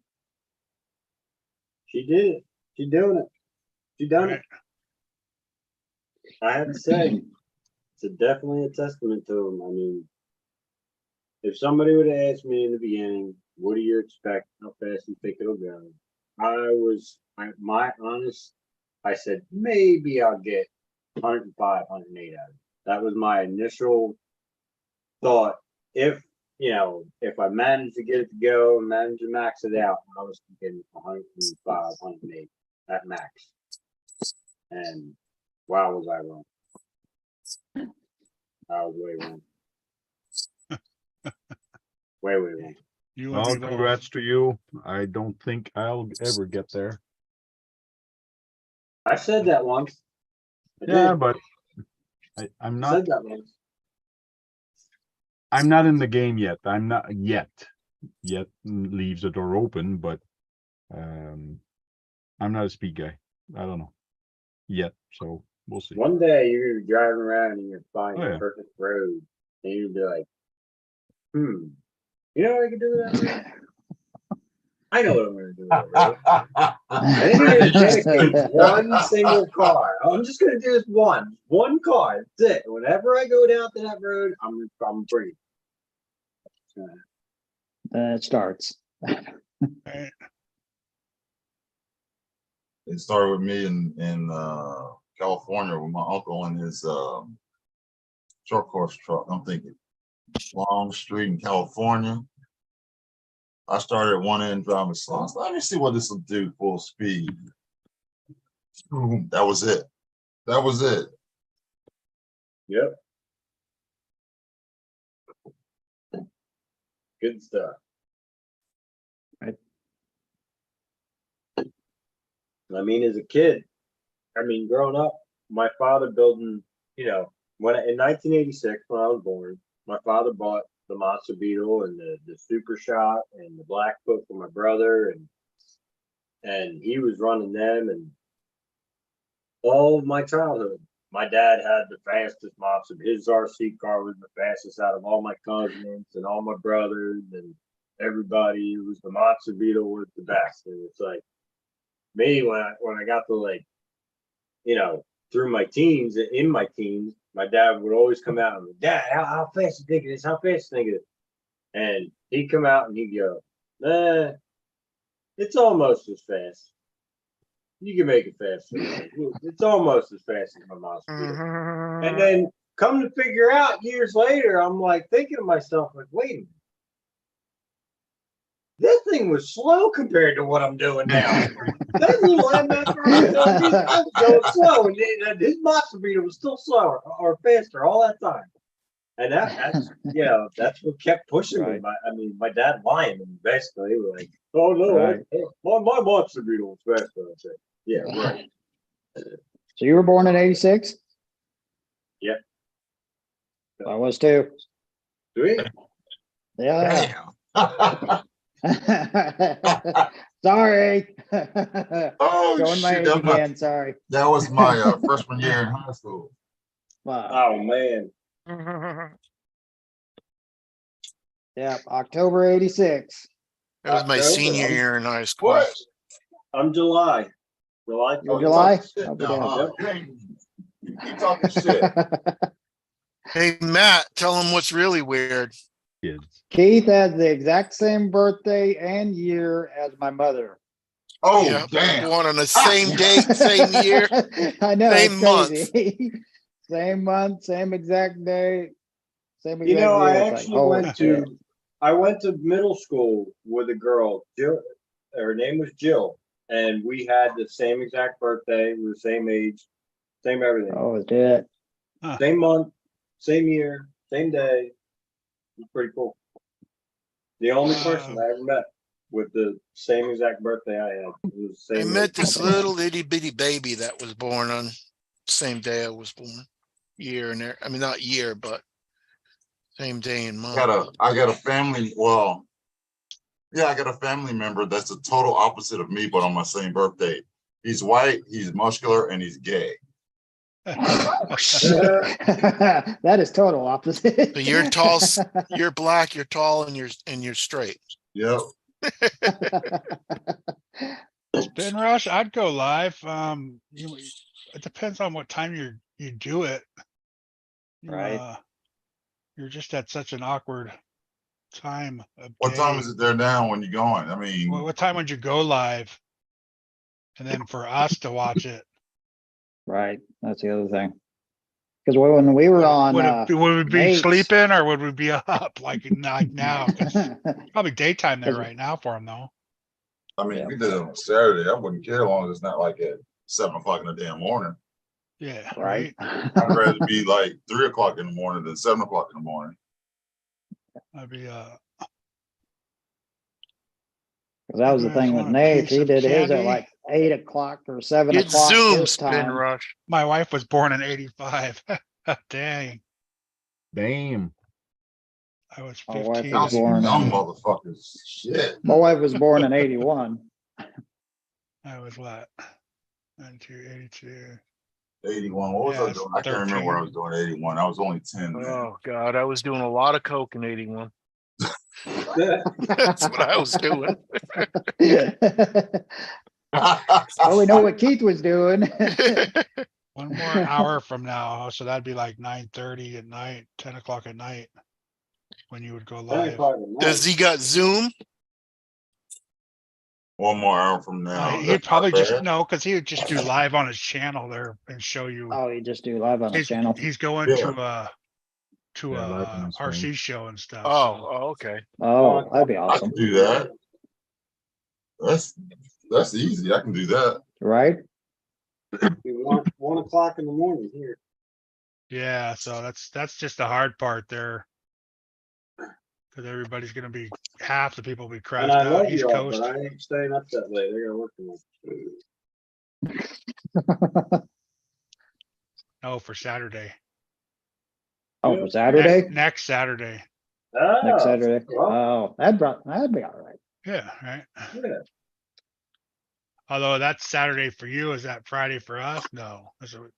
She did it. She doing it. She done it. I have to say, it's definitely a testament to him. I mean, if somebody would have asked me in the beginning, what do you expect? How fast do you think it'll go? I said, maybe I'll get 105, 108 out of it. That was my initial thought. If you know, if I managed to get it to go and manage to max it out, I was thinking 105, 108 at max. And wow, was I wrong. I was way wrong. Way wrong. You Well, and me both. congrats to you. I don't think I'll ever get there. I said that once. I Yeah, did. but I'm I not. said that once. I'm not in the game yet. I'm not yet. Yet leaves the door open, but I'm not a speed guy. I don't know yet, so we'll see. One day you're gonna be driving around and you're gonna find Oh, the yeah. perfect road, and you'll be like, you know what I can do with that road? I know what I'm gonna do with that road. And then you're gonna dedicate one single car. I'm just gonna do this one car. That's it. Whenever I go down to that road, I'm free. Then it starts. Right. It started with me in California with my uncle and his short course truck. I'm thinking long street in California. I started at one end driving slow. I was like, let me see what this will do full speed. Boom. That was it. That was it. Yep. Good stuff. Right. I mean, as a kid, growing up, my father building, in 1986 when I was born, my father bought the Monster Beetle and the Super Shot and the Blackfoot for my brother, and he was running them and all of my childhood. My dad had the fastest monster. His RC car was the fastest out of all my cousins and all my brothers and everybody. It was the Monster Beetle was the best. And it's like me when I got to through my teens, in my teens, my dad would always come out and Dad, how fast you think it is? How fast you think it is? And he'd come out and he'd go, it's almost as fast. You can make it faster. It's almost as fast as my Monster Beetle. And then come to figure out years later, I'm like thinking to myself, like, wait a minute. This thing was slow compared to what I'm doing now. That little MF I was going slow, and his Monster Beetle was still slower or faster all that time. And that's that's what kept pushing Right. me. My dad lying to me basically. Like, oh no, Right. my Monster Beetle was faster. I said, yeah, right. So you were born in 86? Yep. I was too. Do we? Yeah. Damn. Sorry. Oh, Showing my shit, age that was my- again, sorry. That was my freshman year in high school. Wow. Oh man. Yeah, October 86. That was my October, senior I'm- year in high school. What? I'm July. July. You're Oh, July? talking shit I'll be now, damned. huh? Hey, you keep talking shit. Hey, Matt, tell him what's really weird. Kids. Keith has the exact same birthday and year as my mother. Oh, Yeah, damn. born on the same date, same year. I know, same it's month. crazy. Same month, same exact day, same exact You know, year. I It's like, actually holy went shit. I went to middle school with a girl, Jill. Her name was Jill, and we had the same exact birthday. We were the same age, same everything, Oh, shit. same month, same year, same day. It was pretty cool. The only person I ever met with the same exact birthday I had. It was the I same. met age. this little itty bitty baby that was born on same day I was born. Year and there. I mean, not year, but same day and month. I got a family. Well, yeah, I got a family member that's the total opposite of me, but on my same birthday. He's white, he's muscular, and he's gay. That is total opposite. So you're tall, you're black, you're tall, and you're straight. Yep. Spin Rush, I'd go live. It depends on what time you do it. Right. You're just at such an awkward time of What time day. is it there now when you're going? I mean, What time would you go live? And then for us to watch it. Right, that's the other thing. Cause when we were on, Would we be Nate's- sleeping or would we be up like now? 'Cause probably daytime there 'Cause- right now for him though. I mean, Yeah. we did it on Saturday. I wouldn't care as long as it's not like at 7 o'clock in the damn morning. Yeah, right? right. I'd rather be like 3 o'clock in the morning than 7 o'clock in the morning. That'd be Cause that was the You guys thing with wanna Nate. piece He of did his at candy? like 8 o'clock or 7 Get o'clock Zoom his spin time. rush. my wife was born in 85. Dang, Damn. I was My wife 15. Y'all was some born young in, motherfuckers. Shit. my wife was born in 81. I was what? 82. 81. What was Yeah, I it's doing? I can't remember what I 13. was doing at 81. I was only 10 then. Oh God, I was doing a lot of coke in 81. That's what I was doing. Well, we know what Keith was doing. One more hour from now, so that'd be like 9:30 at night, 10 o'clock at night. When you would go 10 live. o'clock at night. Does he got Zoom? One more hour from now. He'd That's probably not just bad. no, because he would just do live on his channel there and show you. Oh, you just do live on the channel. He's going Yeah. to Yeah, live on a the stream. RC show and stuff. Oh, okay. Oh, that'd be I awesome, can do that. That's easy. I can do that. right? Be 1 o'clock in the morning here. Yeah, so that's just the hard part there. Because everybody's gonna be half the people will be And crashed I out love East you all, Coast. but I ain't staying up that late. I gotta work tomorrow. No, for Saturday. Oh, for Saturday? Next Saturday. Next Ah, Saturday? well. Oh, that'd be all right. Yeah, right. Yeah. Although that's Saturday for you, is that Friday for us? No,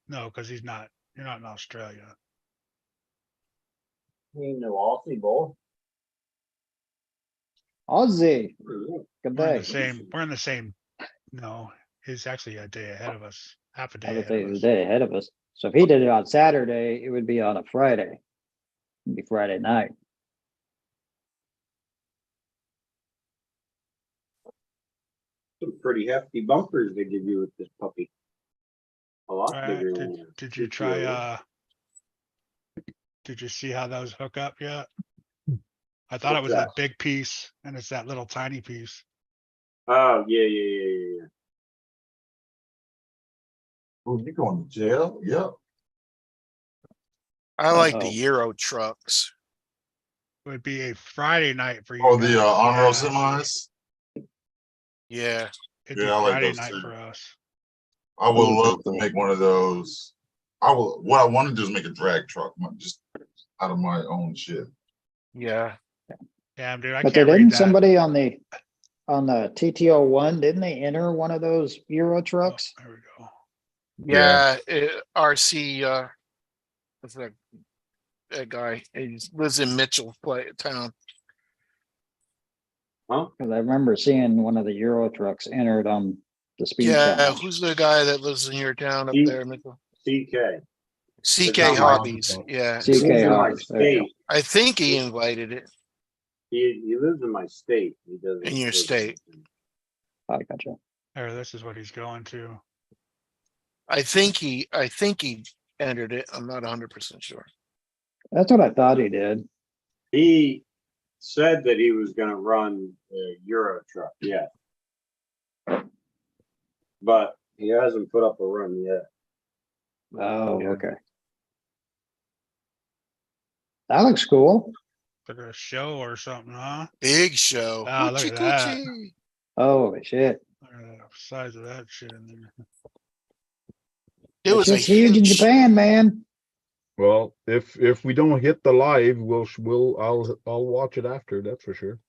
no, because you're not in Australia. You know, Aussie boy. Aussie, good We're in day. the same. We're in the same. No, he's actually a day ahead of us. Half a day I would ahead say of he's a us. day ahead of us. So if he did it on Saturday, it would be on a Friday. It'd be Friday night. Some pretty hefty bumpers they give you with this puppy. A lot Alright, bigger than a Did you GTO. try? Did you see how those hook up yet? I thought it What's was that that? big piece, and it's that little tiny piece. Oh, yeah. Oh, you going to jail? Yep. I like the Uh-oh. Euro trucks. It would be a Friday night for you. Oh, the guys, on-road yeah. semis. Yeah. It'd be Yeah, I like Friday those night too. for us. I would love to make one of those. What I want to do is make a drag truck, just out of my own shit. Yeah. Damn, dude, I But can't read didn't that. somebody on the TTO one, didn't they enter one of those Euro Oh, trucks? there we go. Yeah. RC, what's that guy? He lives in Mitchell town. Cause I remember seeing one of the Euro trucks entered on the speed Yeah. challenge. Who's the guy that lives in your town up He- there, Mitchell? CK. CK not my- Hobbies. Yeah. CK He lives in my Hobbies, there you go. state. I think he invited it. He lives in my state. He doesn't. In your live state. I gotcha. There, this is what he's going to. I think he entered it. I'm not 100% sure. That's what I thought he did. He said that he was gonna run a Euro truck, yeah. But he hasn't put up a run yet. Oh, okay. That looks cool. Like a show or something, huh? Big show. Ah, look Hoochie Uh, at that. coochie. Holy shit. Look at the size of that shit in there. It was a It's huge in huge, Japan, man. Well, if we don't hit the live, I'll watch it after, that's for sure.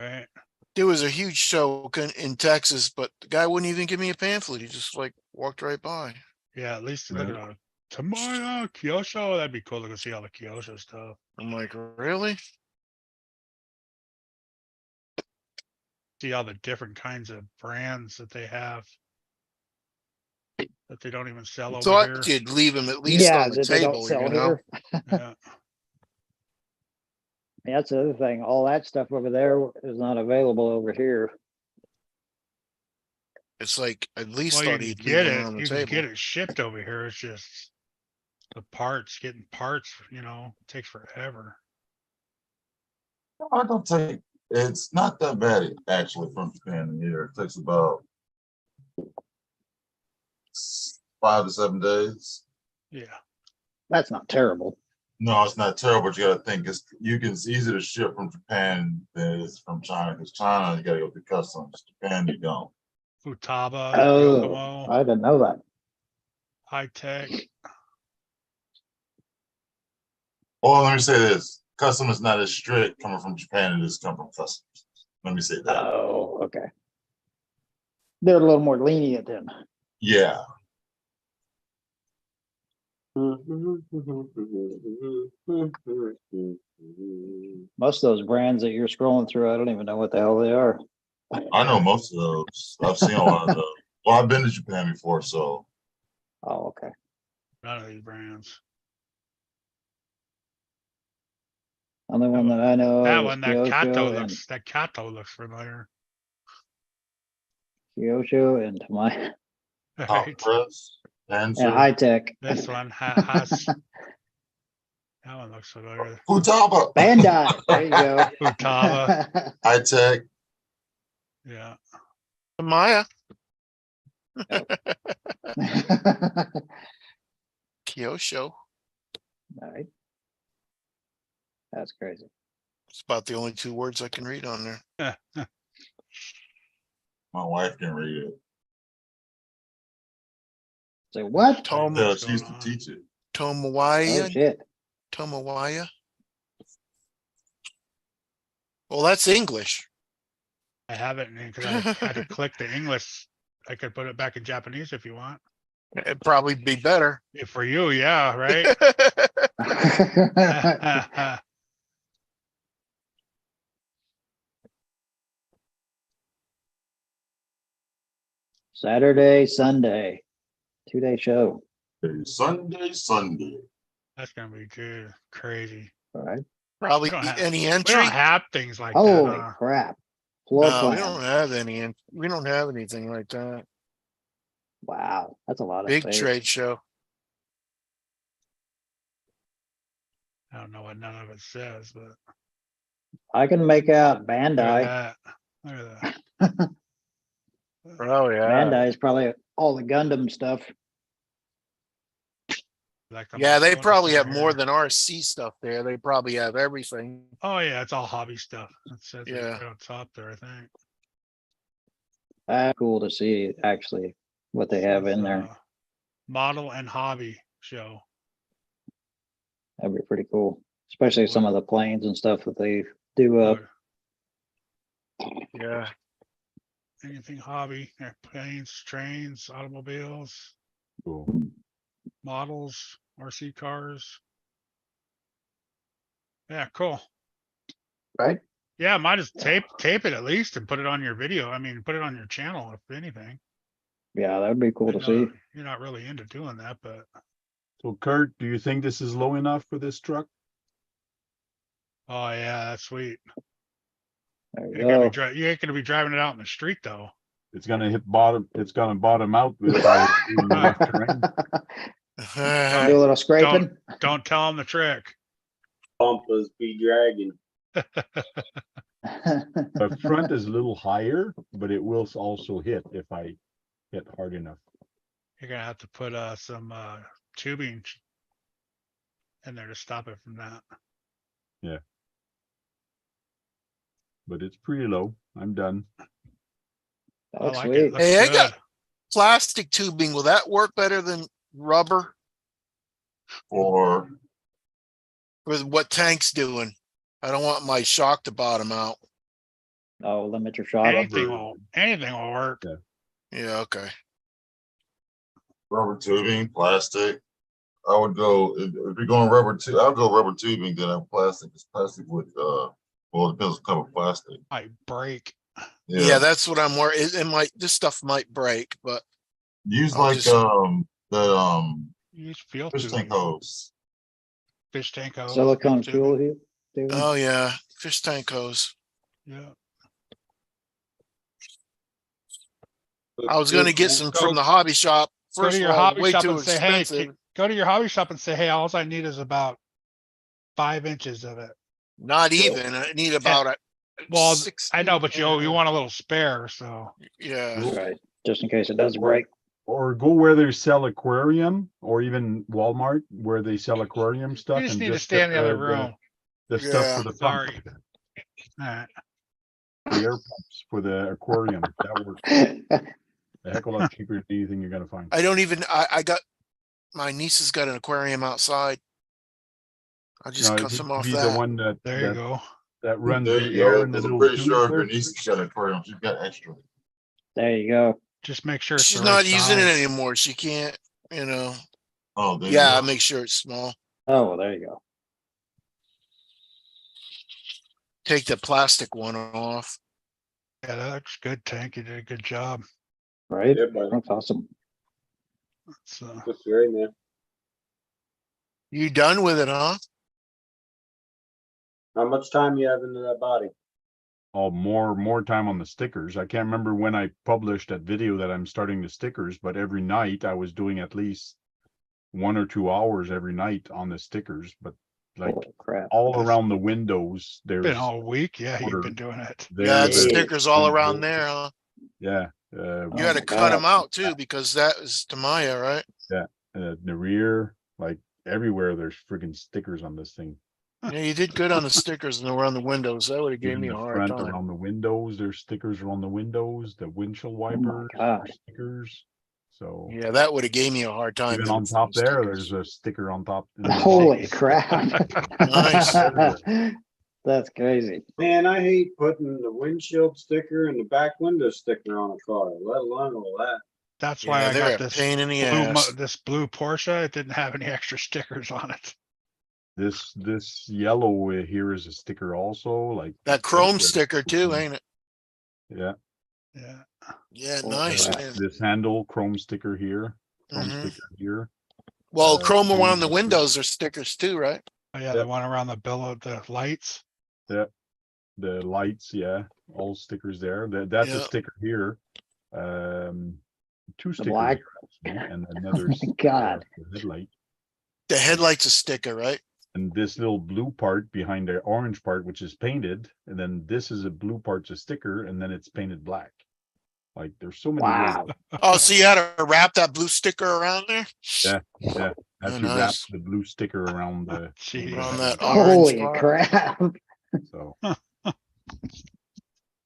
Right? there was a huge show in Texas, but the guy wouldn't even give me a pamphlet. He just like walked right by. Yeah, at least look Yeah. at Tamaya Kyosho. That'd be cool to see all the Kyosho stuff. I'm like, really? See all the different kinds of brands that they have that they don't even sell over Thought here. you'd leave him at least Yeah, on the that they don't table, sell you know? here. Yeah. That's the other thing. All that stuff over there is not available over here. It's like at least Well, you thought can he'd leave get him it. on the You can get table. it shipped over here. It's just the parts, getting parts, takes forever. I don't take, it's not that bad actually from Japan here. It takes about 5 to 7 days. Yeah. That's not terrible. No, it's not terrible, but you gotta think it's easier to ship from Japan than it is from China, because China, you gotta go through customs. Japan, you don't. Futaba, Oh, Yokomo, I didn't know that. High Tech. Well, let me say this, custom is not as strict coming from Japan as it is coming from customs. Let me say that. Oh, okay. They're a little more lenient then. Yeah. Most of those brands that you're scrolling through, I don't even know what the hell they are. I know most of those. I've seen a lot of those. Well, I've been to Japan before, so Oh, okay. None of these brands. Only one that I know That is one, that Kato and looks familiar. Kyosho and Tamai top Right. press, and answer, High Tech. This one has. That one looks familiar. Futaba, Bandai. There you go. Futaba, High Tech. yeah. Maya, Kyosho. Right. That's crazy. It's about the only 2 words I can read on there. My wife can read it. Say what? Tom, Yeah, What's she used to going on? teach it. Oh Tomawaya, shit. Tomawaya. Well, that's English. I have it because I had to click the English. I could put it back in Japanese if you want. It'd probably be better. For you, yeah, right? Saturday, Sunday, 2-day show. Sunday. That's gonna be good. Crazy. All right. Probably We don't have- any We entry. don't have things like Holy that. Huh? crap. Floor No, we plan. don't have any. We don't have anything like that. Wow. That's a lot of Big space. trade show. I don't know what none of it says, but I can make out look Bandai. at that. Look at that. Oh yeah. Bandai is probably all the Gundam stuff. Like the Yeah, they bonus probably have right more here. than RC stuff there. They probably have everything. Oh yeah, it's all hobby stuff. It says it Yeah. right on top there, I think. Cool to see actually what they have Says, in there. Model and hobby show. That'd be pretty cool. Especially some of the planes and stuff that they do up. Yeah. Anything hobby, planes, trains, automobiles, Cool. models, RC cars. Yeah, cool. Right? Yeah, might as tape it at least and put it on your video. I mean, put it on your channel if anything. Yeah, that'd be cool I to know see. You're not really into doing that, but So Kurt, do you think this is low enough for this truck? oh yeah, that's sweet. There you You ain't gonna go. be you ain't gonna be driving it out in the street though. It's gonna hit bottom. It's gonna bottom out with enough terrain. Do a little scraping. Don't tell them the trick. Bumpers be dragging. The front is a little higher, but it will also hit if I hit hard enough. You're gonna have to put some tubing in there to stop it from that. But it's pretty low. I'm done. That I looks like sweet. it. Looks Hey, I good. got plastic tubing. Will that work better than rubber For with what Tank's doing? I don't want my shock to bottom out. Oh, limit your shot. Anything will work. Yeah, okay. rubber tubing, plastic. I would go if you're going rubber tube. I'll go rubber tubing then plastic. It's plastic with well, it depends what type of plastic. Might break. Yeah, that's what I'm worried. It might. This stuff might break, but Use I'll like just- the Use field fish tubing. tank hose. Fish tank hose. Silicone field fuel tubing. here. oh yeah, fish tank hose. Yeah. I was gonna get some from the hobby shop. Go to First of your all, hobby way shop too and say, hey, expensive. Go to your hobby shop and say, hey, all I need is about 5 inches of it. Not even, I need about a. Well, 60, I know, but you yeah. want a little spare, so. Yeah, Right, just in case it does break. Or go where they sell aquarium, or even Walmart where they sell aquarium stuff. You just and need to get stay in the other room. The stuff Yeah. for the pump, Sorry. Alright, the air pumps for the aquarium. That works a heck of a lot cheaper than anything you're gonna find. I don't even, I got, my niece has got an aquarium outside. I just No, it cut needs some to off be the that. one that there you go. that runs There the you air go, in the because I'm little pretty sure if tube your there. niece has got an aquarium, she's got extra. There you go. Just make sure it's She's the right not using it size. anymore. She can't, you know, Oh, there you yeah, go. make sure it's small. Oh, well, there you go. Take the plastic one off. Yeah, that looks good, Tank. You did a good job. Right? Yeah, buddy. That's awesome. So, Looks great, man. You done with it, huh? How much time you have into that body? Oh, more time on the stickers. I can't remember when I published that video that I'm starting the stickers, but every night I was doing at least 1 or 2 hours every night on the stickers. But like Holy crap. all That's around the windows, been there's all week. Yeah, you've order been doing it. Yeah, it's there's Yeah. stickers all there's around the- there, huh? Yeah, You Oh had to my cut them God. out too, because that is Tamaya, right? the rear, like everywhere. There's friggin' stickers on this thing. Yeah, you did good on the stickers and around the windows. That would have gave Even me a the hard front time. around the windows, there's stickers around the windows. The windshield wipers, God. there's stickers. So Yeah, that would have gave me a hard time. even them on top there, stickers. there's a sticker on top. in the Holy box. crap. Nice. That's crazy. Man, I hate putting the windshield sticker and the back window sticker on a car, let alone all that. That's why Yeah, I they're got a this pain in the blue, ass. this blue Porsche. It didn't have any extra stickers on it. This yellow here is a sticker also, like That chrome everywhere. sticker too, ain't it? Yeah, Yeah. Yeah, Oh, nice, crap. man. this handle chrome sticker here, chrome Mhm. sticker here. Well, chrome chrome around the sticker. windows are stickers too, right? Oh, yeah, Yep. the one around the billow, the lights. The lights, yeah, all stickers there. That's a Yeah. sticker here. Two stickers black- here, actually, and another Oh my sticker God. for the headlight. The headlight's a sticker, right? And this little blue part behind the orange part, which is painted, and then this is a blue part's a sticker, and then it's painted black. Like there's so many. Wow. Oh, so you had to wrap that blue sticker around there? Have Oh, to wrap nice. the blue sticker around the. Jeez. Around headlight. that orange Holy spot. crap. So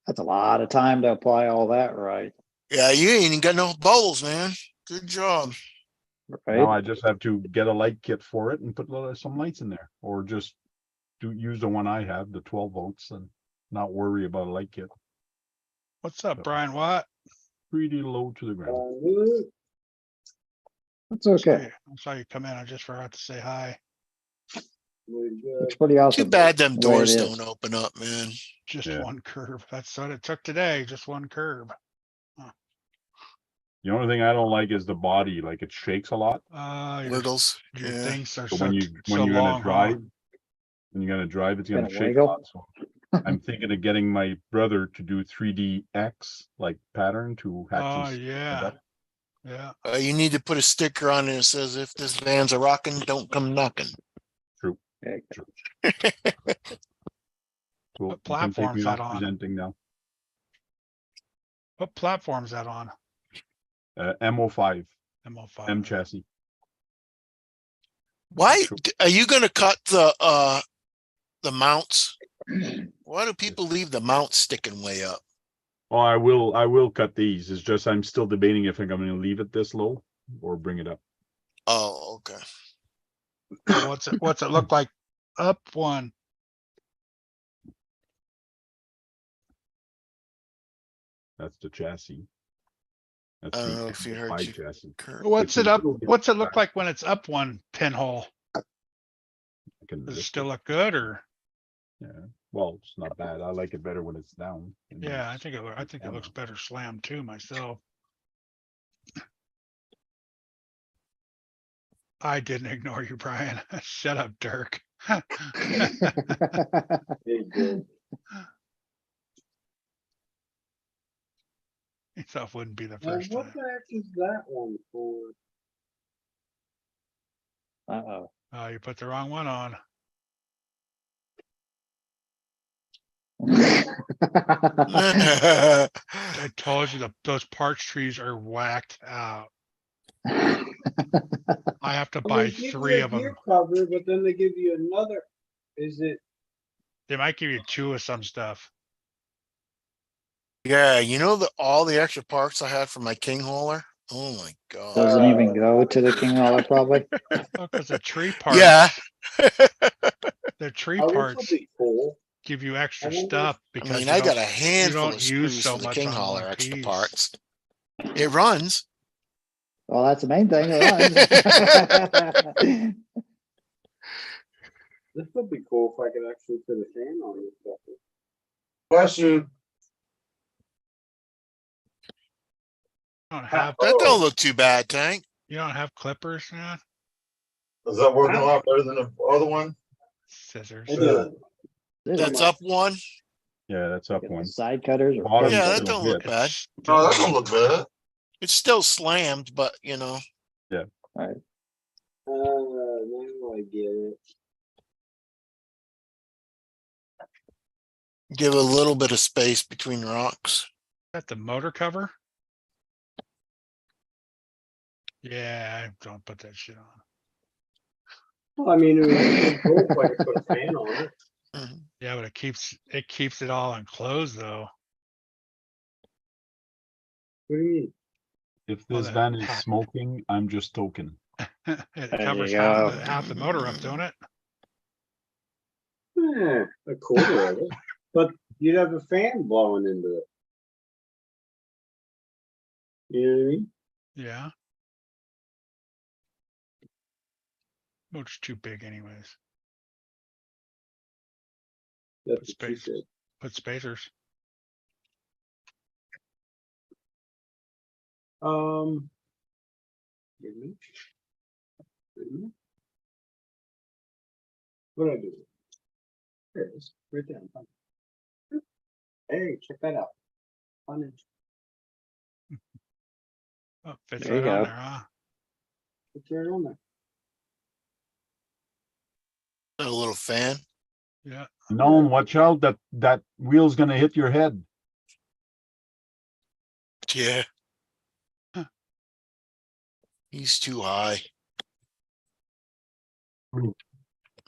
That's a lot of time to apply all that right. Yeah, you ain't even got no bowls, man. Good job. now Right? I just have to get a light kit for it and put some lights in there, or just use the one I have, the 12 volts, and not worry about a light kit. What's up, Brian Watt? Pretty low to the ground. That's okay. I saw you come in. I just forgot to say hi. It's pretty awesome. Too bad them the way it doors is. don't open up, man. Just Yeah. one curb. That's what it took today. Just one curb. The only thing I don't like is the body, like it shakes a lot. Your Littles. your Yeah. things are So so, when so you're long. gonna drive, it's gonna Gonna shake a wiggle. lot. So I'm thinking of getting my brother to do 3DX like pattern to Oh, actually. yeah. Yeah. You need to put a sticker on there that says, if this van's a rocking, don't come knocking. Yeah. Cool. What You can take platform's me that off on? presenting now. What platform's that on? MO5, MO5. M chassis. Why Sure. are you gonna cut the mounts? Why do people leave the mounts sticking way up? Oh, I will cut these. It's just I'm still debating if I'm gonna leave it this low or bring it up. Oh, okay. So what's it look like up one? That's the chassis. That's I don't the know if you heard MO5 you. chassis. Kurt. What's It's it a up? little bit What's it look back. like when it's up one pinhole? I can Does it lift still it. look good or? Yeah. Well, it's not bad. I like it better when it's down. and Yeah, it's- I think it looks better slammed too myself. I didn't ignore you, Brian. Shut up, Dirk. He thought wouldn't be the Now, first what time. the heck is that one for? Uh-oh. You put the wrong one on. I told you those parch trees are whacked out. I have to Well, buy they give you 3 a of them. gear cover, but then they give you another. Is it? They might give you 2 of some stuff. Yeah, you know all the extra parts I had for my king hauler? Oh my god. Doesn't even go to the king hauler probably. Oh, because the tree parts. Yeah. The tree Oh, this parts would be cool. give you extra I wonder- stuff I because mean, you I got don't- a handful don't of use screws so for the much king on hauler one extra piece. parts. It runs. Well, that's the main thing. It runs. This would be cool if I could actually put a fan on this sucker. Question. You don't have That Oh. don't look too bad, Tank. you don't have clippers, man. Is that working a lot better than the other one? Scissors. It Yeah. does. That's up one. Yeah, that's up Get the one. side cutters or Bottom Yeah, doesn't that don't hit. look bad. No, that don't look bad. It's still slammed, but you know, Now I get it. give a little bit of space between rocks. That the motor cover? Yeah, don't put that shit on. Well, I mean, it would be cool if I could put a fan on it. Mhm. Yeah, but it keeps it all enclosed though. What do you mean? If Well, this then, van is smoking, I'm just token. It There covers you half go. half the motor up, don't it? A quarter of it, but you'd have a fan blowing into it. You know what I mean? Yeah. Motor's too big anyways. That's Put what she space. said. Put spacers. Give me. Give me. What did I do? There it is, right there. Hey, check that out. Fun inch. Oh, fits There you right on go. there, huh? It's right on there. A little fan. Yeah. No, watch out, that wheel's gonna hit your head. Yeah. He's too high.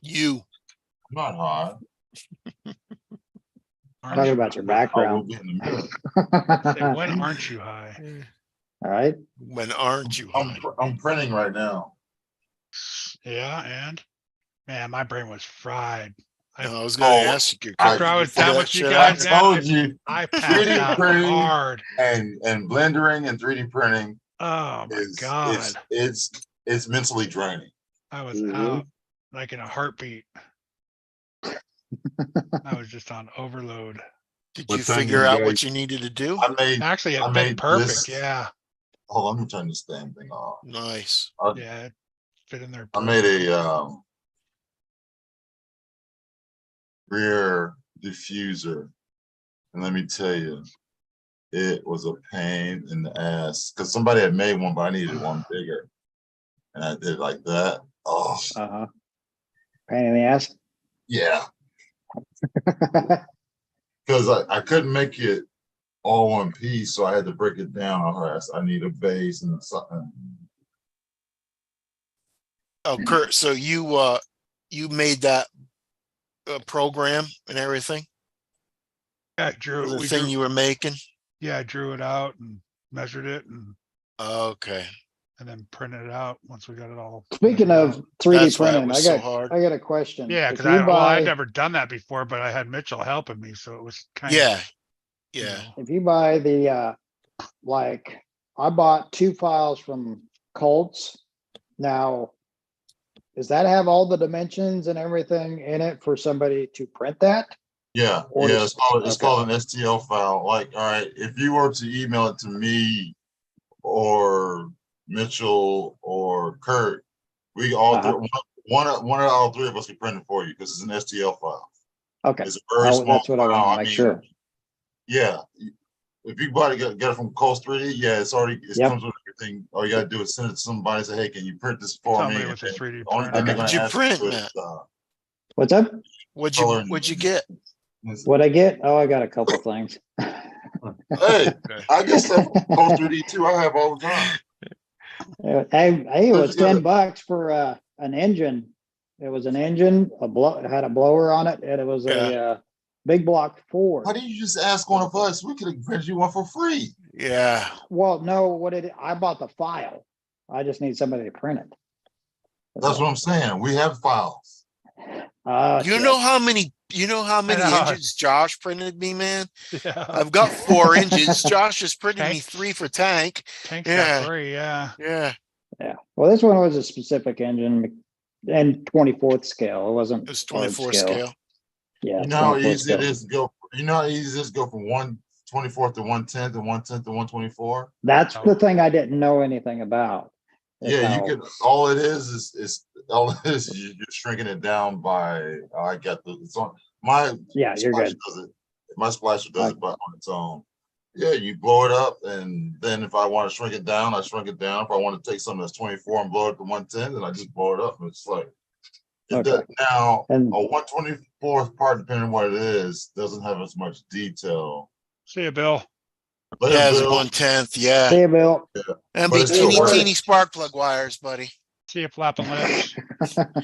You. I'm not high. Aren't Talk you about your high? I will background. get in the mirror. Say, when aren't you high? All right. When aren't you I'm, high? I'm printing right now. Yeah, and man, my brain was fried. No, I was gonna Oh, ask you. After I was figure done that with you shit guys, out? I man, told you, I passed 3D out printing hard. and blendering and 3D printing Oh my is god, it's mentally draining. I was Mhm. out like in a heartbeat. I was just on overload. Did What you time figure you out guys- what you needed to do? I made Actually, it I fit made perfect. this- Yeah, hold on, let me turn this damn thing off. Nice. yeah, it fit in there. I made perfect. a rear diffuser, and let me tell you, it was a pain in the ass because somebody had made one, but I needed one bigger, and I did like that. Oh Uh-huh. Pain in the ass. yeah, because I couldn't make it all one piece, so I had to break it down. I need a base and something. Oh, Kurt, so you made that program and everything? Yeah, For the we thing drew, you were making? yeah, I drew it out and measured it Okay. and then printed it out once we got it all. Speaking measured of out. 3D That's why it printing, was so hard. I got a question. Yeah, If because you I'd buy never done that before, but I had Mitchell helping me, so it was kind Yeah. of. Yeah. if you buy the like I bought 2 files from Colts. Now, does that have all the dimensions and everything in it for somebody to print that? Yeah, Or yeah, does- it's okay. called an STL file. Like, all right, if you were to email it to me or Mitchell or Kurt, we all Uh-huh. one of all 3 of us can print it for you because it's an STL file. Okay. It's a very Oh, small that's what I file. want to make mean, sure. Yeah, if you buy it, get it from Coast 3D, yeah, it's Yep. comes with your everything. All you gotta do is send it to somebody, say, hey, can you print this for me? Somebody And with a then 3D the only thing they're printer. What'd gonna you ask print, you Matt? is, What's up? color What'd you get? What I get? Oh, I got a couple things. Hey, I get stuff post 3D too. I have all the time. Hey, it was you gotta- $10 for an engine. It was an engine, it had a blower on it, and it was a big block Ford. Why didn't you just ask one of us? We could have printed you one for free. Yeah. Well, no, I bought the file. I just need somebody to print it. That's what I'm saying. We have files. You know how many know. engines Josh printed me, man? Yeah. I've got 4 engines. Josh has printed me Tank. 3 for tank. Tank's Yeah. got 3, yeah. Yeah. Yeah. Well, this one was a specific engine and 24th scale. It wasn't. It was hard 24 scale. Yeah. You know how 24th easy scale. it is to go. You know how easy it is to go from 1/24 to 1/10 and 1/10 to 1/24. That's the thing I didn't know anything about. is Yeah, you how- could. All it is all it is you're shrinking it down by. I got it's on my. Yeah, you're splasher good. Does it. My splasher does it, but on its own. Yeah, you blow it up, and then if I want to shrink it down, I shrink it down. If I want to take something that's 24 and blow it to 110, then I just blow it up, and it's like. It does, now, And- a 1/24 part, depending on what it is, doesn't have as much detail. See you, Bill. Later, Yeah, it's Bill. 1/10. Yeah. See you, Bill. And But be it's still teeny, worth it. teeny spark plug wires, buddy. See you, flapping lips.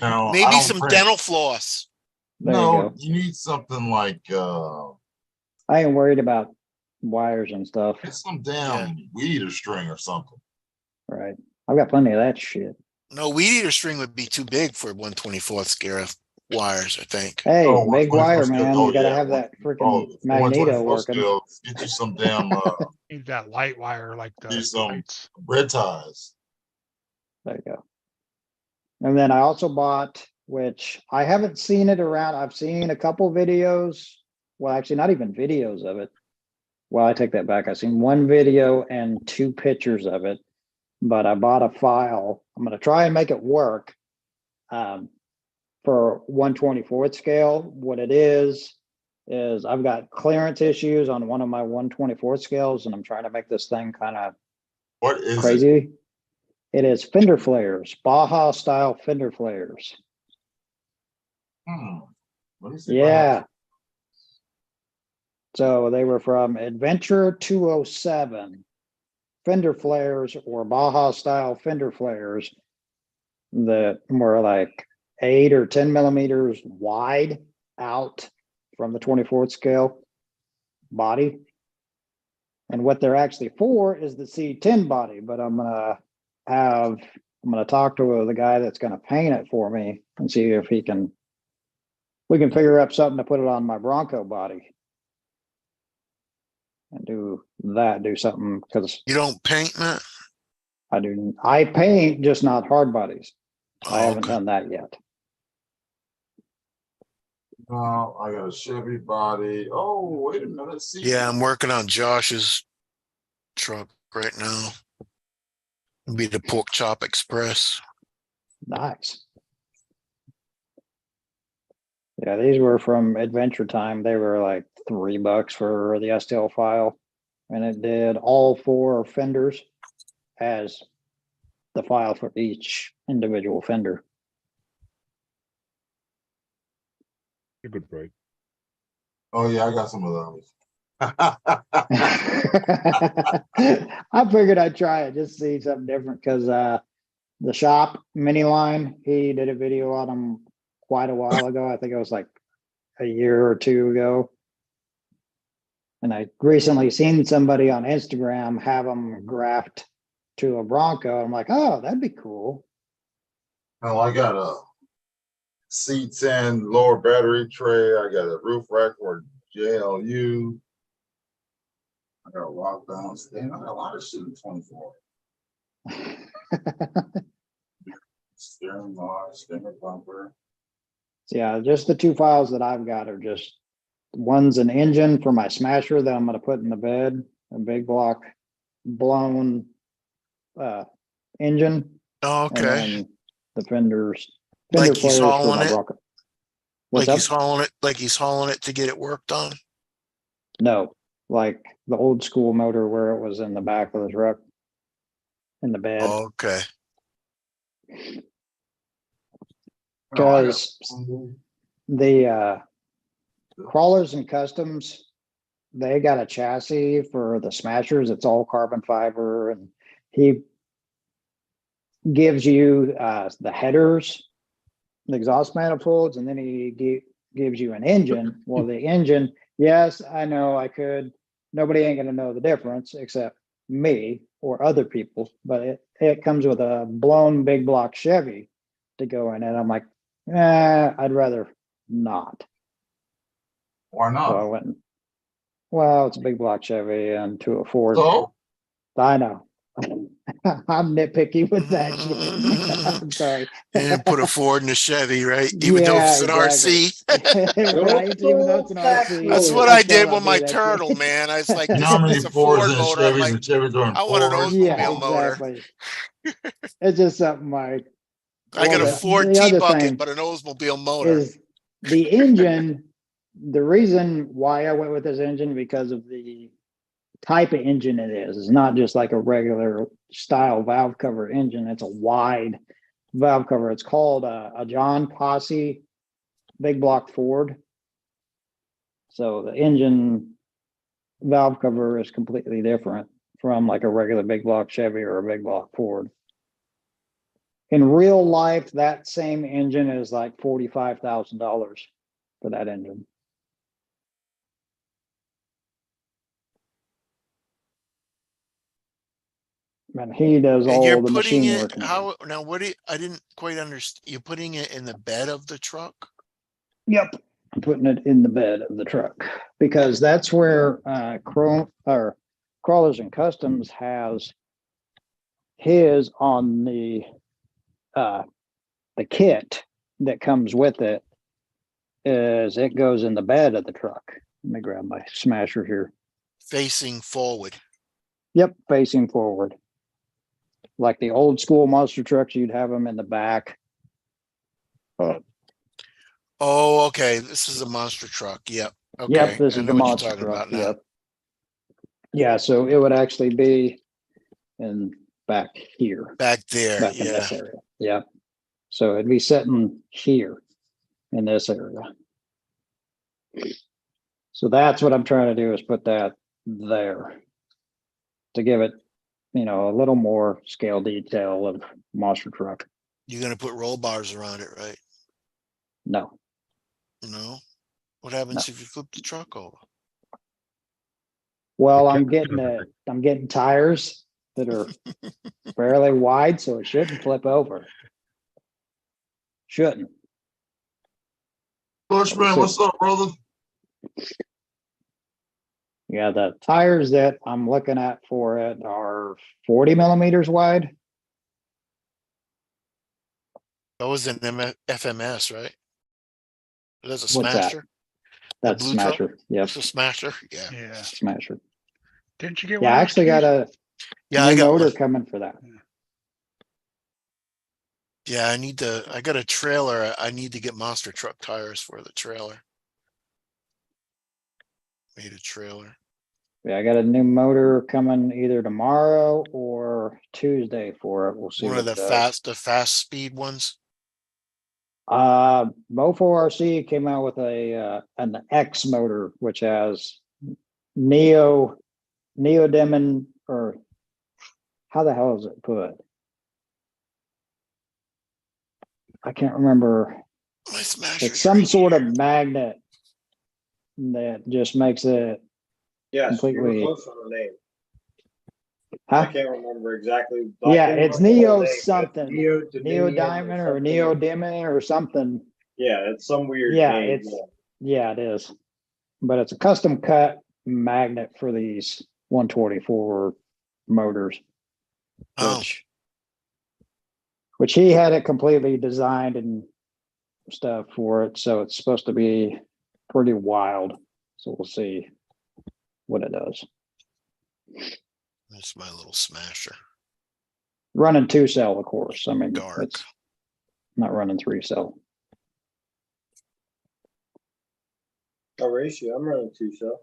Now, I Maybe don't some print- dental floss. There you No, go. you need something like I ain't worried about wires and stuff. it's some damn weed eater string or something. Right. I've got plenty of that shit. No, weed eater string would be too big for 1/24 scale wires, I think. Hey, Oh, big 1/24 wire, scale. man. Oh, You gotta yeah. have that Oh, freaking magneto 1/24 working. scale, get you some damn Need that light wire like do the some lights. red ties. There you go. And then I also bought, which I haven't seen it around. I've seen a couple videos. Well, actually, not even videos of it. Well, I take that back. I've seen one video and 2 pictures of it, but I bought a file. I'm going to try and make it work for 1/24 scale. What it is I've got clearance issues on one of my 1/24 scales, and I'm trying to make this thing kind of What is it? crazy. It is fender flares, Baja style fender flares. Let me see if I have- Yeah. So they were from Adventure 207 fender flares or Baja style fender flares that were like 8 or 10 millimeters wide out from the 24th scale body. And what they're actually for is the C10 body, but I'm gonna talk to the guy that's gonna paint it for me and see if we can figure out something to put it on my Bronco body. And do something, because You don't paint, Matt? I paint, just not hard bodies. I Oh, haven't okay. done that yet. No, I got a Chevy body. Oh, wait a minute. See, Yeah, I'm working on Josh's truck right now. It'll be the Pork Chop Express. Nice. Yeah, these were from Adventure Time. They were like $3 for the STL file. And it did all 4 fenders as the file for each individual fender. A good break. Oh yeah, I got some of those. I figured I'd try it, just see something different, because the shop mini line, he did a video on them quite a while ago. I think it was like a year or 2 ago. And I recently seen somebody on Instagram have them graphed to a Bronco. I'm like, oh, that'd be cool. Oh, I got a C10 lower battery tray. I got a roof rack for JLU. I got a lock down stand. I got a lot of shit in 24. Steering bar, steering bumper. Yeah, just the 2 files that I've got are just, one's an engine for my smasher that I'm going to put in the bed, a big block blown engine. Oh, And okay. then the fender Like he's flares for hauling my it? Bronco. Like What's up? he's hauling it to get it worked on. No, like the old school motor where it was in the back of the truck. in the bed. Okay. Because the crawlers and customs, they got a chassis for the smashers. It's all carbon fiber, and he gives you the headers, the exhaust manifolds, and then he gives you an engine. Well, the engine, yes, I know I could. Nobody ain't gonna know the difference except me or other people, but it comes with a blown big block Chevy to go in, and I'm like, I'd rather not. Why So I not? went, well, it's a big block Chevy and to afford. So, I know. I'm nitpicky with that shit. I'm sorry. And put a Ford in a Chevy, right? Even though Yeah, it's an RC. Right, even though it's an RC. That's what I I still did don't with do my that shit. turtle, man. I was like, you know this how many is a Fords Ford and motor. I'm Chevys like, and Chevys are in I want an Fords? Yeah, Oldsmobile motor. exactly. It's just something like, I got a well, Ford the other T-Bucket, thing but an Oldsmobile motor. is the engine. The reason why I went with this engine because of the type of engine it is. It's not just like a regular style valve cover engine. It's a wide valve cover. It's called a John Posse big block Ford. So the engine valve cover is completely different from like a regular big block Chevy or a big block Ford. In real life, that same engine is like $45,000 for that engine. And he does And you're all the putting machine it, work. And how, now what do you, I didn't quite understand. You're putting it in the bed of the truck? Yep, I'm putting it in the bed of the truck because that's where Crawlers and Customs has his on the kit that comes with it. Is it goes in the bed of the truck. Let me grab my smasher here. Facing forward. Yep, facing forward. Like the old school monster trucks, you'd have them in the back. Oh, okay. This is a monster truck. Yep. Okay. Yep, this I is know the what you're monster talking truck. about now. Yep. Yeah, so it would actually be in back here, Back there. back in Yeah. this area. Yep. So it'd be sitting here in this area. So that's what I'm trying to do is put that there to give it, a little more scale detail of monster truck. You're going to put roll bars around it, right? No, No. What happens if you flip the truck over? well, I'm getting tires that are fairly wide, so it shouldn't flip over. Shouldn't. Bushman, what's up, brother? Yeah, the tires that I'm looking at for it are 40 millimeters wide. That was an FMS, right? That's a What's that? smasher. That's blue truck? smasher. Yep, That's a smasher. Yeah. Yeah. smasher. Didn't you get one? Yeah, I of those, actually got Keith? a Yeah, I new got motor one. coming for that. Yeah, I got a trailer. I need to get monster truck tires for the trailer. Made a trailer. Yeah, I got a new motor coming either tomorrow or Tuesday for it. We'll see One what of the it does. fast speed ones. Mofo RC came out with an X motor, which has neodymium, or how the hell is it put? I can't remember. My smasher. It's some sort of magnet that just makes it Yes, you were completely. close on the name. I Huh? can't remember exactly. Yeah, it's Neo something. Neo Neodymium or Neodymium or something. Yeah, it's some weird Yeah, name. yeah, it is. But it's a custom cut magnet for these 124 motors, Oh, which he had it completely designed and stuff for it. So it's supposed to be pretty wild. So we'll see what it does. that's my little smasher. Running 2-cell, of course. I mean, Dark. it's not running 3-cell. Oh, ratio. I'm running 2 cell.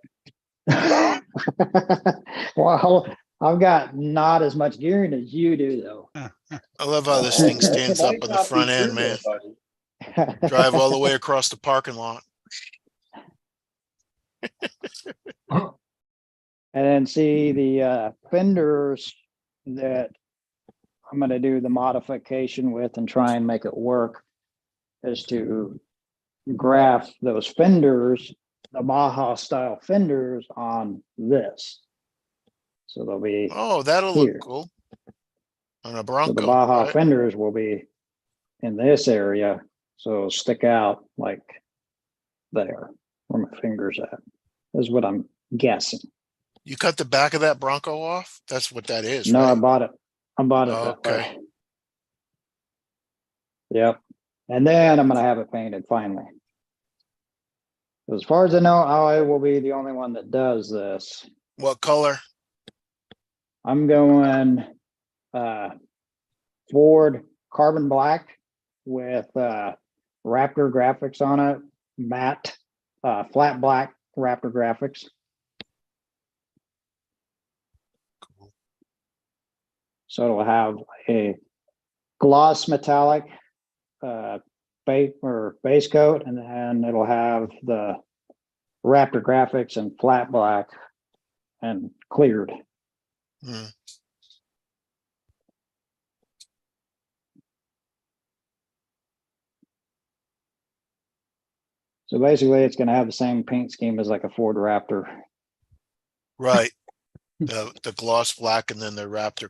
Well, I've got not as much gearing as you do, though. I love how this thing stands up on the front end, man. Drive all the way across the parking lot. And then see the fenders that I'm gonna do the modification with and try and make it work is to graph those fenders, the Baja style fenders on this. So they'll be, Oh, that'll Here. look cool. On a so the Bronco, Baja right? fenders will be in this area, so it'll stick out like there where my finger's at, is what I'm guessing. You cut the back of that Bronco off? That's what that is, No, I right? bought it. I bought it Oh, that okay. way. Yep. And then I'm gonna have it painted finally. As far as I know, I will be the only one that does this. What color? I'm going Ford carbon black with Raptor graphics on it, matte, flat black Raptor graphics. So it'll have a gloss metallic base coat, and then it'll have the Raptor graphics and flat black and cleared. Hmm. So basically it's gonna have the same paint scheme as like a Ford Raptor. Right. The gloss black and then the Raptor.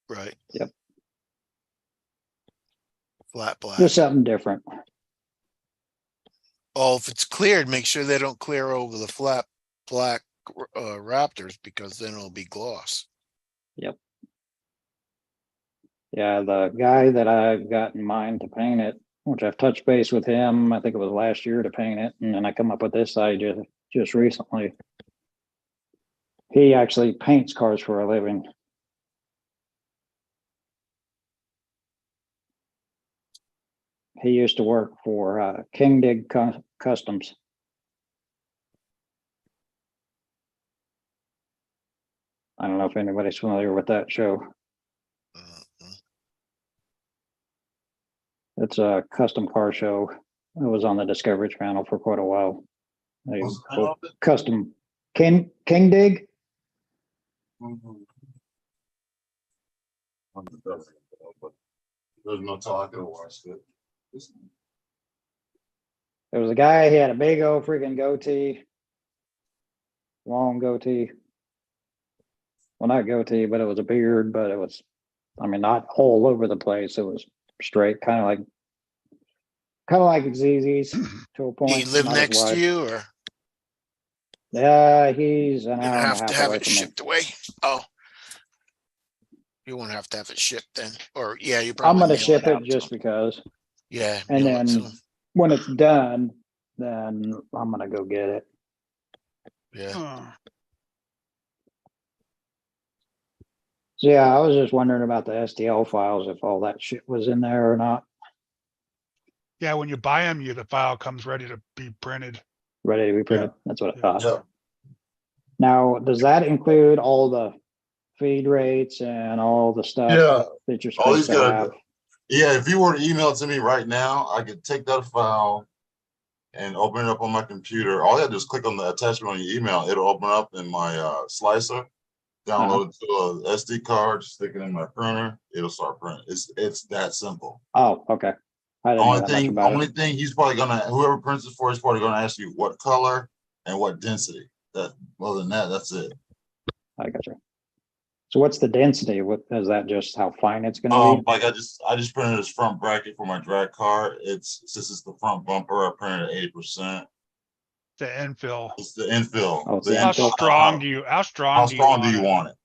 Right. Yep. Flat black. Just something different. Oh, if it's cleared, make sure they don't clear over the flat black Raptors, because then it'll be gloss. Yep. Yeah, the guy that I've got in mind to paint it, which I've touched base with him, I think it was last year to paint it, and then I come up with this idea just recently. He actually paints cars for a living. He used to work for King Dig Customs. I don't know if anybody's familiar with that show. Mhm. It's a custom car show. It was on the Discovery Channel for quite a while. They What's the name of it? custom King Dig. There's no talk to watch it. There was a guy, he had a big old freaking goatee. Long goatee. Well, not goatee, but it was a beard, but it was, I mean, not all over the place. It was straight, kind of like ZZ's to a point. He live not as next to wide. you, or Yeah, he's an you hour and a have half to have away it from me. shipped away? Oh. You won't have to have it shipped then, or yeah, you I'm probably. gonna mail ship it out to just him. because. Yeah. And mail it to then him. when it's done, then I'm gonna go get it. Yeah. Oh, So yeah, I was just wondering about the STL files, if all that shit was in there or not, yeah, when you buy them, the file comes ready to be printed. ready to be printed. That's what I thought. Yeah. Now, does that include all the feed rates and all the stuff Yeah. that you're All these supposed to have? gotta, yeah, if you were to email it to me right now, I could take that file and open it up on my computer. All you have to do is click on the attachment on your email. It'll open up in my slicer, download it to a SD card, stick it in my printer. It'll start printing. It's that simple. Oh, okay. I didn't know that much about Only it. thing he's probably gonna, whoever prints it for, is probably gonna ask you what color and what density. That, other than that, that's it. I got you. So what's the density? What is that? Just how fine it's gonna be? Like I just printed this front bracket for my drag car. Since it's the front bumper, I printed at 80%. The infill. It's the infill. Oh, it's The the How infill. strong do you? How strong? How strong do you want it?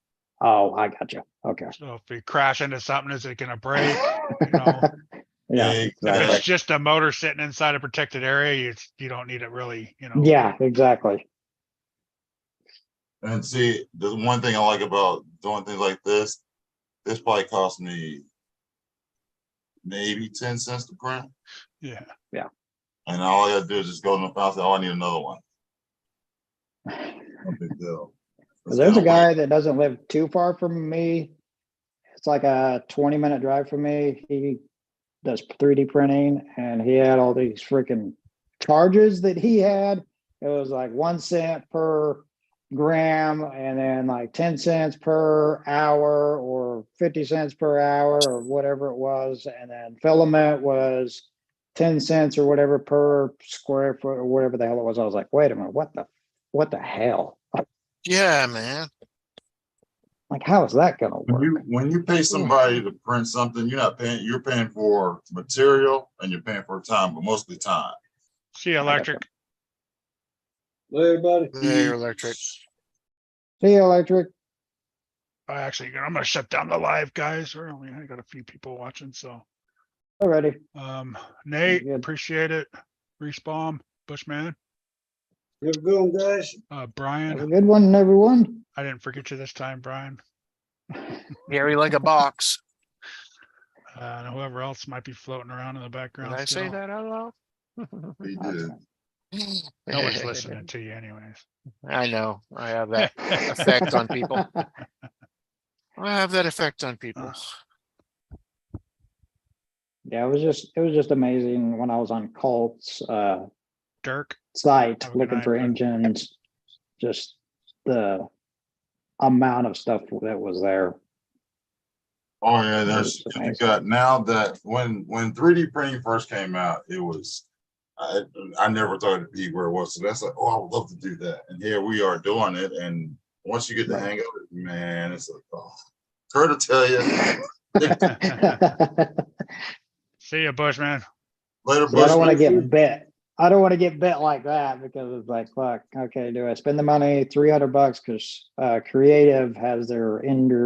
Oh, I got you. Okay. So if we crash into something, is it going to break? You know, Yeah, if exactly. it's just a motor sitting inside a protected area, you don't need it really. You know. Yeah, exactly. And see, the one thing I like about doing things like this probably cost me maybe 10 cents to print. Yeah. And all I gotta do is just go in the file and say, oh, I need another one. No big deal. There's a guy that doesn't live too far from me. It's like a 20-minute drive from me. He does 3D printing and he had all these freaking charges that he had. It was like 1 cent per gram and then like 10 cents per hour or 50 cents per hour or whatever it was. And then filament was 10 cents or whatever per square foot or whatever the hell it was. I was like, wait a minute, what the hell? Yeah, man. Like, how is that gonna work? When you pay somebody to print something, you're paying for material and you're paying for time, but mostly time. See you, electric. Later, buddy. They're electric. See you, electric. I'm gonna shut down the live, guys. I got a few people watching, so. Already. Nate, Good. appreciate it. Respawn, Bushman, Have a good one, guys. Have a Brian. good one, everyone. I didn't forget you this time, Brian. Gary like a box. And whoever else might be floating around in the Did background. I say still. that out loud? He did. Nobody's listening to you anyways. I know. I have that effect on people. I have that effect on people. Yeah, it was just amazing when I was on Colt's Dirk, site Have a good looking night, for bud. engines, just the amount of stuff that was there. Oh yeah, That's you amazing. got now that when 3D printing first came out, it was I never thought it'd be where it was. So that's like, oh, I would love to do that. And here we are doing it. And once you get the hang of it, man, it's like, oh, Kurt will tell you. see you, Bushman. Later, See, I don't want to Bush. get bit. I don't want to get bit like that because it's like, fuck, okay, do I spend the money $300 because creative has their